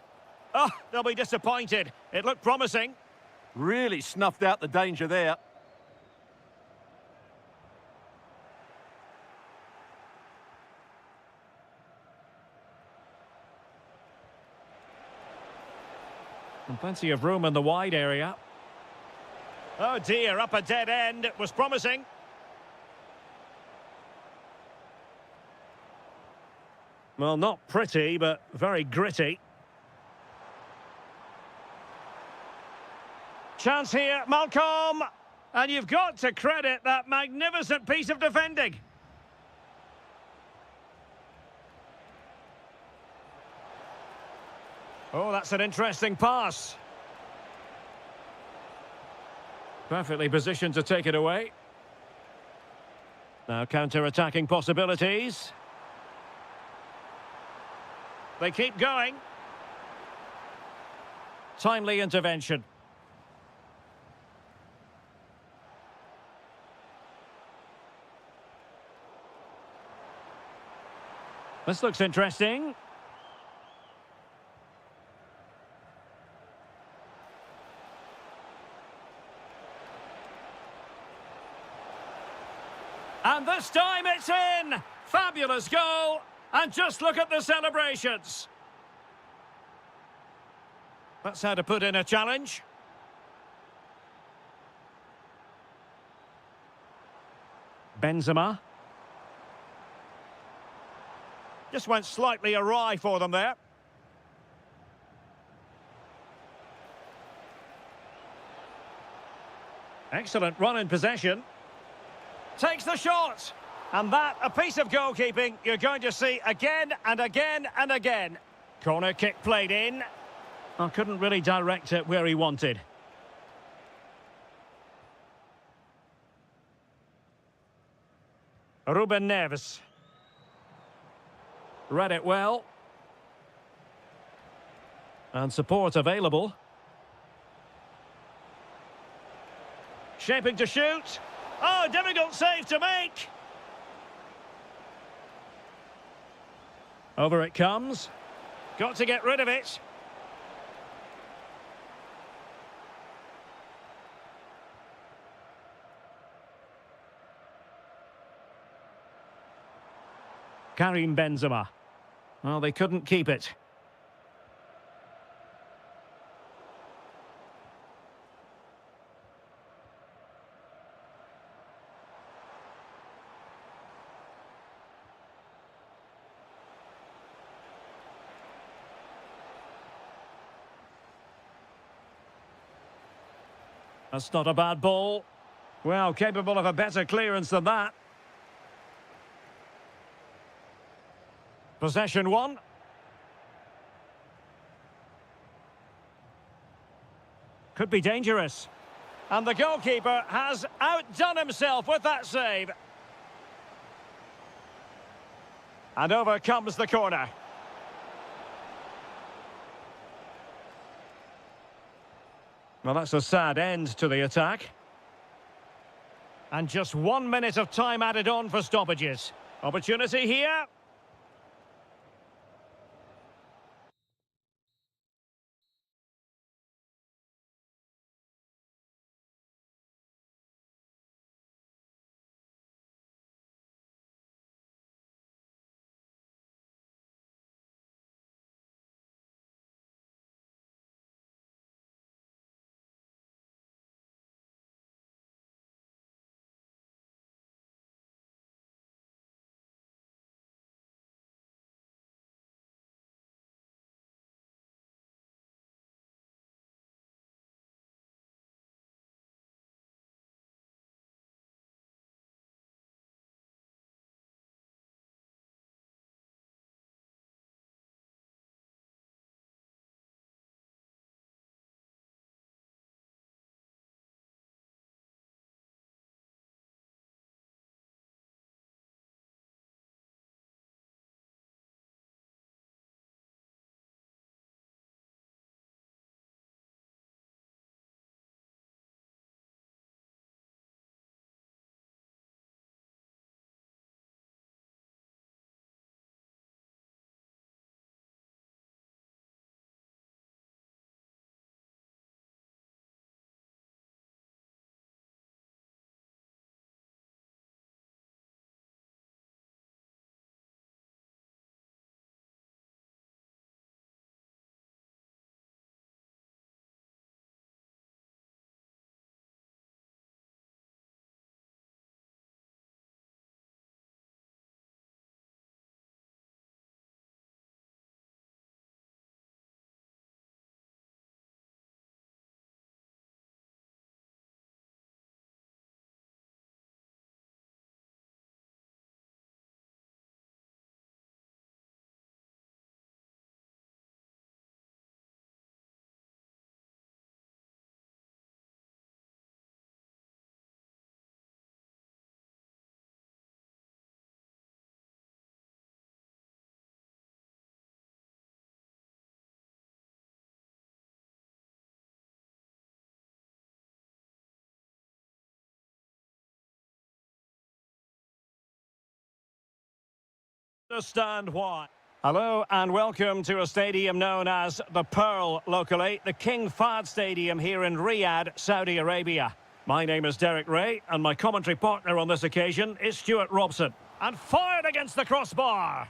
Oh, they'll be disappointed. It looked promising. Really snuffed out the danger there. And plenty of room in the wide area. Oh dear, up a dead end. It was promising. Well, not pretty, but very gritty. Chance here, Malcolm! And you've got to credit that magnificent piece of defending. Oh, that's an interesting pass. Perfectly positioned to take it away. Now counter-attacking possibilities. They keep going. Timely intervention. This looks interesting. And this time it's in! Fabulous goal! And just look at the celebrations. That's how to put in a challenge. Benzema. Just went slightly awry for them there. Excellent run in possession. Takes the shot. And that, a piece of goalkeeping you're going to see again and again and again. Corner kick played in. I couldn't really direct it where he wanted. Ruben Neves. Read it well. And support available. Shaping to shoot. Oh, difficult save to make. Over it comes. Got to get rid of it. Karim Benzema. Well, they couldn't keep it. That's not a bad ball. Well, capable of a better clearance than that. Possession one. Could be dangerous. And the goalkeeper has outdone himself with that save. And over comes the corner. Well, that's a sad end to the attack. And just 1 minute of time added on for stoppages. Opportunity here. Understand why. Hello and welcome to a stadium known as the Pearl locally, the King Fahd Stadium here in Riyadh, Saudi Arabia. My name is Derek Ray and my commentary partner on this occasion is Stuart Robson. And fired against the crossbar.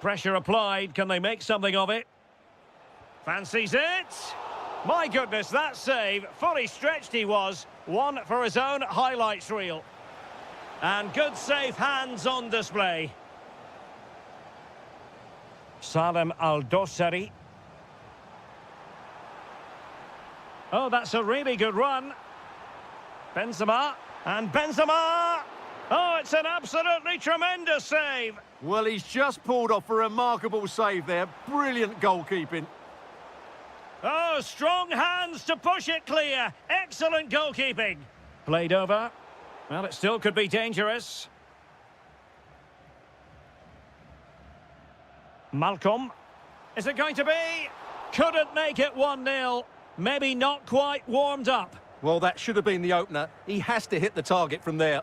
Pressure applied, can they make something of it? Fancies it? My goodness, that save, fully stretched he was, one for his own highlights reel. And good safe hands on display. Salem Al-Dosari. Oh, that's a really good run. Benzema, and Benzema! Oh, it's an absolutely tremendous save. Well, he's just pulled off a remarkable save there. Brilliant goalkeeping. Oh, strong hands to push it clear. Excellent goalkeeping. Played over. Well, it still could be dangerous. Malcolm. Is it going to be? Couldn't make it 1-0. Maybe not quite warmed up. Well, that should have been the opener. He has to hit the target from there.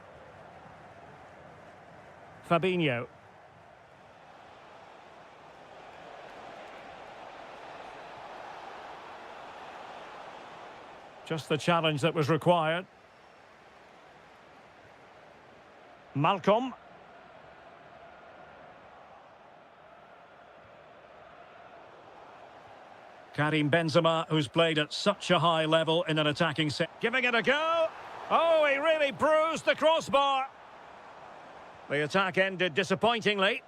Fabinho. Just the challenge that was required. Malcolm. Karim Benzema, who's played at such a high level in an attacking set. Giving it a go. Oh, he really bruised the crossbar. The attack ended disappointingly.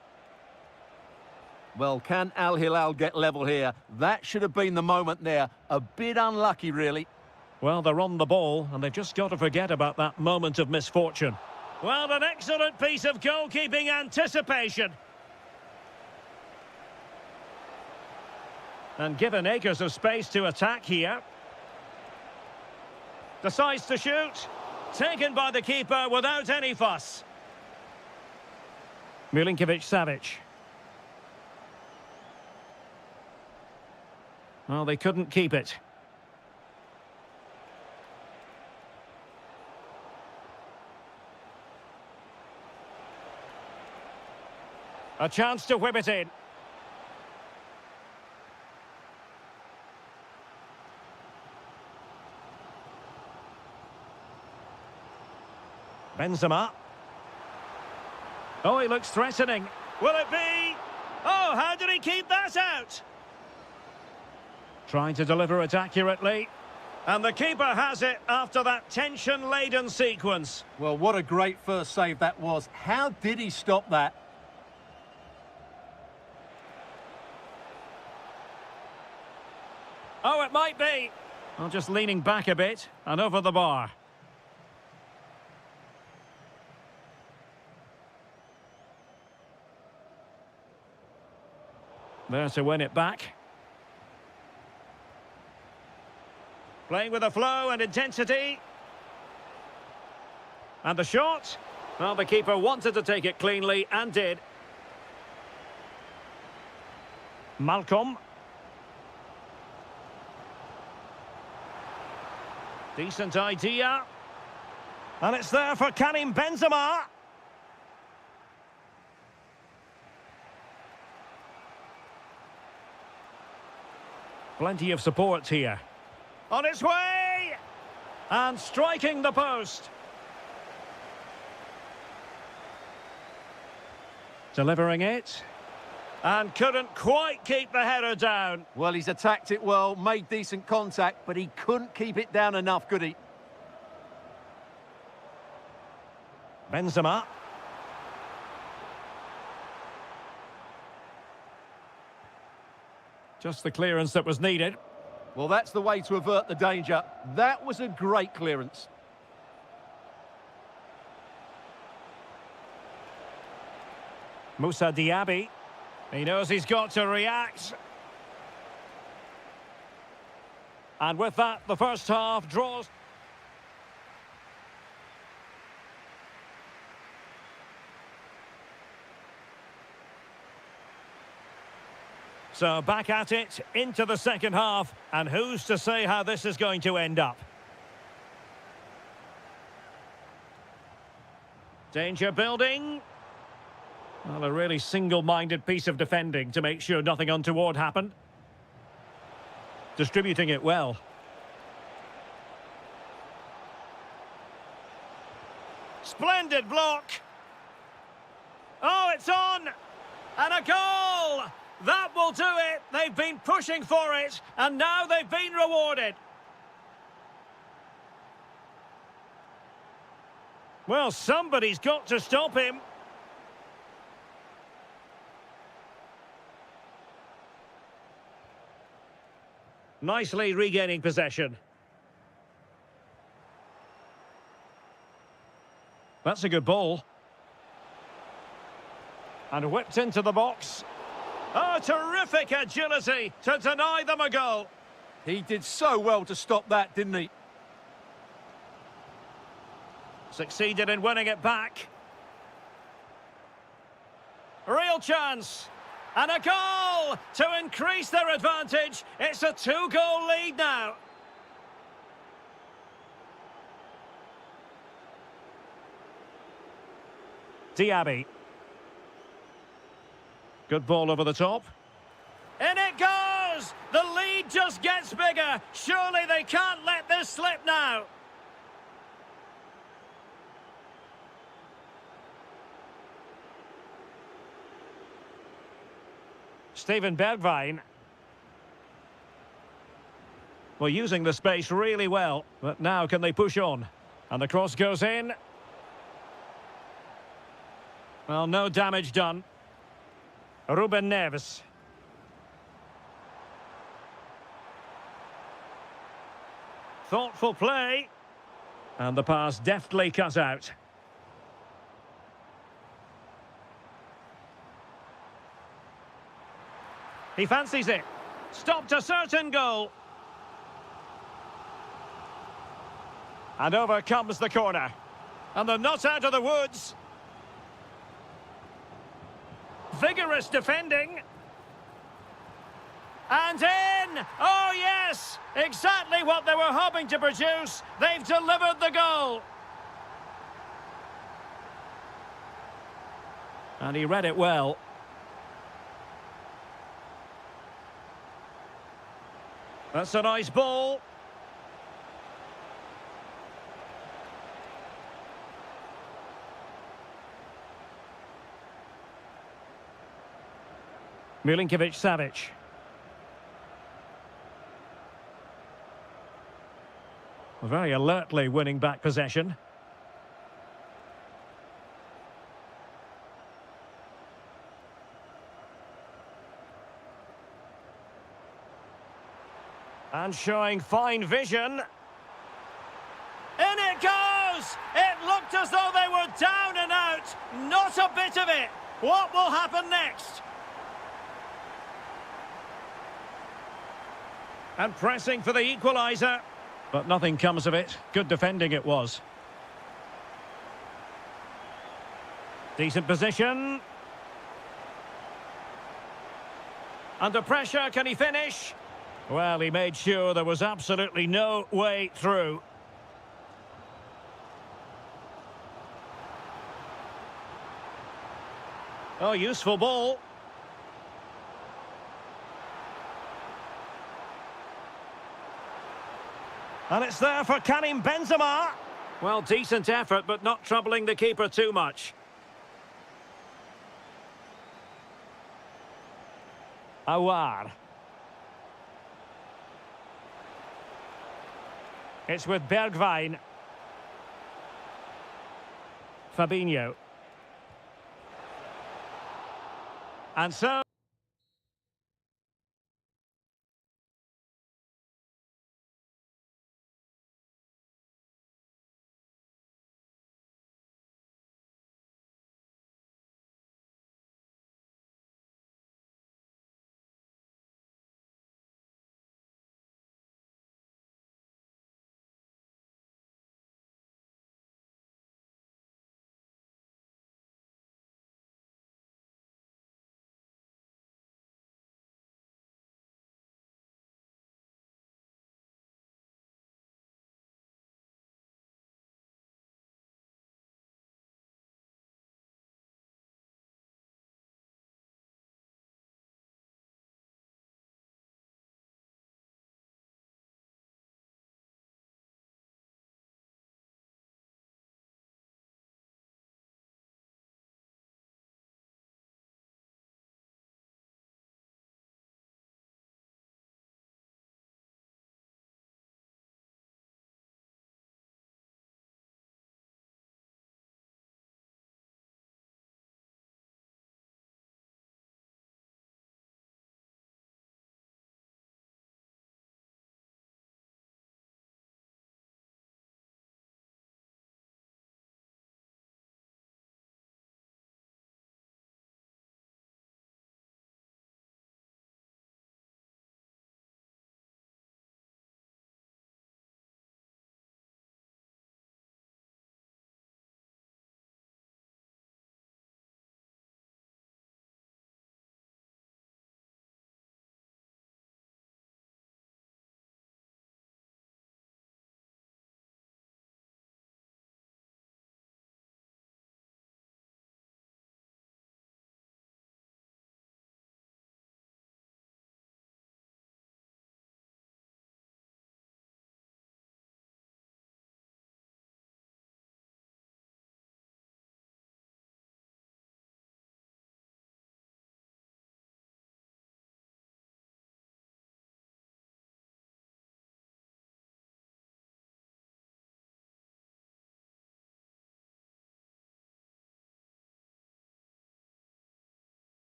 Well, can Al Hilal get level here? That should have been the moment there. A bit unlucky, really. Well, they're on the ball, and they've just got to forget about that moment of misfortune. Well, an excellent piece of goalkeeping anticipation. And given acres of space to attack here. Decides to shoot. Taken by the keeper without any fuss. Milinkovic-Savic. Well, they couldn't keep it. A chance to whip it in. Benzema. Oh, he looks threatening. Will it be? Oh, how did he keep that out? Trying to deliver it accurately. And the keeper has it after that tension-laden sequence. Well, what a great first save that was. How did he stop that? Oh, it might be. Well, just leaning back a bit and over the bar. There to win it back. Playing with a flow and intensity. And the shot. Well, the keeper wanted to take it cleanly and did. Malcolm. Decent idea. And it's there for Karim Benzema. Plenty of support here. On its way! And striking the post. Delivering it. And couldn't quite keep the header down. Well, he's attacked it well, made decent contact, but he couldn't keep it down enough, could he? Benzema. Just the clearance that was needed. Well, that's the way to avert the danger. That was a great clearance. Moussa Diaby. He knows he's got to react. And with that, the first half draws. So back at it, into the second half, and who's to say how this is going to end up? Danger building. Well, a really single-minded piece of defending to make sure nothing untoward happened. Distributing it well. Splendid block. Oh, it's on. And a goal. That will do it. They've been pushing for it, and now they've been rewarded. Well, somebody's got to stop him. Nicely regaining possession. That's a good ball. And whipped into the box. Oh, terrific agility to deny them a goal. He did so well to stop that, didn't he? Succeeded in winning it back. Real chance. And a goal to increase their advantage. It's a 2-goal lead now. Diaby. Good ball over the top. In it goes! The lead just gets bigger. Surely they can't let this slip now. Steven Bergwijn. Well, using the space really well. But now can they push on? And the cross goes in. Well, no damage done. Ruben Neves. Thoughtful play. And the pass deftly cut out. He fancies it. Stopped a certain goal. And over comes the corner. And they're not out of the woods. Vigorous defending. And in! Oh, yes! Exactly what they were hoping to produce. They've delivered the goal. And he read it well. That's a nice ball. Milinkovic-Savic. Very alertly winning back possession. And showing fine vision. In it goes! It looked as though they were down and out. Not a bit of it. What will happen next? And pressing for the equaliser. But nothing comes of it. Good defending it was. Decent position. Under pressure, can he finish? Well, he made sure there was absolutely no way through. Oh, useful ball. And it's there for Karim Benzema. Well, decent effort, but not troubling the keeper too much. Awar. It's with Bergwijn. Fabinho. And so...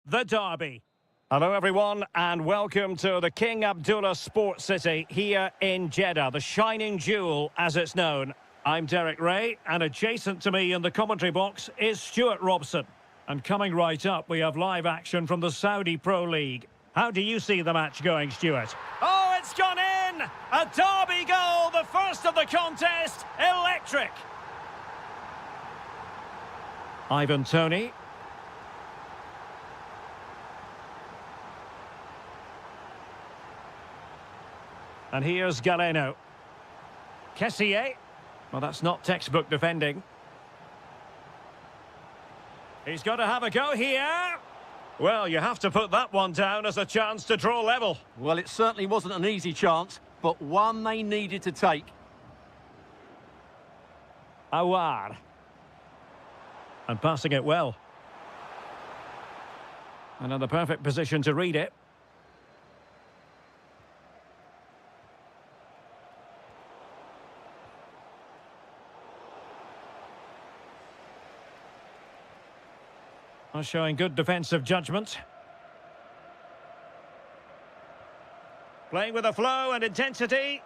the derby. Hello everyone and welcome to the King Abdullah Sports City here in Jeddah, the shining jewel as it's known. I'm Derek Ray and adjacent to me in the commentary box is Stuart Robson. And coming right up we have live action from the Saudi Pro League. How do you see the match going, Stuart? Oh, it's gone in! A derby goal, the first of the contest, electric! Ivan Toney. And here's Galeno. Kessié. Well, that's not textbook defending. He's got to have a go here. Well, you have to put that one down as a chance to draw level. Well, it certainly wasn't an easy chance, but one they needed to take. Awar. And passing it well. And in the perfect position to read it. Showing good defensive judgment. Playing with a flow and intensity.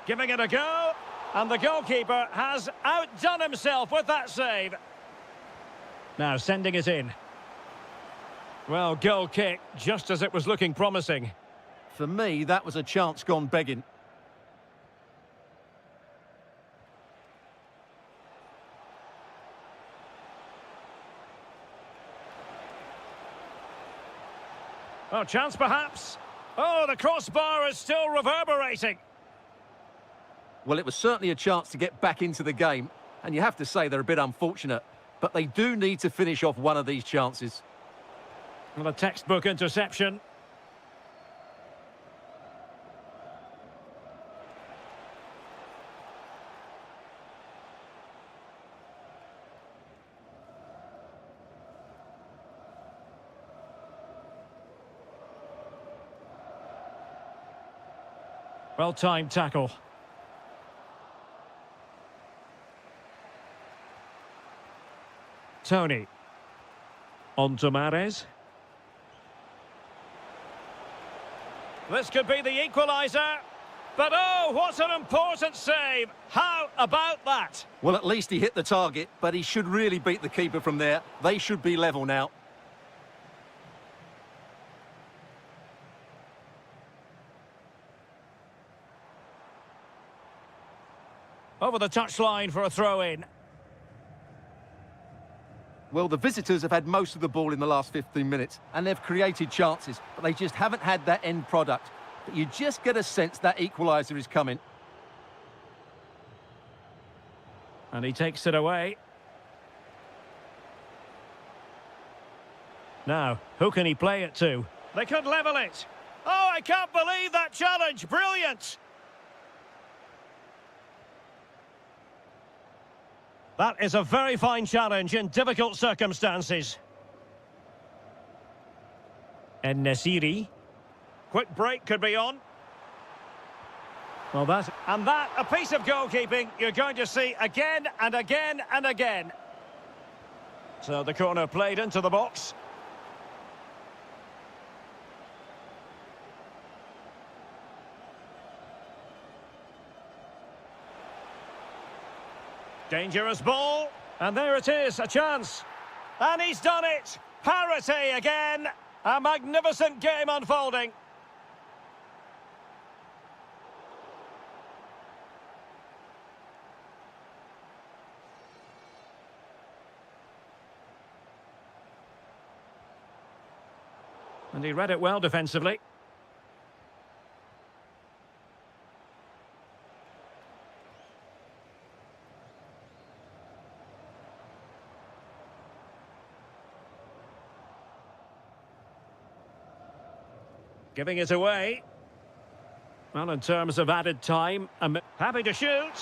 Giving it a go. And the goalkeeper has outdone himself with that save. Now sending it in. Well, goal kick, just as it was looking promising. For me, that was a chance gone begging. Oh, chance perhaps. Oh, the crossbar is still reverberating. Well, it was certainly a chance to get back into the game, and you have to say they're a bit unfortunate, but they do need to finish off one of these chances. Well, a textbook interception. Well-timed tackle. Toney. On to Mahrez. This could be the equaliser. But oh, what an important save. How about that? Well, at least he hit the target, but he should really beat the keeper from there. They should be level now. Over the touchline for a throw-in. Well, the visitors have had most of the ball in the last 15 minutes, and they've created chances, but they just haven't had that end product. But you just get a sense that equaliser is coming. And he takes it away. Now, who can he play it to? They could level it. Oh, I can't believe that challenge. Brilliant. That is a very fine challenge in difficult circumstances. And Nesiri. Quick break could be on. Well, that a piece of goalkeeping you're going to see again and again and again. So the corner played into the box. Dangerous ball, and there it is, a chance. And he's done it! Parity again! A magnificent game unfolding. And he read it well defensively. Giving it away. Well, in terms of added time, I'm happy to shoot.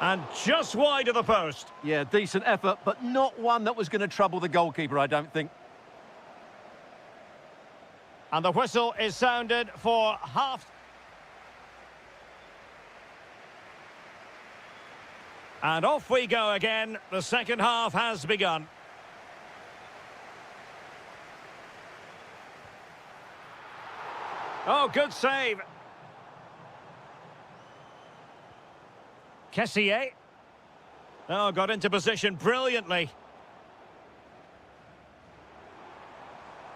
And just wide of the post. Yeah, decent effort, but not one that was going to trouble the goalkeeper, I don't think. And the whistle is sounded for half. And off we go again. The second half has begun. Oh, good save. Kessier. Oh, got into position brilliantly.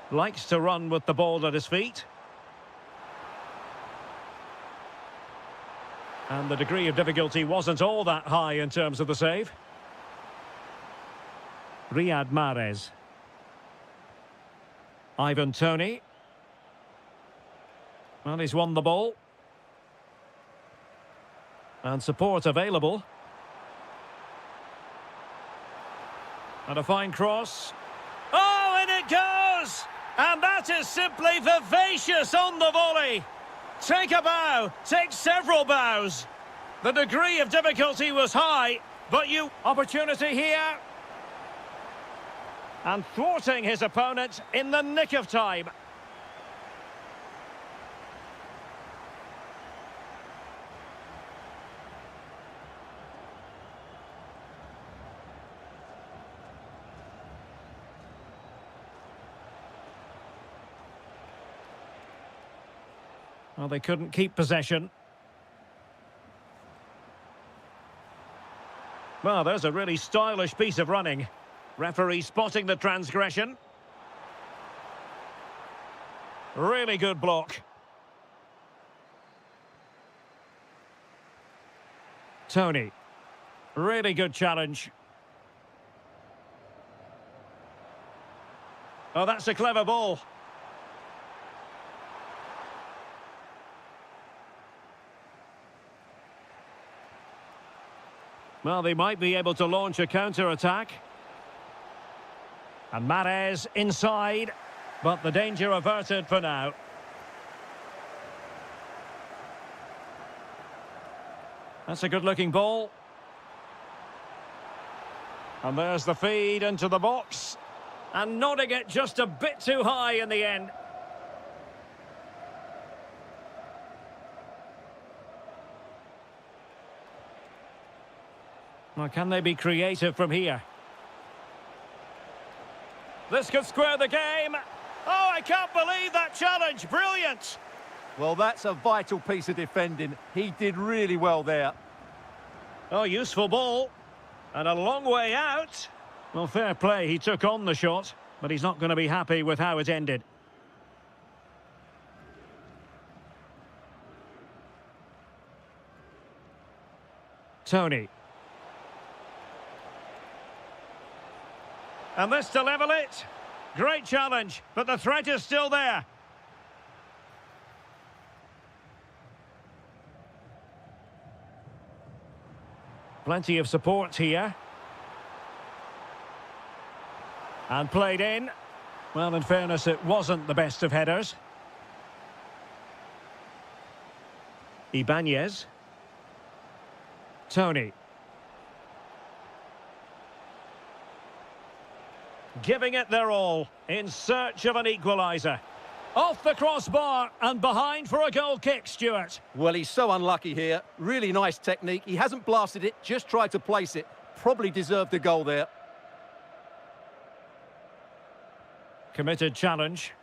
Likes to run with the ball at his feet. And the degree of difficulty wasn't all that high in terms of the save. Riyad Mahrez. Ivan Toney. Well, he's won the ball. And support available. And a fine cross. Oh, and it goes! And that is simply vivacious on the volley. Take a bow, take several bows. The degree of difficulty was high, but opportunity here. And thwarting his opponent in the nick of time. Well, they couldn't keep possession. Well, there's a really stylish piece of running. Referee spotting the transgression. Really good block. Toney. Really good challenge. Oh, that's a clever ball. Well, they might be able to launch a counter-attack. And Mahrez inside, but the danger averted for now. That's a good-looking ball. And there's the feed into the box. And nodding it just a bit too high in the end. Well, can they be creative from here? This could square the game. Oh, I can't believe that challenge. Brilliant. Well, that's a vital piece of defending. He did really well there. Oh, useful ball. And a long way out. Well, fair play. He took on the shot, but he's not going to be happy with how it ended. Toney. And this to level it. Great challenge, but the threat is still there. Plenty of support here. And played in. Well, in fairness, it wasn't the best of headers. Ibanez. Toney. Giving it their all, in search of an equaliser. Off the crossbar and behind for a goal kick, Stuart. Well, he's so unlucky here. Really nice technique. He hasn't blasted it, just tried to place it. Probably deserved a goal there. Committed challenge.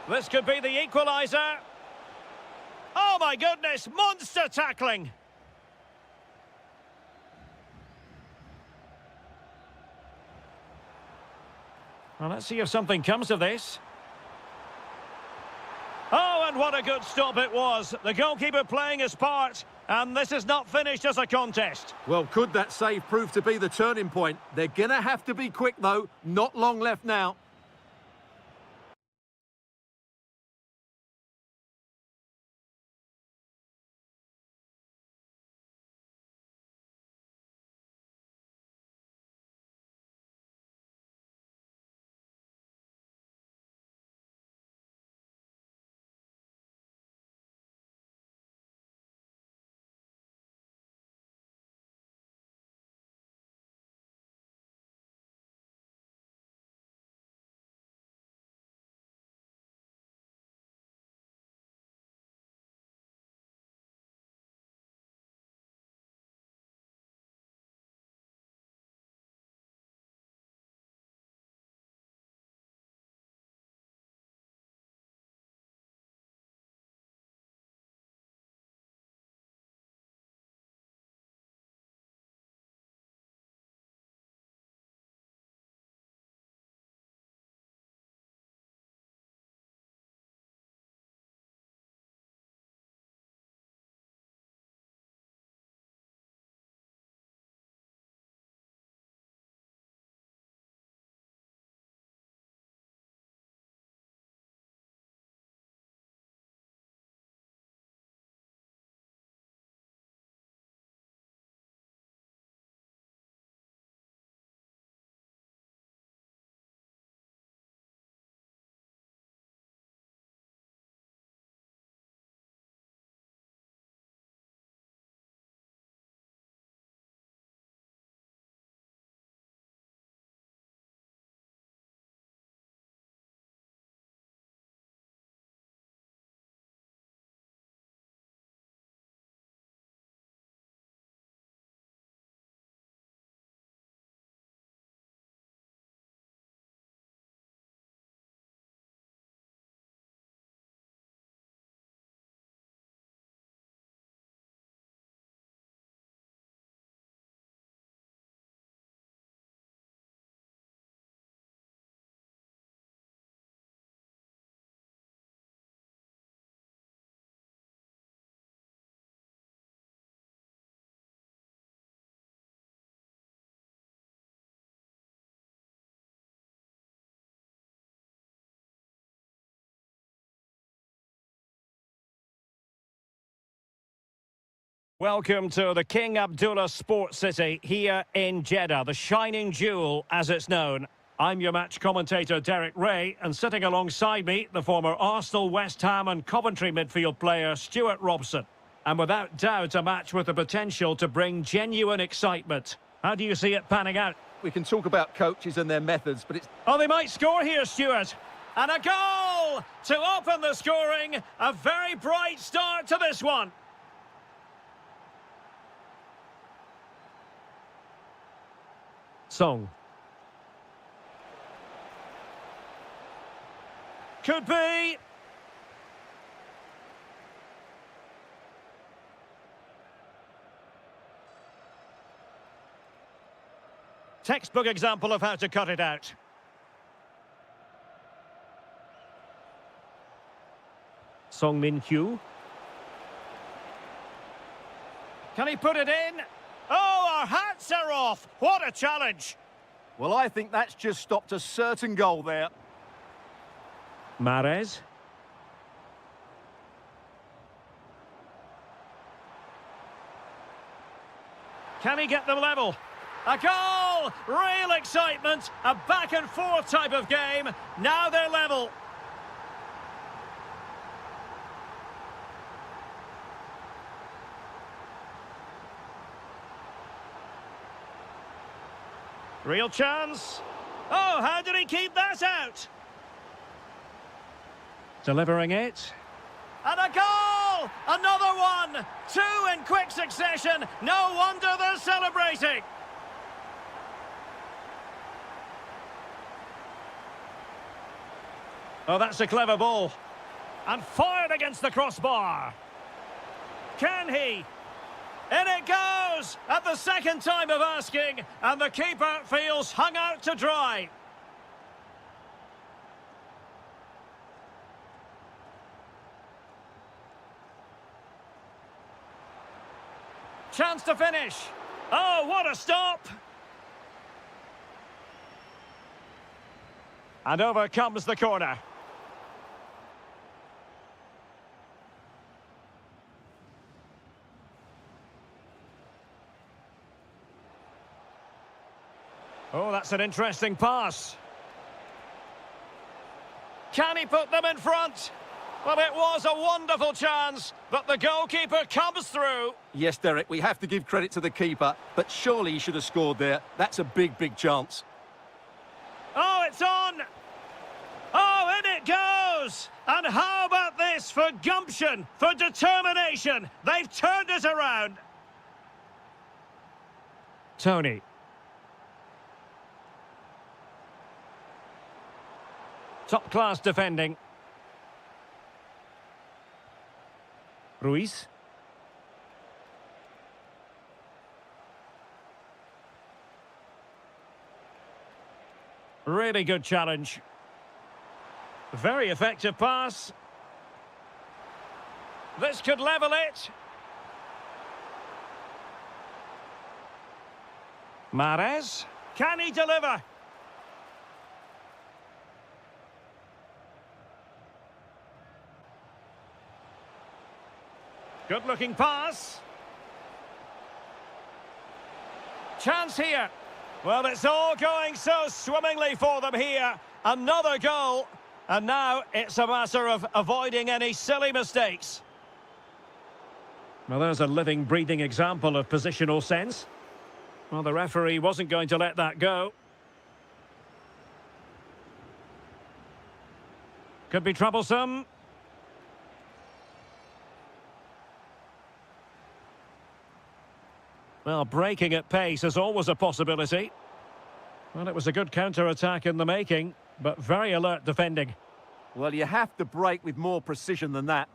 This could be the equaliser. Oh my goodness, monster tackling. Well, let's see if something comes of this. Oh, and what a good stop it was. The goalkeeper playing his part, and this is not finished as a contest. Well, could that save prove to be the turning point? They're going to have to be quick, though. Not long left now. Welcome to the King Abdullah Sports City here in Jeddah, the shining jewel as it's known. I'm your match commentator Derek Ray, and sitting alongside me, the former Arsenal, West Ham and Coventry midfield player Stuart Robson. And without doubt, a match with the potential to bring genuine excitement. How do you see it panning out? We can talk about coaches and their methods, but it's... Oh, they might score here, Stuart. And a goal to open the scoring. A very bright start to this one. Song. Could be. Textbook example of how to cut it out. Song Min-kyu. Can he put it in? Oh, our hats are off! What a challenge! Well, I think that's just stopped a certain goal there. Mahrez. Can he get them level? A goal! Real excitement! A back-and-forth type of game. Now they're level. Real chance. Oh, how did he keep that out? Delivering it. And a goal! Another one! Two in quick succession. No wonder they're celebrating. Oh, that's a clever ball. And fired against the crossbar. Can he? In it goes! At the second time of asking, and the keeper feels hung out to dry. Chance to finish. Oh, what a stop! And over comes the corner. Oh, that's an interesting pass. Can he put them in front? Well, it was a wonderful chance, but the goalkeeper comes through. Yes, Derek, we have to give credit to the keeper, but surely he should have scored there. That's a big, big chance. Oh, it's on! Oh, in it goes! And how about this for gumption, for determination? They've turned it around. Tony. Top-class defending. Ruiz. Really good challenge. Very effective pass. This could level it. Mahrez. Can he deliver? Good-looking pass. Chance here. Well, it's all going so swimmingly for them here. Another goal. And now it's a matter of avoiding any silly mistakes. Well, there's a living, breathing example of positional sense. Well, the referee wasn't going to let that go. Could be troublesome. Well, breaking at pace is always a possibility. Well, it was a good counter-attack in the making, but very alert defending. Well, you have to break with more precision than that.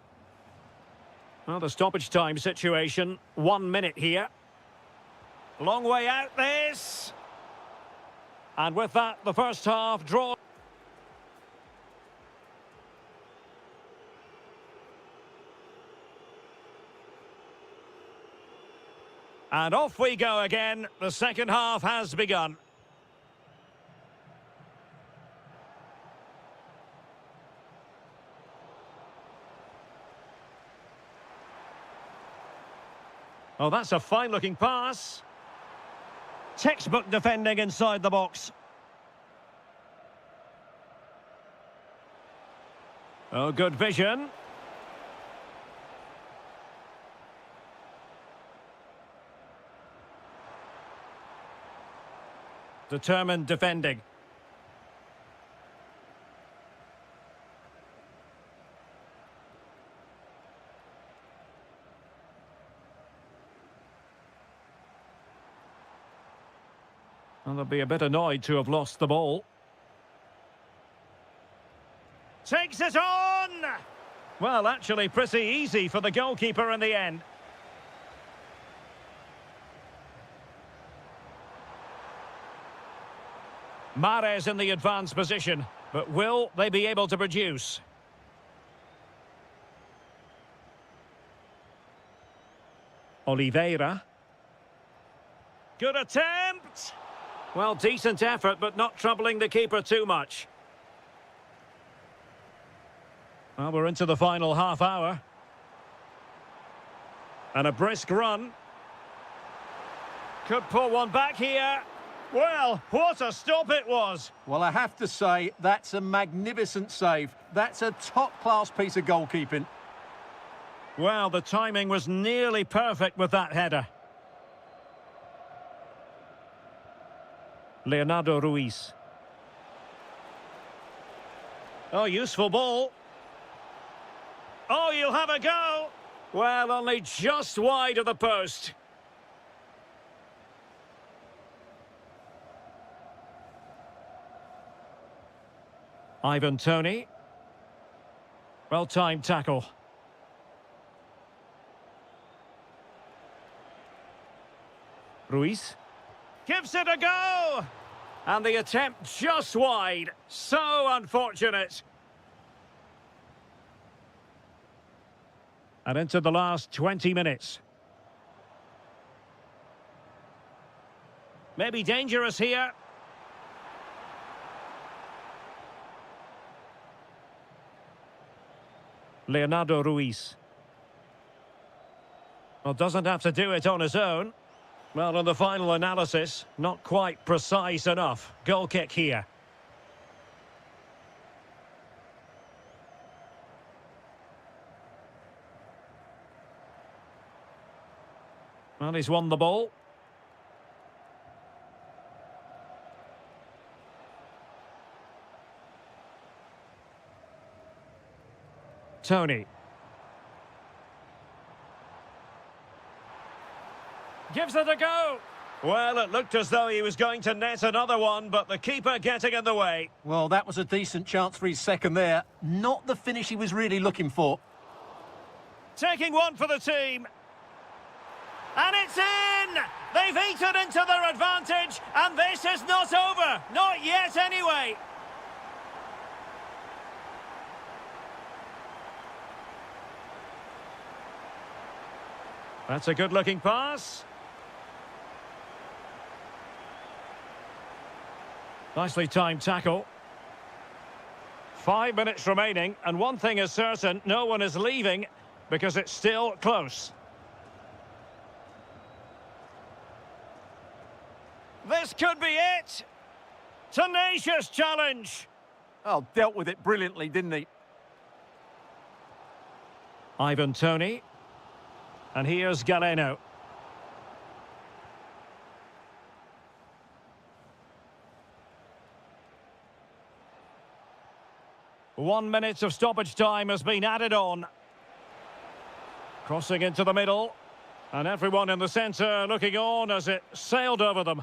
Well, the stoppage time situation, 1 minute here. Long way out this. And with that, the first half draw. And off we go again. The second half has begun. Oh, that's a fine-looking pass. Textbook defending inside the box. Oh, good vision. Determined defending. Well, they'll be a bit annoyed to have lost the ball. Takes it on! Well, actually pretty easy for the goalkeeper in the end. Mahrez in the advanced position, but will they be able to produce? Oliveira. Good attempt! Well, decent effort, but not troubling the keeper too much. Well, we're into the final half hour. And a brisk run. Could pull one back here. Well, what a stop it was. Well, I have to say, that's a magnificent save. That's a top-class piece of goalkeeping. Well, the timing was nearly perfect with that header. Leonardo Ruiz. Oh, useful ball. Oh, you'll have a go. Well, only just wide of the post. Ivan Toney. Well-timed tackle. Ruiz. Gives it a go! And the attempt just wide. So unfortunate. And into the last 20 minutes. Maybe dangerous here. Leonardo Ruiz. Well, doesn't have to do it on his own. Well, in the final analysis, not quite precise enough. Goal kick here. Well, he's won the ball. Toney. Gives it a go. Well, it looked as though he was going to net another one, but the keeper getting in the way. Well, that was a decent chance for his second there. Not the finish he was really looking for. Taking one for the team. And it's in! They've eaten into their advantage, and this is not over. Not yet, anyway. That's a good-looking pass. Nicely timed tackle. 5 minutes remaining, and one thing is certain, no one is leaving because it's still close. This could be it. Tenacious challenge. Oh, dealt with it brilliantly, didn't he? Ivan Toney. And here's Galeno. One minute of stoppage time has been added on. Crossing into the middle. And everyone in the centre looking on as it sailed over them.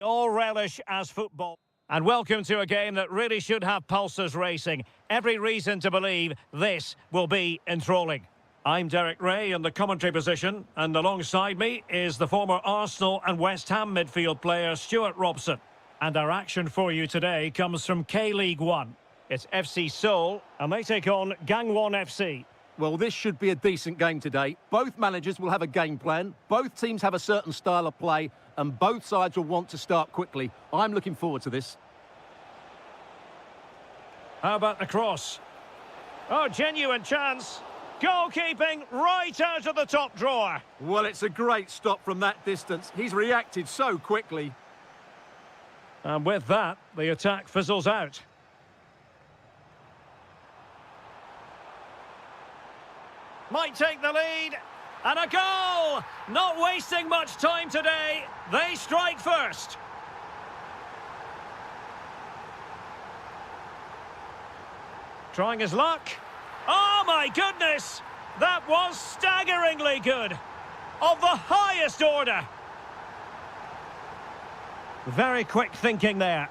all relish as football. And welcome to a game that really should have pulses racing. Every reason to believe this will be enthralling. I'm Derek Ray in the commentary position, and alongside me is the former Arsenal and West Ham midfield player Stuart Robson. And our action for you today comes from K-League 1. It's FC Seoul, and they take on Gangwon FC. Well, this should be a decent game today. Both managers will have a game plan. Both teams have a certain style of play, and both sides will want to start quickly. I'm looking forward to this. How about the cross? Oh, genuine chance. Goalkeeping right out of the top drawer. Well, it's a great stop from that distance. He's reacted so quickly. And with that, the attack fizzles out. Might take the lead. And a goal! Not wasting much time today. They strike first. Trying his luck. Oh, my goodness! That was staggeringly good. Of the highest order. Very quick thinking there.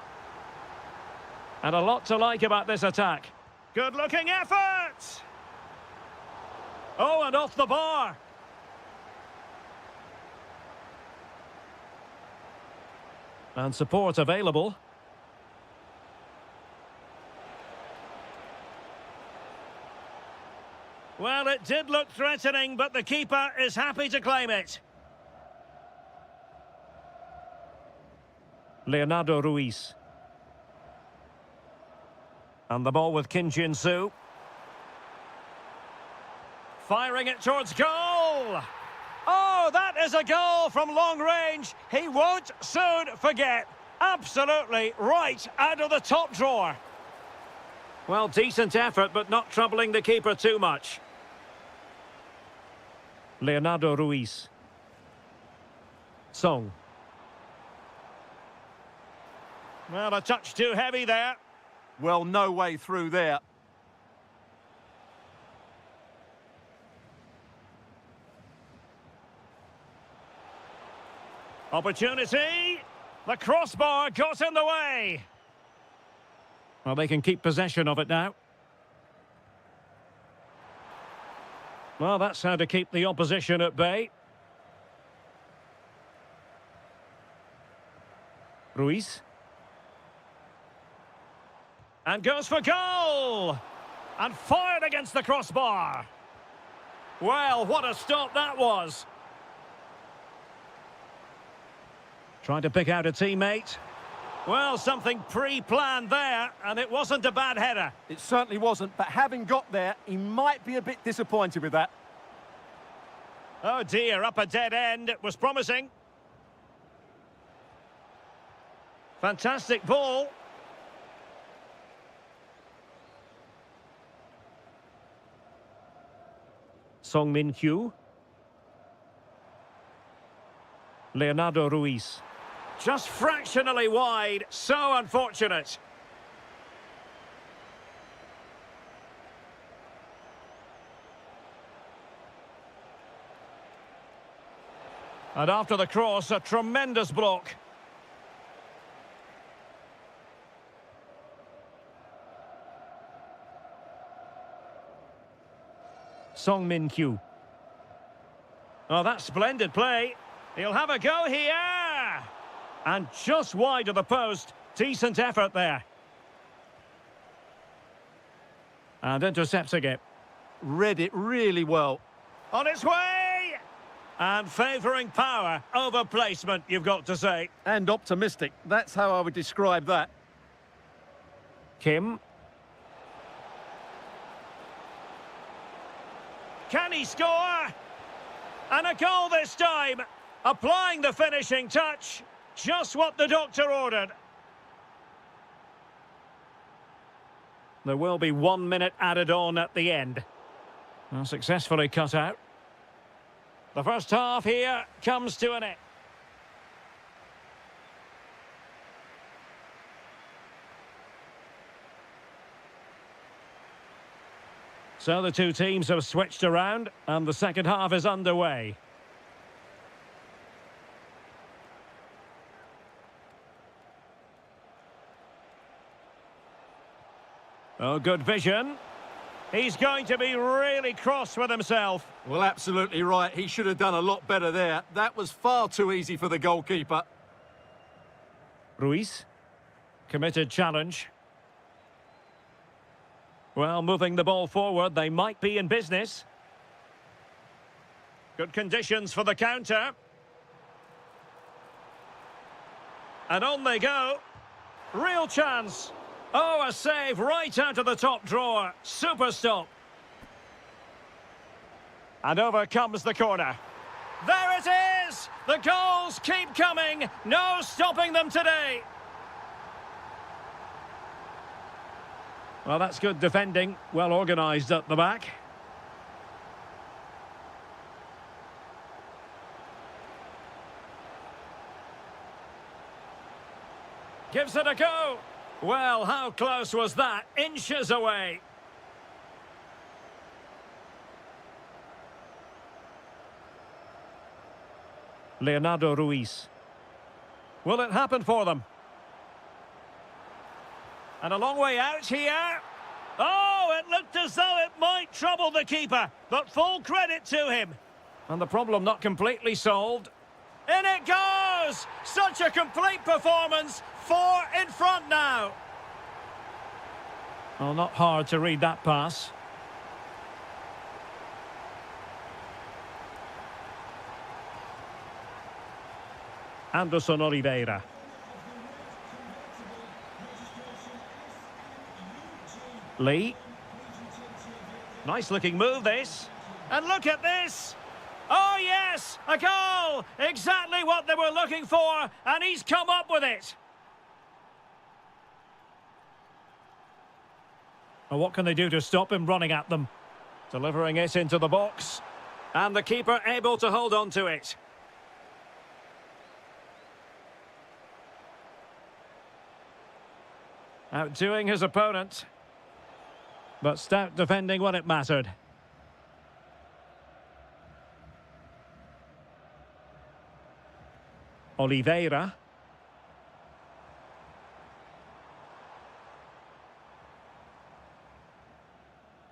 And a lot to like about this attack. Good-looking effort! Oh, and off the bar. And support available. Well, it did look threatening, but the keeper is happy to claim it. Leonardo Ruiz. And the ball with Kim Jin-soo. Firing it towards goal. Oh, that is a goal from long range. He won't soon forget. Absolutely right out of the top drawer. Well, decent effort, but not troubling the keeper too much. Leonardo Ruiz. Song. Well, a touch too heavy there. Well, no way through there. Opportunity. The crossbar got in the way. Well, they can keep possession of it now. Well, that's how to keep the opposition at bay. Ruiz. And goes for goal! And fired against the crossbar. Well, what a stop that was. Trying to pick out a teammate. Well, something pre-planned there, and it wasn't a bad header. It certainly wasn't, but having got there, he might be a bit disappointed with that. Oh dear, up a dead end. It was promising. Fantastic ball. Song Min-kyu. Leonardo Ruiz. Just fractionally wide. So unfortunate. And after the cross, a tremendous block. Song Min-kyu. Oh, that's splendid play. He'll have a go here. And just wide of the post. Decent effort there. And intercepting it. Read it really well. On its way! And favouring power over placement, you've got to say. And optimistic. That's how I would describe that. Kim. Can he score? And a goal this time. Applying the finishing touch. Just what the doctor ordered. There will be 1 minute added on at the end. Well, successfully cut out. The first half here comes to an end. So the two teams have switched around and the second half is underway. Oh, good vision. He's going to be really cross with himself. Well, absolutely right. He should have done a lot better there. That was far too easy for the goalkeeper. Ruiz. Committed challenge. Well, moving the ball forward, they might be in business. Good conditions for the counter. And on they go. Real chance. Oh, a save right out of the top drawer. Super stop. And over comes the corner. There it is! The goals keep coming. No stopping them today. Well, that's good defending. Well organised at the back. Gives it a go. Well, how close was that? Inches away. Leonardo Ruiz. Will it happen for them? And a long way out here. Oh, it looked as though it might trouble the keeper, but full credit to him. And the problem not completely solved. In it goes! Such a complete performance. 4 in front now. Well, not hard to read that pass. Anderson Oliveira. Lee. Nice looking move, this. And look at this. Oh, yes, a goal! Exactly what they were looking for, and he's come up with it. Well, what can they do to stop him running at them? Delivering it into the box. And the keeper able to hold on to it. Outdoing his opponent. But stout defending when it mattered. Oliveira.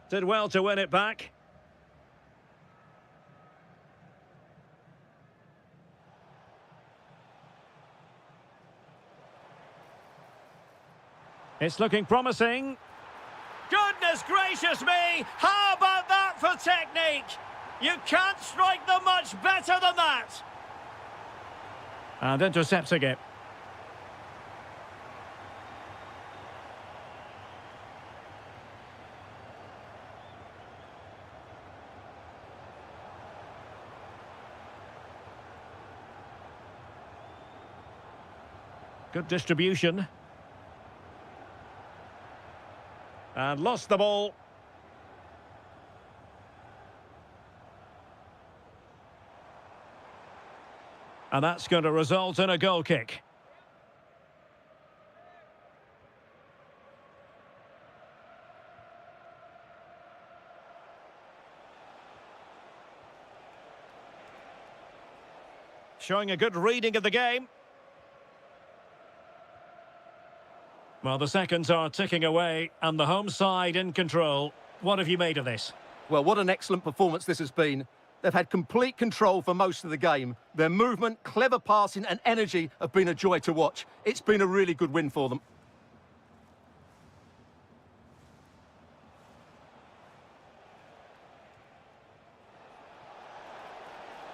Did well to win it back. It's looking promising. Goodness gracious me! How about that for technique? You can't strike them much better than that. And intercepting it. Good distribution. And lost the ball. And that's going to result in a goal kick. Showing a good reading of the game. Well, the seconds are ticking away, and the home side in control. What have you made of this? Well, what an excellent performance this has been. They've had complete control for most of the game. Their movement, clever passing and energy have been a joy to watch. It's been a really good win for them.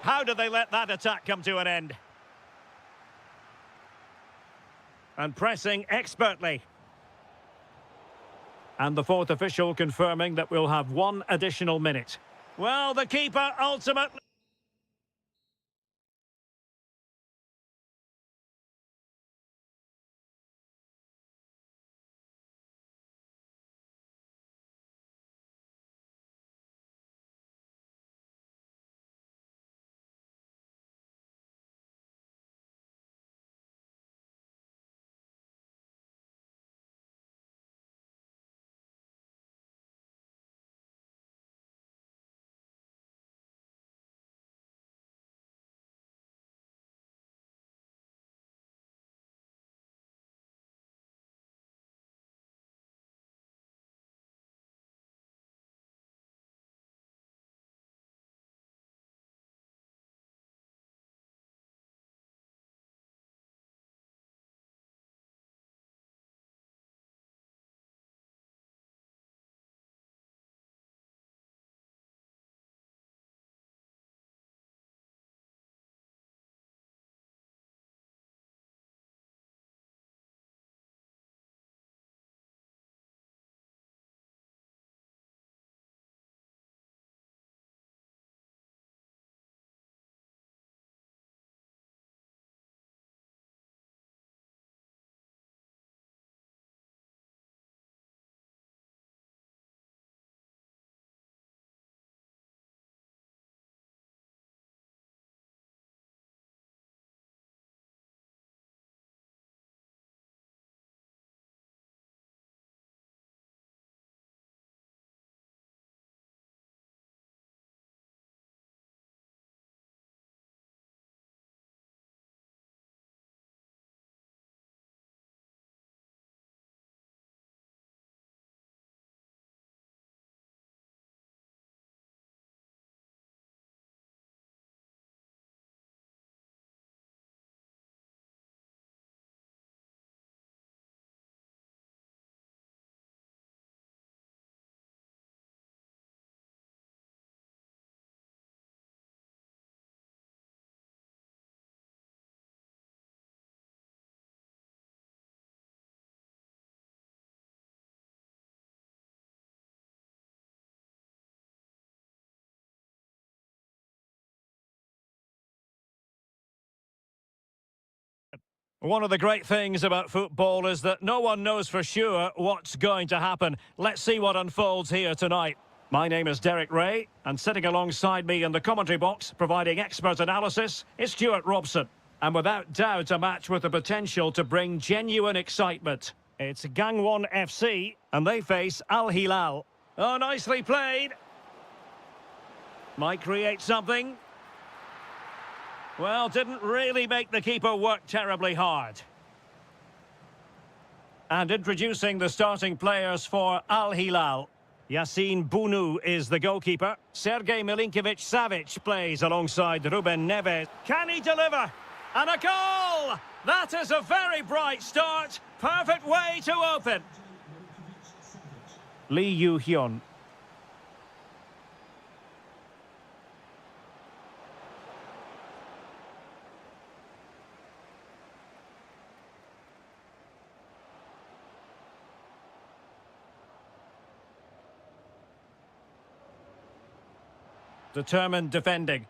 How did they let that attack come to an end? And pressing expertly. And the fourth official confirming that we'll have 1 additional minute. Well, the keeper ultimately... One of the great things about football is that no one knows for sure what's going to happen. Let's see what unfolds here tonight. My name is Derek Ray, and sitting alongside me in the commentary box, providing expert analysis, is Stuart Robson. And without doubt, a match with the potential to bring genuine excitement. It's Gangwon FC, and they face Al Hilal. Oh, nicely played. Might create something. Well, didn't really make the keeper work terribly hard. And introducing the starting players for Al Hilal. Yassine Bounou is the goalkeeper. Sergej Milinkovic-Savic plays alongside Ruben Neves. Can he deliver? And a goal! That is a very bright start. Perfect way to open. Lee Yu-hyun. Determined defending.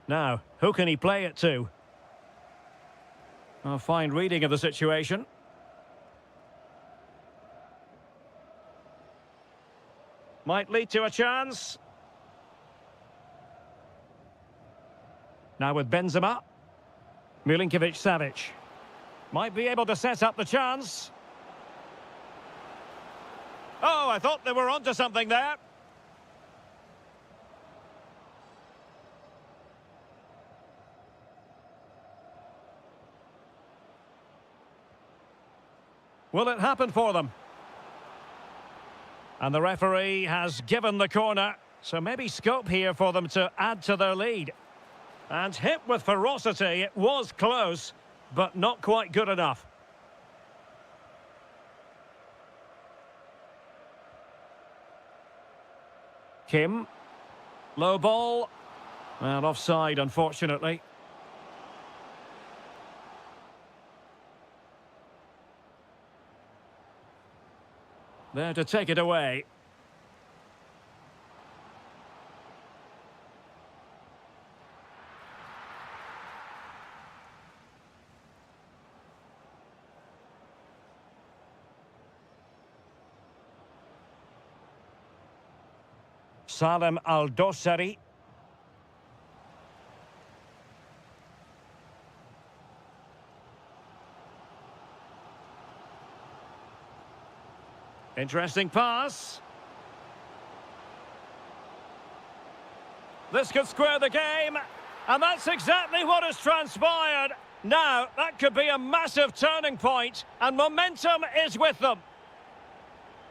Now, who can he play it to? A fine reading of the situation. Might lead to a chance. Now with Benzema. Milinkovic-Savic. Might be able to set up the chance. Oh, I thought they were onto something there. Will it happen for them? And the referee has given the corner, so maybe scope here for them to add to their lead. And hit with ferocity, it was close, but not quite good enough. Kim. Low ball. And offside, unfortunately. There to take it away. Salem Al-Dossari. Interesting pass. This could square the game, and that's exactly what has transpired. Now, that could be a massive turning point, and momentum is with them.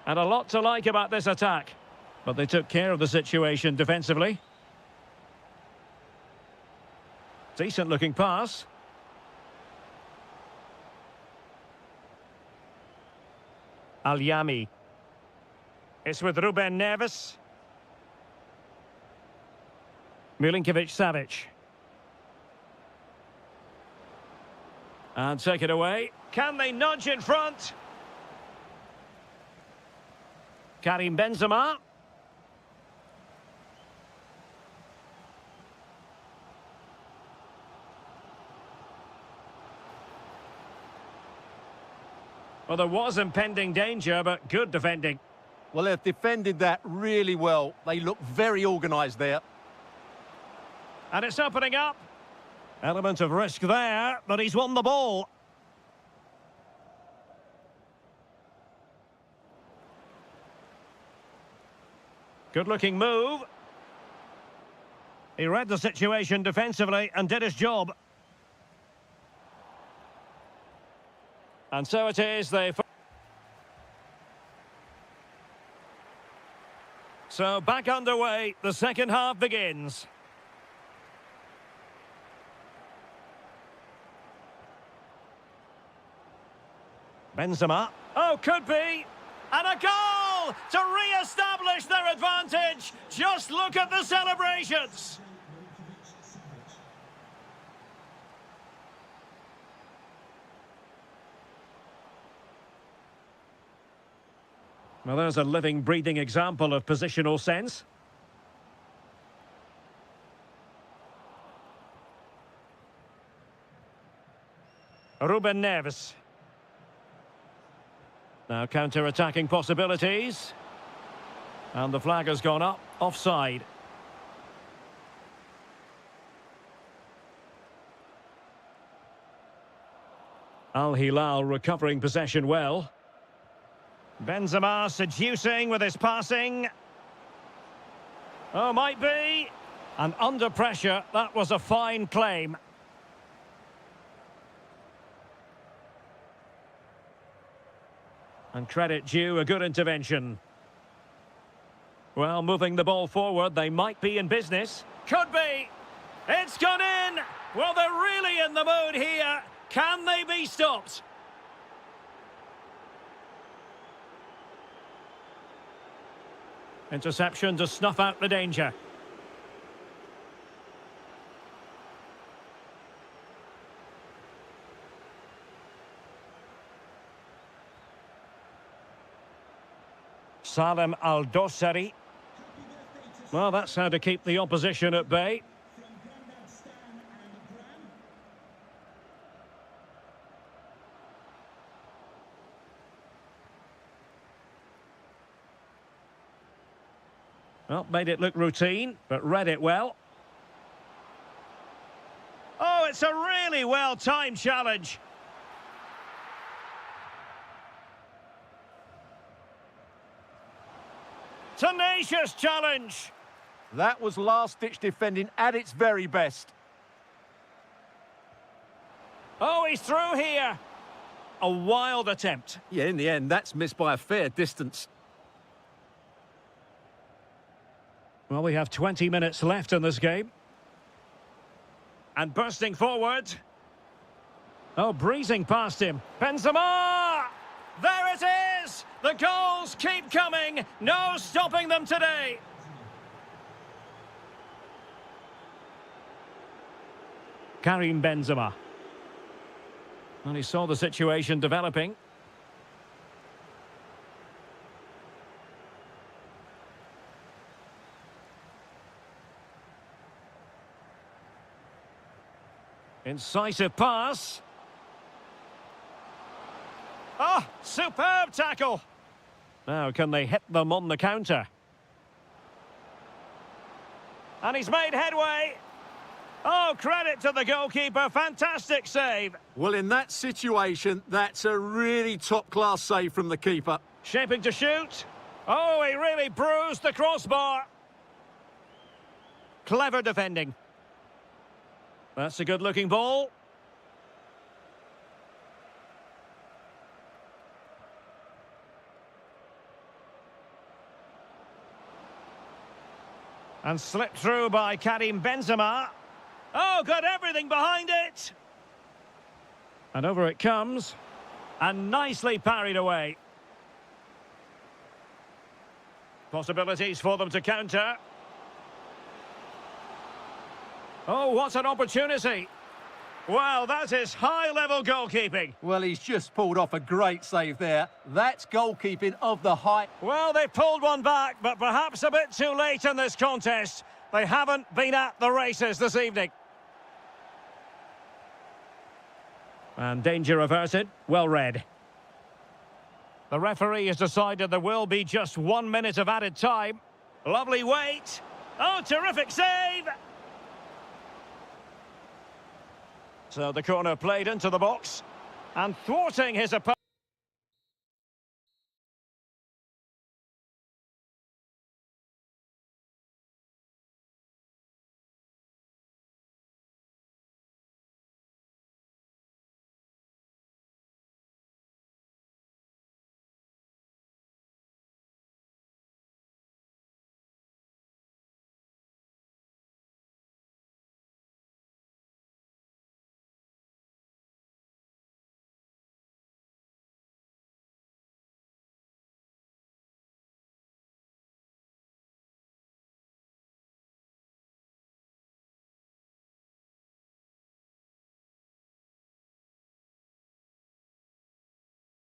And a lot to like about this attack. But they took care of the situation defensively. Decent looking pass. Al-Yami. It's with Ruben Neves. Milinkovic-Savic. And take it away. Can they nudge in front? Karim Benzema. Well, there was impending danger, but good defending. Well, they've defended that really well. They look very organised there. And it's opening up. Element of risk there, but he's won the ball. Good-looking move. He read the situation defensively and did his job. And so it is, So back underway, the second half begins. Benzema. Oh, could be. And a goal to re-establish their advantage. Just look at the celebrations. Well, there's a living, breathing example of positional sense. Ruben Neves. Now counter-attacking possibilities. And the flag has gone up, offside. Al Hilal recovering possession well. Benzema seducing with his passing. Oh, might be. And under pressure, that was a fine claim. And credit due, a good intervention. Well, moving the ball forward, they might be in business. Could be. It's gone in. Well, they're really in the mood here. Can they be stopped? Interception to snuff out the danger. Salem Al-Dossari. Well, that's how to keep the opposition at bay. Well, made it look routine, but read it well. Oh, it's a really well-timed challenge. Tenacious challenge. That was last-ditch defending at its very best. Oh, he's through here. A wild attempt. Yeah, in the end, that's missed by a fair distance. Well, we have 20 minutes left in this game. And bursting forward. Oh, breezing past him. Benzema! There it is! The goals keep coming. No stopping them today. Karim Benzema. And he saw the situation developing. Incisive pass. Oh, superb tackle. Now, can they hit them on the counter? And he's made headway. Oh, credit to the goalkeeper. Fantastic save. Well, in that situation, that's a really top-class save from the keeper. Shaping to shoot. Oh, he really bruised the crossbar. Clever defending. That's a good-looking ball. And slipped through by Karim Benzema. Oh, got everything behind it. And over it comes. And nicely parried away. Possibilities for them to counter. Oh, what an opportunity. Well, that is high-level goalkeeping. Well, he's just pulled off a great save there. That's goalkeeping of the height. Well, they pulled one back, but perhaps a bit too late in this contest. They haven't been at the races this evening. And danger averted. Well read. The referee has decided there will be just 1 minute of added time. Lovely wait. Oh, terrific save. So the corner played into the box. And thwarting his opponent.